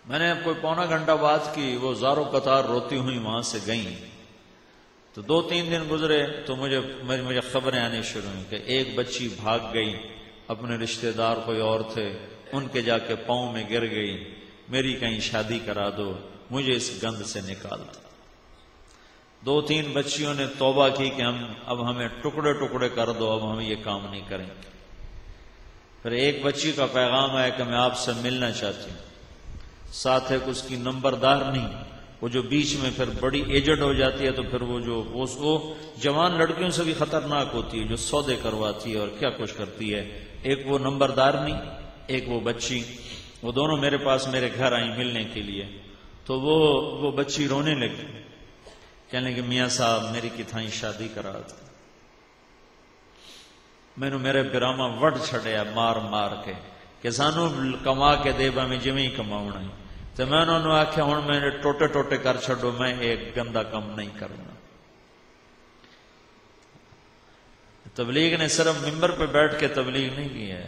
میں نے کوئی پونا گھنٹہ بات کی، وہ زاروں قطار روتی ہوئی وہاں سے گئیں۔ تو 2-3 دن گزرے تو مجھے خبریں آنی شروع ہوئیں کہ ایک بچی بھاگ گئی، اپنے رشتہ دار کوئی اور تھے، ان کے جا کے پاؤں میں گر گئی، میری کہیں شادی کرا دو، مجھے اس گند سے نکال دو۔ 2-3 بچیوں نے توبہ کی کہ اب ہمیں ٹکڑے ٹکڑے کر دو، اب ہم یہ کام نہیں کریں گے۔ پھر ایک بچی کا پیغام آیا کہ میں آپ سے ملنا چاہتی ہوں، ساتھ ایک اس کی نمبردار نہیں، وہ جو بیچ میں پھر بڑی ایجڈ ہو جاتی ہے، تو پھر وہ جوان لڑکیوں سے بھی خطرناک ہوتی ہے، جو سودے کرواتی ہے اور کیا کچھ کرتی ہے، ایک وہ نمبردار نہیں، ایک وہ بچی، وہ دونوں میرے پاس میرے گھر آئیں ملنے کے لیے۔ تو وہ بچی رونے لگی، کہنے کہ میاں صاحب میری کتھائیں شادی کرا تھا، میں نے میرے براما وڈ چھڑیا مار مار کے کہ سانو کما کے دے با میں جویں کماؤنا ہے، تو میں انہوں نے آخیا ہوں میں نے ٹوٹے ٹوٹے کر چھڑو، میں ایک گندا کم نہیں کرنا۔ تبلیغ نے صرف ممبر پہ بیٹھ کے تبلیغ نہیں کی ہے،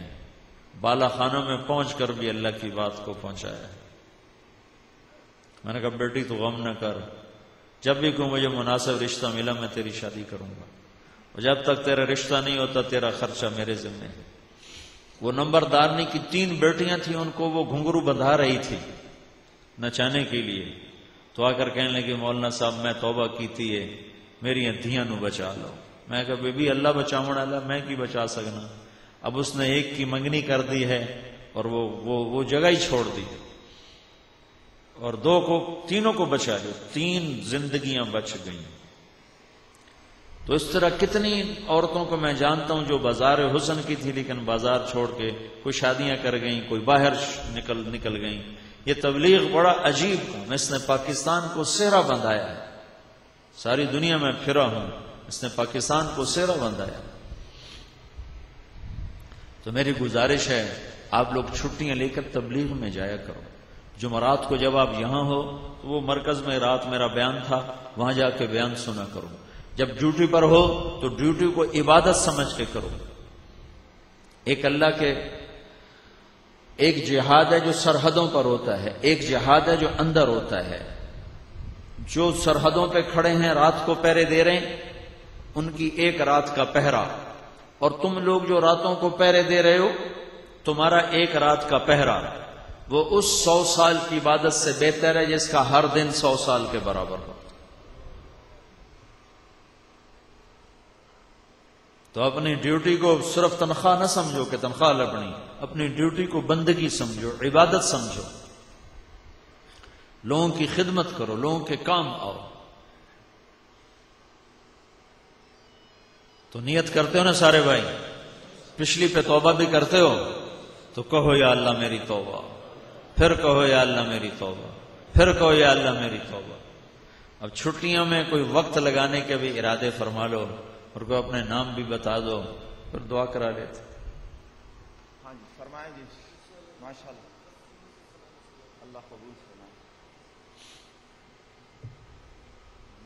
بالا خانوں میں پہنچ کر بھی اللہ کی بات کو پہنچایا ہے۔ میں نے کہا بیٹی تو غم نہ کر، جب بھی کوئی مجھے مناسب رشتہ ملا میں تیری شادی کروں گا، اور جب تک تیرا رشتہ نہیں ہوتا تیرا خرچہ میرے ذمہ ہے۔ وہ نمبردارنی کی 3 بیٹیاں تھیں، ان کو وہ گھنگرو بندھا رہی تھی نچانے کے لیے، تو آ کر کہنے لگی مولانا صاحب میں توبہ کیتی ہے، میری دھیاں نو بچا لو۔ میں کہا بی بی اللہ بچاؤں والا، میں کی بچا سکنا۔ اب اس نے ایک کی منگنی کر دی ہے اور وہ جگہ ہی چھوڑ دی، اور 2 کو 3 کو بچا لو، 3 زندگیاں بچ گئیں۔ تو اس طرح کتنی عورتوں کو میں جانتا ہوں جو بازار حسن کی تھی لیکن بازار چھوڑ کے کوئی شادیاں کر گئیں، کوئی باہر نکل گئیں۔ یہ تبلیغ بڑا عجیب کام، اس نے پاکستان کو سہرا بندھایا ہے، ساری دنیا میں پھرا ہوں، اس نے پاکستان کو سہرا بندھایا۔ تو میری گزارش ہے آپ لوگ چھٹیاں لے کر تبلیغ میں جایا کرو۔ جمعرات کو جب آپ یہاں ہو تو وہ مرکز میں رات میرا بیان تھا، وہاں جا کے بیان سنا کرو۔ جب ڈیوٹی پر ہو تو ڈیوٹی کو عبادت سمجھ کے کرو۔ ایک اللہ کے ایک جہاد ہے جو سرحدوں پر ہوتا ہے، ایک جہاد ہے جو اندر ہوتا ہے۔ جو سرحدوں پہ کھڑے ہیں رات کو پہرے دے رہے ہیں ان کی ایک رات کا پہرا، اور تم لوگ جو راتوں کو پہرے دے رہے ہو تمہارا ایک رات کا پہرا وہ اس 100 سال کی عبادت سے بہتر ہے جس کا ہر دن 100 سال کے برابر ہو۔ تو اپنی ڈیوٹی کو صرف تنخواہ نہ سمجھو کہ تنخواہ لبنی، اپنی ڈیوٹی کو بندگی سمجھو، عبادت سمجھو، لوگوں کی خدمت کرو، لوگوں کے کام آؤ۔ تو نیت کرتے ہو نا سارے بھائی، پچھلی پہ توبہ بھی کرتے ہو تو کہو یا اللہ میری توبہ، پھر کہو یا اللہ میری توبہ، پھر کہو یا اللہ میری توبہ۔ اب چھٹیوں میں کوئی وقت لگانے کے بھی ارادے فرما لو اور کوئی اپنے نام بھی بتا دو، پھر دعا کرا لیتے۔ ہاں جی فرمائیں جی، ماشاءاللہ، اللہ قبول فرمائے۔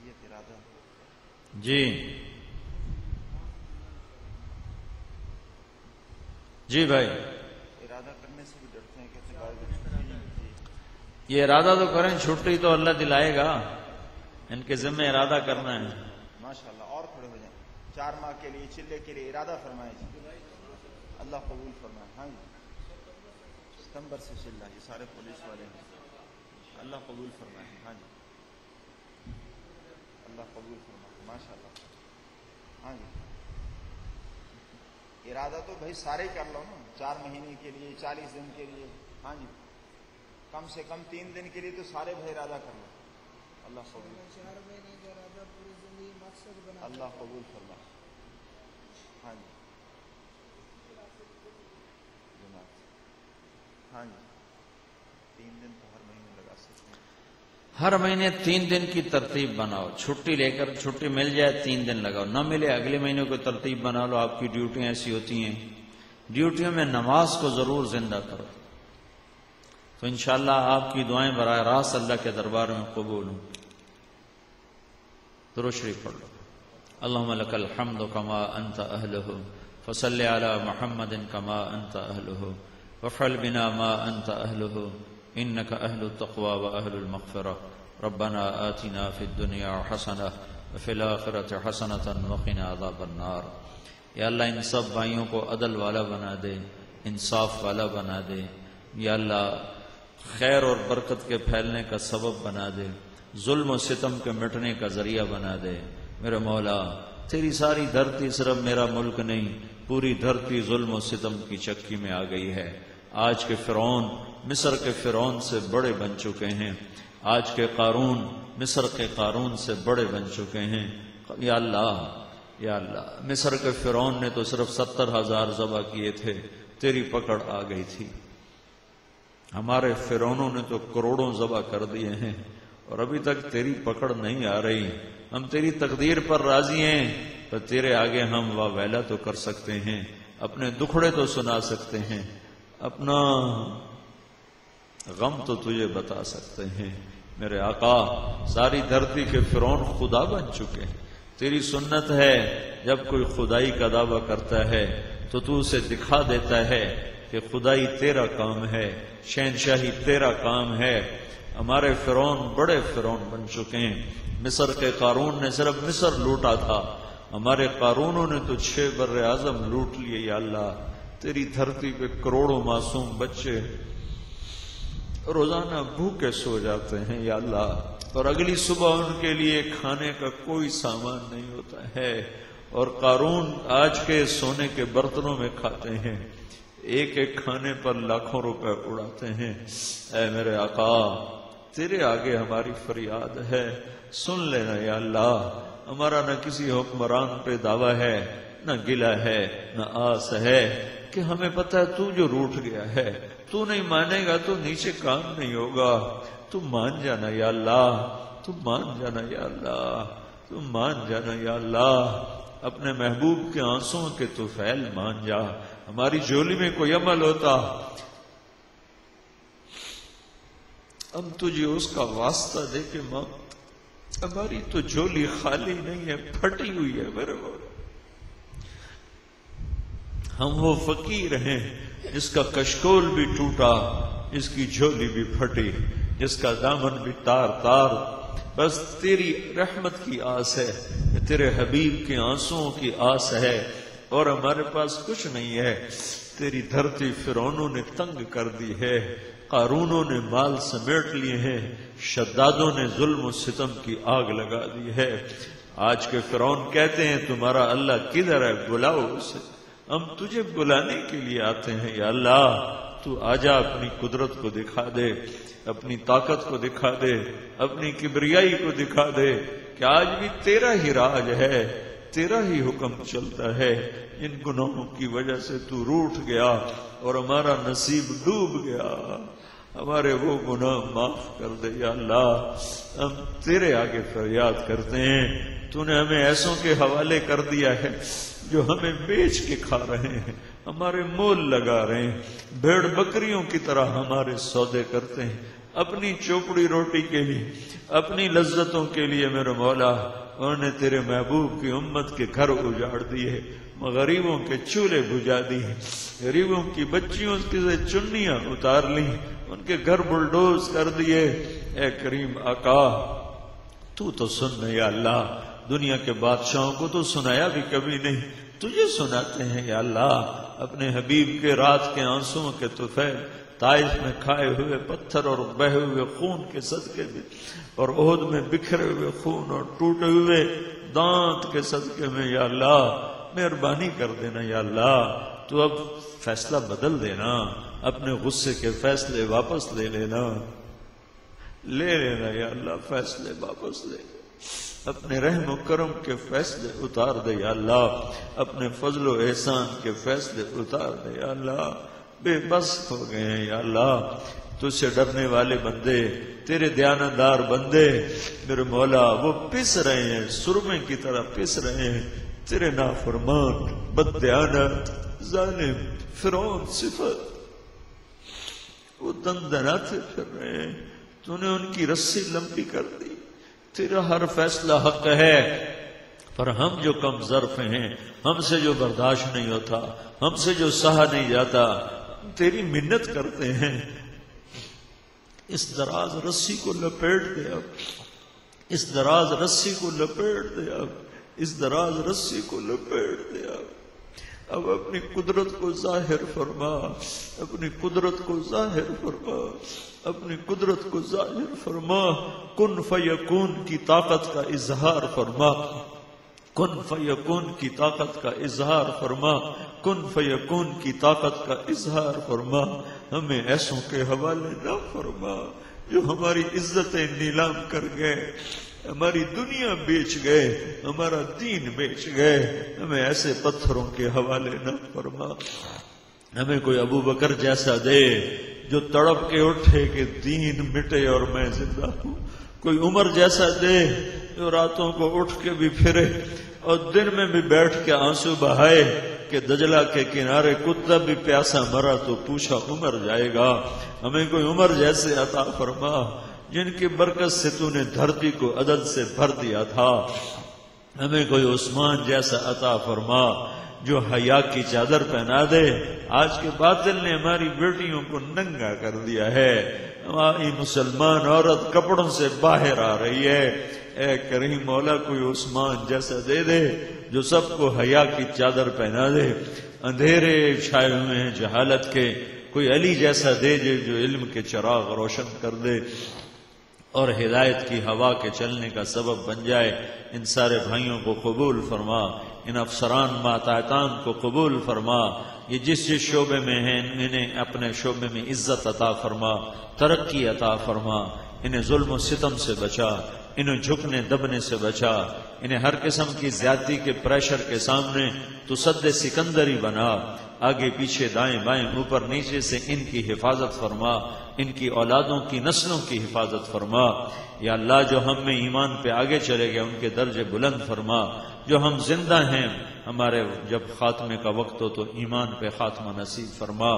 یہ ارادہ جی جی بھائی، ارادہ کرنے سے بھی ڈرتے ہیں، کہتے ہیں یہ ارادہ تو کریں، چھٹی تو اللہ دلائے گا، ان کے ذمہ ارادہ کرنا ہے۔ ماشاءاللہ، اور کھڑے ہو جائیں، 4 ماہ کے لیے چلے کے لیے ارادہ فرمائیں جی، اللہ قبول فرمائے۔ ہاں جی ستمبر سے چل رہا، یہ سارے پولیس والے ہیں، اللہ قبول فرمائے۔ ہاں جی اللہ قبول فرمائے، ماشاءاللہ۔ ہاں جی ارادہ تو بھائی سارے ہی کر لو نا، 4 مہینے کے لیے، 40 دن کے لیے، ہاں جی کم سے کم 3 دن کے لیے تو سارے بھائی ارادہ کر لو۔ اللہ قبول، اللہ قبول فرمائے۔ ہاں جی ہاں جی 3 دن تو ہر مہینے لگا سکتے ہیں، ہر مہینے 3 دن کی ترتیب بناؤ، چھٹی لے کر، چھٹی مل جائے 3 دن لگاؤ، نہ ملے اگلے مہینے کو ترتیب بنا لو۔ آپ کی ڈیوٹیاں ایسی ہوتی ہیں، ڈیوٹیوں میں نماز کو ضرور زندہ کرو، تو انشاءاللہ آپ کی دعائیں براہ راست اللہ کے دربار میں قبول ہوں۔ درود شریف پڑھ لو۔ اللہم لک الحمد کما انت اہلہ فصل علی محمد کما انت اہلہ وافعل بنا ما انت اہلہ انک اہل التقوی و اہل المغفرہ ربنا آتنا فی الدنیا حسنہ وفی الآخرۃ حسنۃ وقنا عذاب النار۔ یا اللہ ان سب بھائیوں کو عدل والا بنا دے، انصاف والا بنا دے، یا اللہ خیر اور برکت کے پھیلنے کا سبب بنا دے، ظلم و ستم کے مٹنے کا ذریعہ بنا دے۔ میرے مولا تیری ساری دھرتی صرف میرا ملک نہیں، پوری دھرتی ظلم و ستم کی چکی میں آ گئی ہے۔ آج کے فرعون مصر کے فرعون سے بڑے بن چکے ہیں، آج کے قارون مصر کے قارون سے بڑے بن چکے ہیں۔ یا اللہ یا اللہ، مصر کے فرعون نے تو صرف 70,000 ذبح کیے تھے، تیری پکڑ آ گئی تھی۔ ہمارے فرعونوں نے تو کروڑوں ذبح کر دیے ہیں اور ابھی تک تیری پکڑ نہیں آ رہی۔ ہم تیری تقدیر پر راضی ہیں، پر تیرے آگے ہم واہ ویلا تو کر سکتے ہیں، اپنے دکھڑے تو سنا سکتے ہیں، اپنا غم تو تجھے بتا سکتے ہیں۔ میرے آقا، ساری دھرتی کے فرعون خدا بن چکے ہیں۔ تیری سنت ہے جب کوئی خدائی کا دعویٰ کرتا ہے تو اسے دکھا دیتا ہے کہ خدائی تیرا کام ہے، شہنشاہی تیرا کام ہے۔ ہمارے فرعون بڑے فرعون بن چکے ہیں۔ مصر کے قارون نے صرف مصر لوٹا تھا، ہمارے قارونوں نے تو 6 بر اعظم لوٹ لیے۔ یا اللہ، تیری دھرتی پہ کروڑوں معصوم بچے روزانہ بھوکے سو جاتے ہیں یا اللہ، اور اگلی صبح ان کے لیے کھانے کا کوئی سامان نہیں ہوتا ہے، اور قارون آج کے سونے کے برتنوں میں کھاتے ہیں، ایک ایک کھانے پر لاکھوں روپے اڑاتے ہیں۔ اے میرے آقا، تیرے آگے ہماری فریاد ہے، سن لینا یا اللہ۔ ہمارا نہ کسی حکمران پہ دعویٰ ہے، نہ گلہ ہے، نہ آس ہے، کہ ہمیں پتہ ہے تو جو روٹھ گیا ہے، تو نہیں مانے گا تو نیچے کام نہیں ہوگا۔ تو مان جانا یا اللہ، تو مان جانا یا اللہ، تو مان جانا یا اللہ۔ اپنے محبوب کے آنسوں کے تو فعل مان جا۔ ہماری جھولی میں کوئی عمل ہوتا، ہم تجھے اس کا واسطہ دے کے مانگ۔ ہماری تو جھولی خالی نہیں ہے، پھٹی ہوئی ہے میرے مولا۔ ہم وہ فقیر ہیں جس کا کشکول بھی ٹوٹا، جس کی جھولی بھی پھٹی، جس کا دامن بھی تار تار۔ بس تیری رحمت کی آس ہے، تیرے حبیب کے آنسوؤں کی آس ہے، اور ہمارے پاس کچھ نہیں ہے۔ تیری دھرتی فرعونوں نے تنگ کر دی ہے، قارونوں نے مال سمیٹ لیے ہیں، شدادوں نے ظلم و ستم کی آگ لگا دی ہے۔ آج کے فرعون کہتے ہیں تمہارا اللہ کدھر ہے، بلاؤ اسے۔ ہم تجھے بلانے کے لیے آتے ہیں یا اللہ، تو آجا، اپنی قدرت کو دکھا دے، اپنی طاقت کو دکھا دے، اپنی کبریائی کو دکھا دے کہ آج بھی تیرا ہی راج ہے، تیرا ہی حکم چلتا ہے۔ ان گناہوں کی وجہ سے تو روٹھ گیا اور ہمارا نصیب ڈوب گیا، ہمارے وہ گناہ معاف کر دے یا اللہ۔ ہم تیرے آگے فریاد کرتے ہیں، تو نے ہمیں ایسوں کے حوالے کر دیا ہے جو ہمیں بیچ کے کھا رہے ہیں، ہمارے مول لگا رہے ہیں، بھیڑ بکریوں کی طرح ہمارے سودے کرتے ہیں، اپنی چوپڑی روٹی کے لیے، اپنی لذتوں کے لیے۔ میرے مولا، انہوں نے تیرے محبوب کی امت کے گھر اجاڑ دیے، غریبوں کے چولہے بجھا دیے، غریبوں کی بچیوں سے چنیاں اتار لی، ان کے گھر بلڈوز کر دیے۔ اے کریم آقا، تو سن یا اللہ، دنیا کے بادشاہوں کو تو سنایا بھی کبھی نہیں، تجھے سناتے ہیں یا اللہ۔ اپنے حبیب کے رات کے آنسوؤں کے طفیل، طائف میں کھائے ہوئے پتھر اور بہے ہوئے خون کے صدقے میں، اور احد میں بکھرے ہوئے خون اور ٹوٹے ہوئے دانت کے صدقے میں یا اللہ، مہربانی کر دینا یا اللہ۔ تو اب فیصلہ بدل دینا، اپنے غصے کے فیصلے واپس لے لینا یا اللہ، فیصلے واپس لے لینا، اپنے رحم و کرم کے فیصلے اتار دے یا اللہ، اپنے فضل و احسان کے فیصلے اتار دے یا اللہ۔ بے بس ہو گئے ہیں یا اللہ، تجھ سے ڈرنے والے بندے، تیرے دیانتدار بندے میرے مولا، وہ پس رہے ہیں، سرمے کی طرح پس رہے ہیں، تیرے نافرمان، بددیانت، ظالم فرعون صفت، وہ دندناتے پھر رہے ہیں، تو نے ان کی رسی لمبی کر دی۔ تیرا ہر فیصلہ حق ہے، پر ہم جو کم ظرف ہیں، ہم سے جو برداشت نہیں ہوتا، ہم سے جو سہا نہیں جاتا، ہم تیری منت کرتے ہیں، اس دراز رسی کو لپیٹ دے اب، اس دراز رسی کو لپیٹ دے اب، اس دراز رسی کو لپیٹ دے اب اپنی قدرت کو ظاہر فرما، اپنی قدرت کو ظاہر فرما، اپنی قدرت کو ظاہر فرما، کن فیکون کی طاقت کا اظہار فرما، کن فیکون کی طاقت کا اظہار فرما، کن فیکون کی طاقت کا اظہار فرما، ہمیں ایسوں کے حوالے نہ فرما جو ہماری عزتیں نیلام کر گئے، ہماری دنیا بیچ گئے، ہمارا دین بیچ گئے، ہمیں ایسے پتھروں کے حوالے نہ فرما۔ ہمیں کوئی ابو بکر جیسا دے جو تڑپ کے اٹھے کہ دین مٹے اور میں زندہ ہوں، کوئی عمر جیسا دے جو راتوں کو اٹھ کے بھی پھرے اور دن میں بھی بیٹھ کے آنسو بہائے کہ دجلہ کے کنارے کتا بھی پیاسا مرا تو پوچھا عمر جائے گا۔ ہمیں کوئی عمر جیسے عطا فرما جن کی برکت سے تو نے دھرتی کو عدد سے بھر دیا تھا۔ ہمیں کوئی عثمان جیسا عطا فرما جو حیا کی چادر پہنا دے۔ آج کے باطل نے ہماری بیٹیوں کو ننگا کر دیا ہے، ہماری مسلمان عورت کپڑوں سے باہر آ رہی ہے۔ اے کریم مولا کوئی عثمان جیسا دے دے جو سب کو حیا کی چادر پہنا دے، اندھیرے چھائے ہوئے ہیں جہالت کے، کوئی علی جیسا دے جو علم کے چراغ روشن کر دے اور ہدایت کی ہوا کے چلنے کا سبب بن جائے۔ ان سارے بھائیوں کو قبول فرما، ان افسران ماتحتان کو قبول فرما، یہ جس جس شعبے میں ہیں انہیں اپنے شعبے میں عزت عطا فرما، ترقی عطا فرما، انہیں ظلم و ستم سے بچا، انہیں جھکنے دبنے سے بچا، انہیں ہر قسم کی زیادتی کے پریشر کے سامنے تو سد سکندری بنا، آگے پیچھے دائیں بائیں اوپر نیچے سے ان کی حفاظت فرما، ان کی اولادوں کی نسلوں کی حفاظت فرما۔ یا اللہ جو ہم میں ایمان پہ آگے چلے گئے ان کے درجے بلند فرما، جو ہم زندہ ہیں ہمارے جب خاتمے کا وقت ہو تو ایمان پہ خاتمہ نصیب فرما،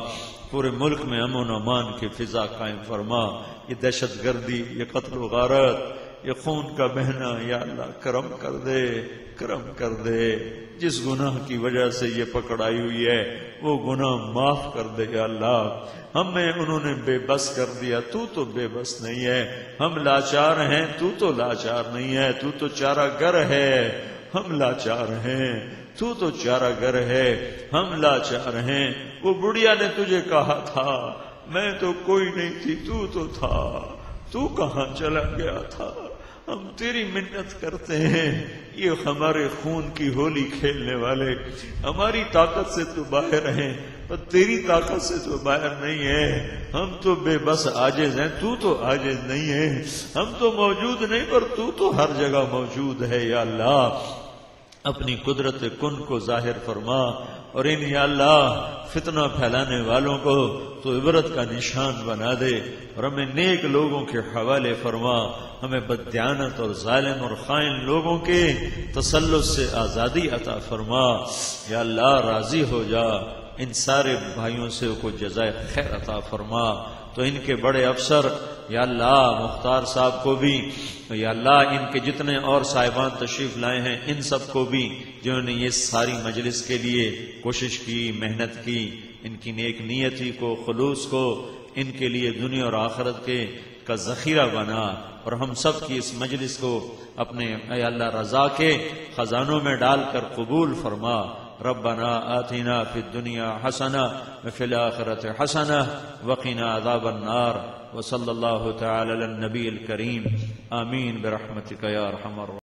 پورے ملک میں امن و امان کی فضا قائم فرما۔ یہ دہشت گردی، یہ قتل و غارت، یہ خون کا بہنا یا اللہ کرم کر دے، کرم کر دے۔ جس گناہ کی وجہ سے یہ پکڑائی ہوئی ہے وہ گناہ معاف کر دے یا اللہ۔ ہمیں انہوں نے بے بس کر دیا، تو بے بس نہیں ہے، ہم لاچار ہیں، تو لاچار نہیں ہے، تو چارہ گر ہے، ہم لاچار ہیں، تو چارہ گر ہے، ہم لاچار ہیں۔ وہ بڑھیا نے تجھے کہا تھا میں تو کوئی نہیں تھی، تو تھا، تو کہاں چلا گیا تھا؟ ہم تیری منت کرتے ہیں، یہ ہمارے خون کی ہولی کھیلنے والے ہماری طاقت سے تو باہر ہیں پر تیری طاقت سے تو باہر نہیں ہے۔ ہم تو بے بس عاجز ہیں، تو عاجز نہیں ہے۔ ہم تو موجود نہیں پر تو ہر جگہ موجود ہے یا اللہ۔ اپنی قدرت کن کو ظاہر فرما اور ان یا اللہ فتنہ پھیلانے والوں کو تو عبرت کا نشان بنا دے اور ہمیں نیک لوگوں کے حوالے فرما، ہمیں بددیانت اور ظالم اور خائن لوگوں کے تسلط سے آزادی عطا فرما۔ یا اللہ راضی ہو جا، ان سارے بھائیوں سے کو جزائے خیر عطا فرما۔ تو ان کے بڑے افسر یا اللہ مختار صاحب کو بھی، یا اللہ ان کے جتنے اور صاحبان تشریف لائے ہیں ان سب کو بھی جنہوں نے یہ ساری مجلس کے لیے کوشش کی، محنت کی، ان کی نیک نیتی کو، خلوص کو ان کے لیے دنیا اور آخرت کے کا ذخیرہ بنا اور ہم سب کی اس مجلس کو اپنے اے اللہ رضا کے خزانوں میں ڈال کر قبول فرما۔ ربنا آتنا فی الدنیا حسنہ وفی الآخرۃ حسنہ وقنا عذاب النار وصلی اللہ تعالی علی النبی الکریم آمین برحمتک یا ارحم الراحمین۔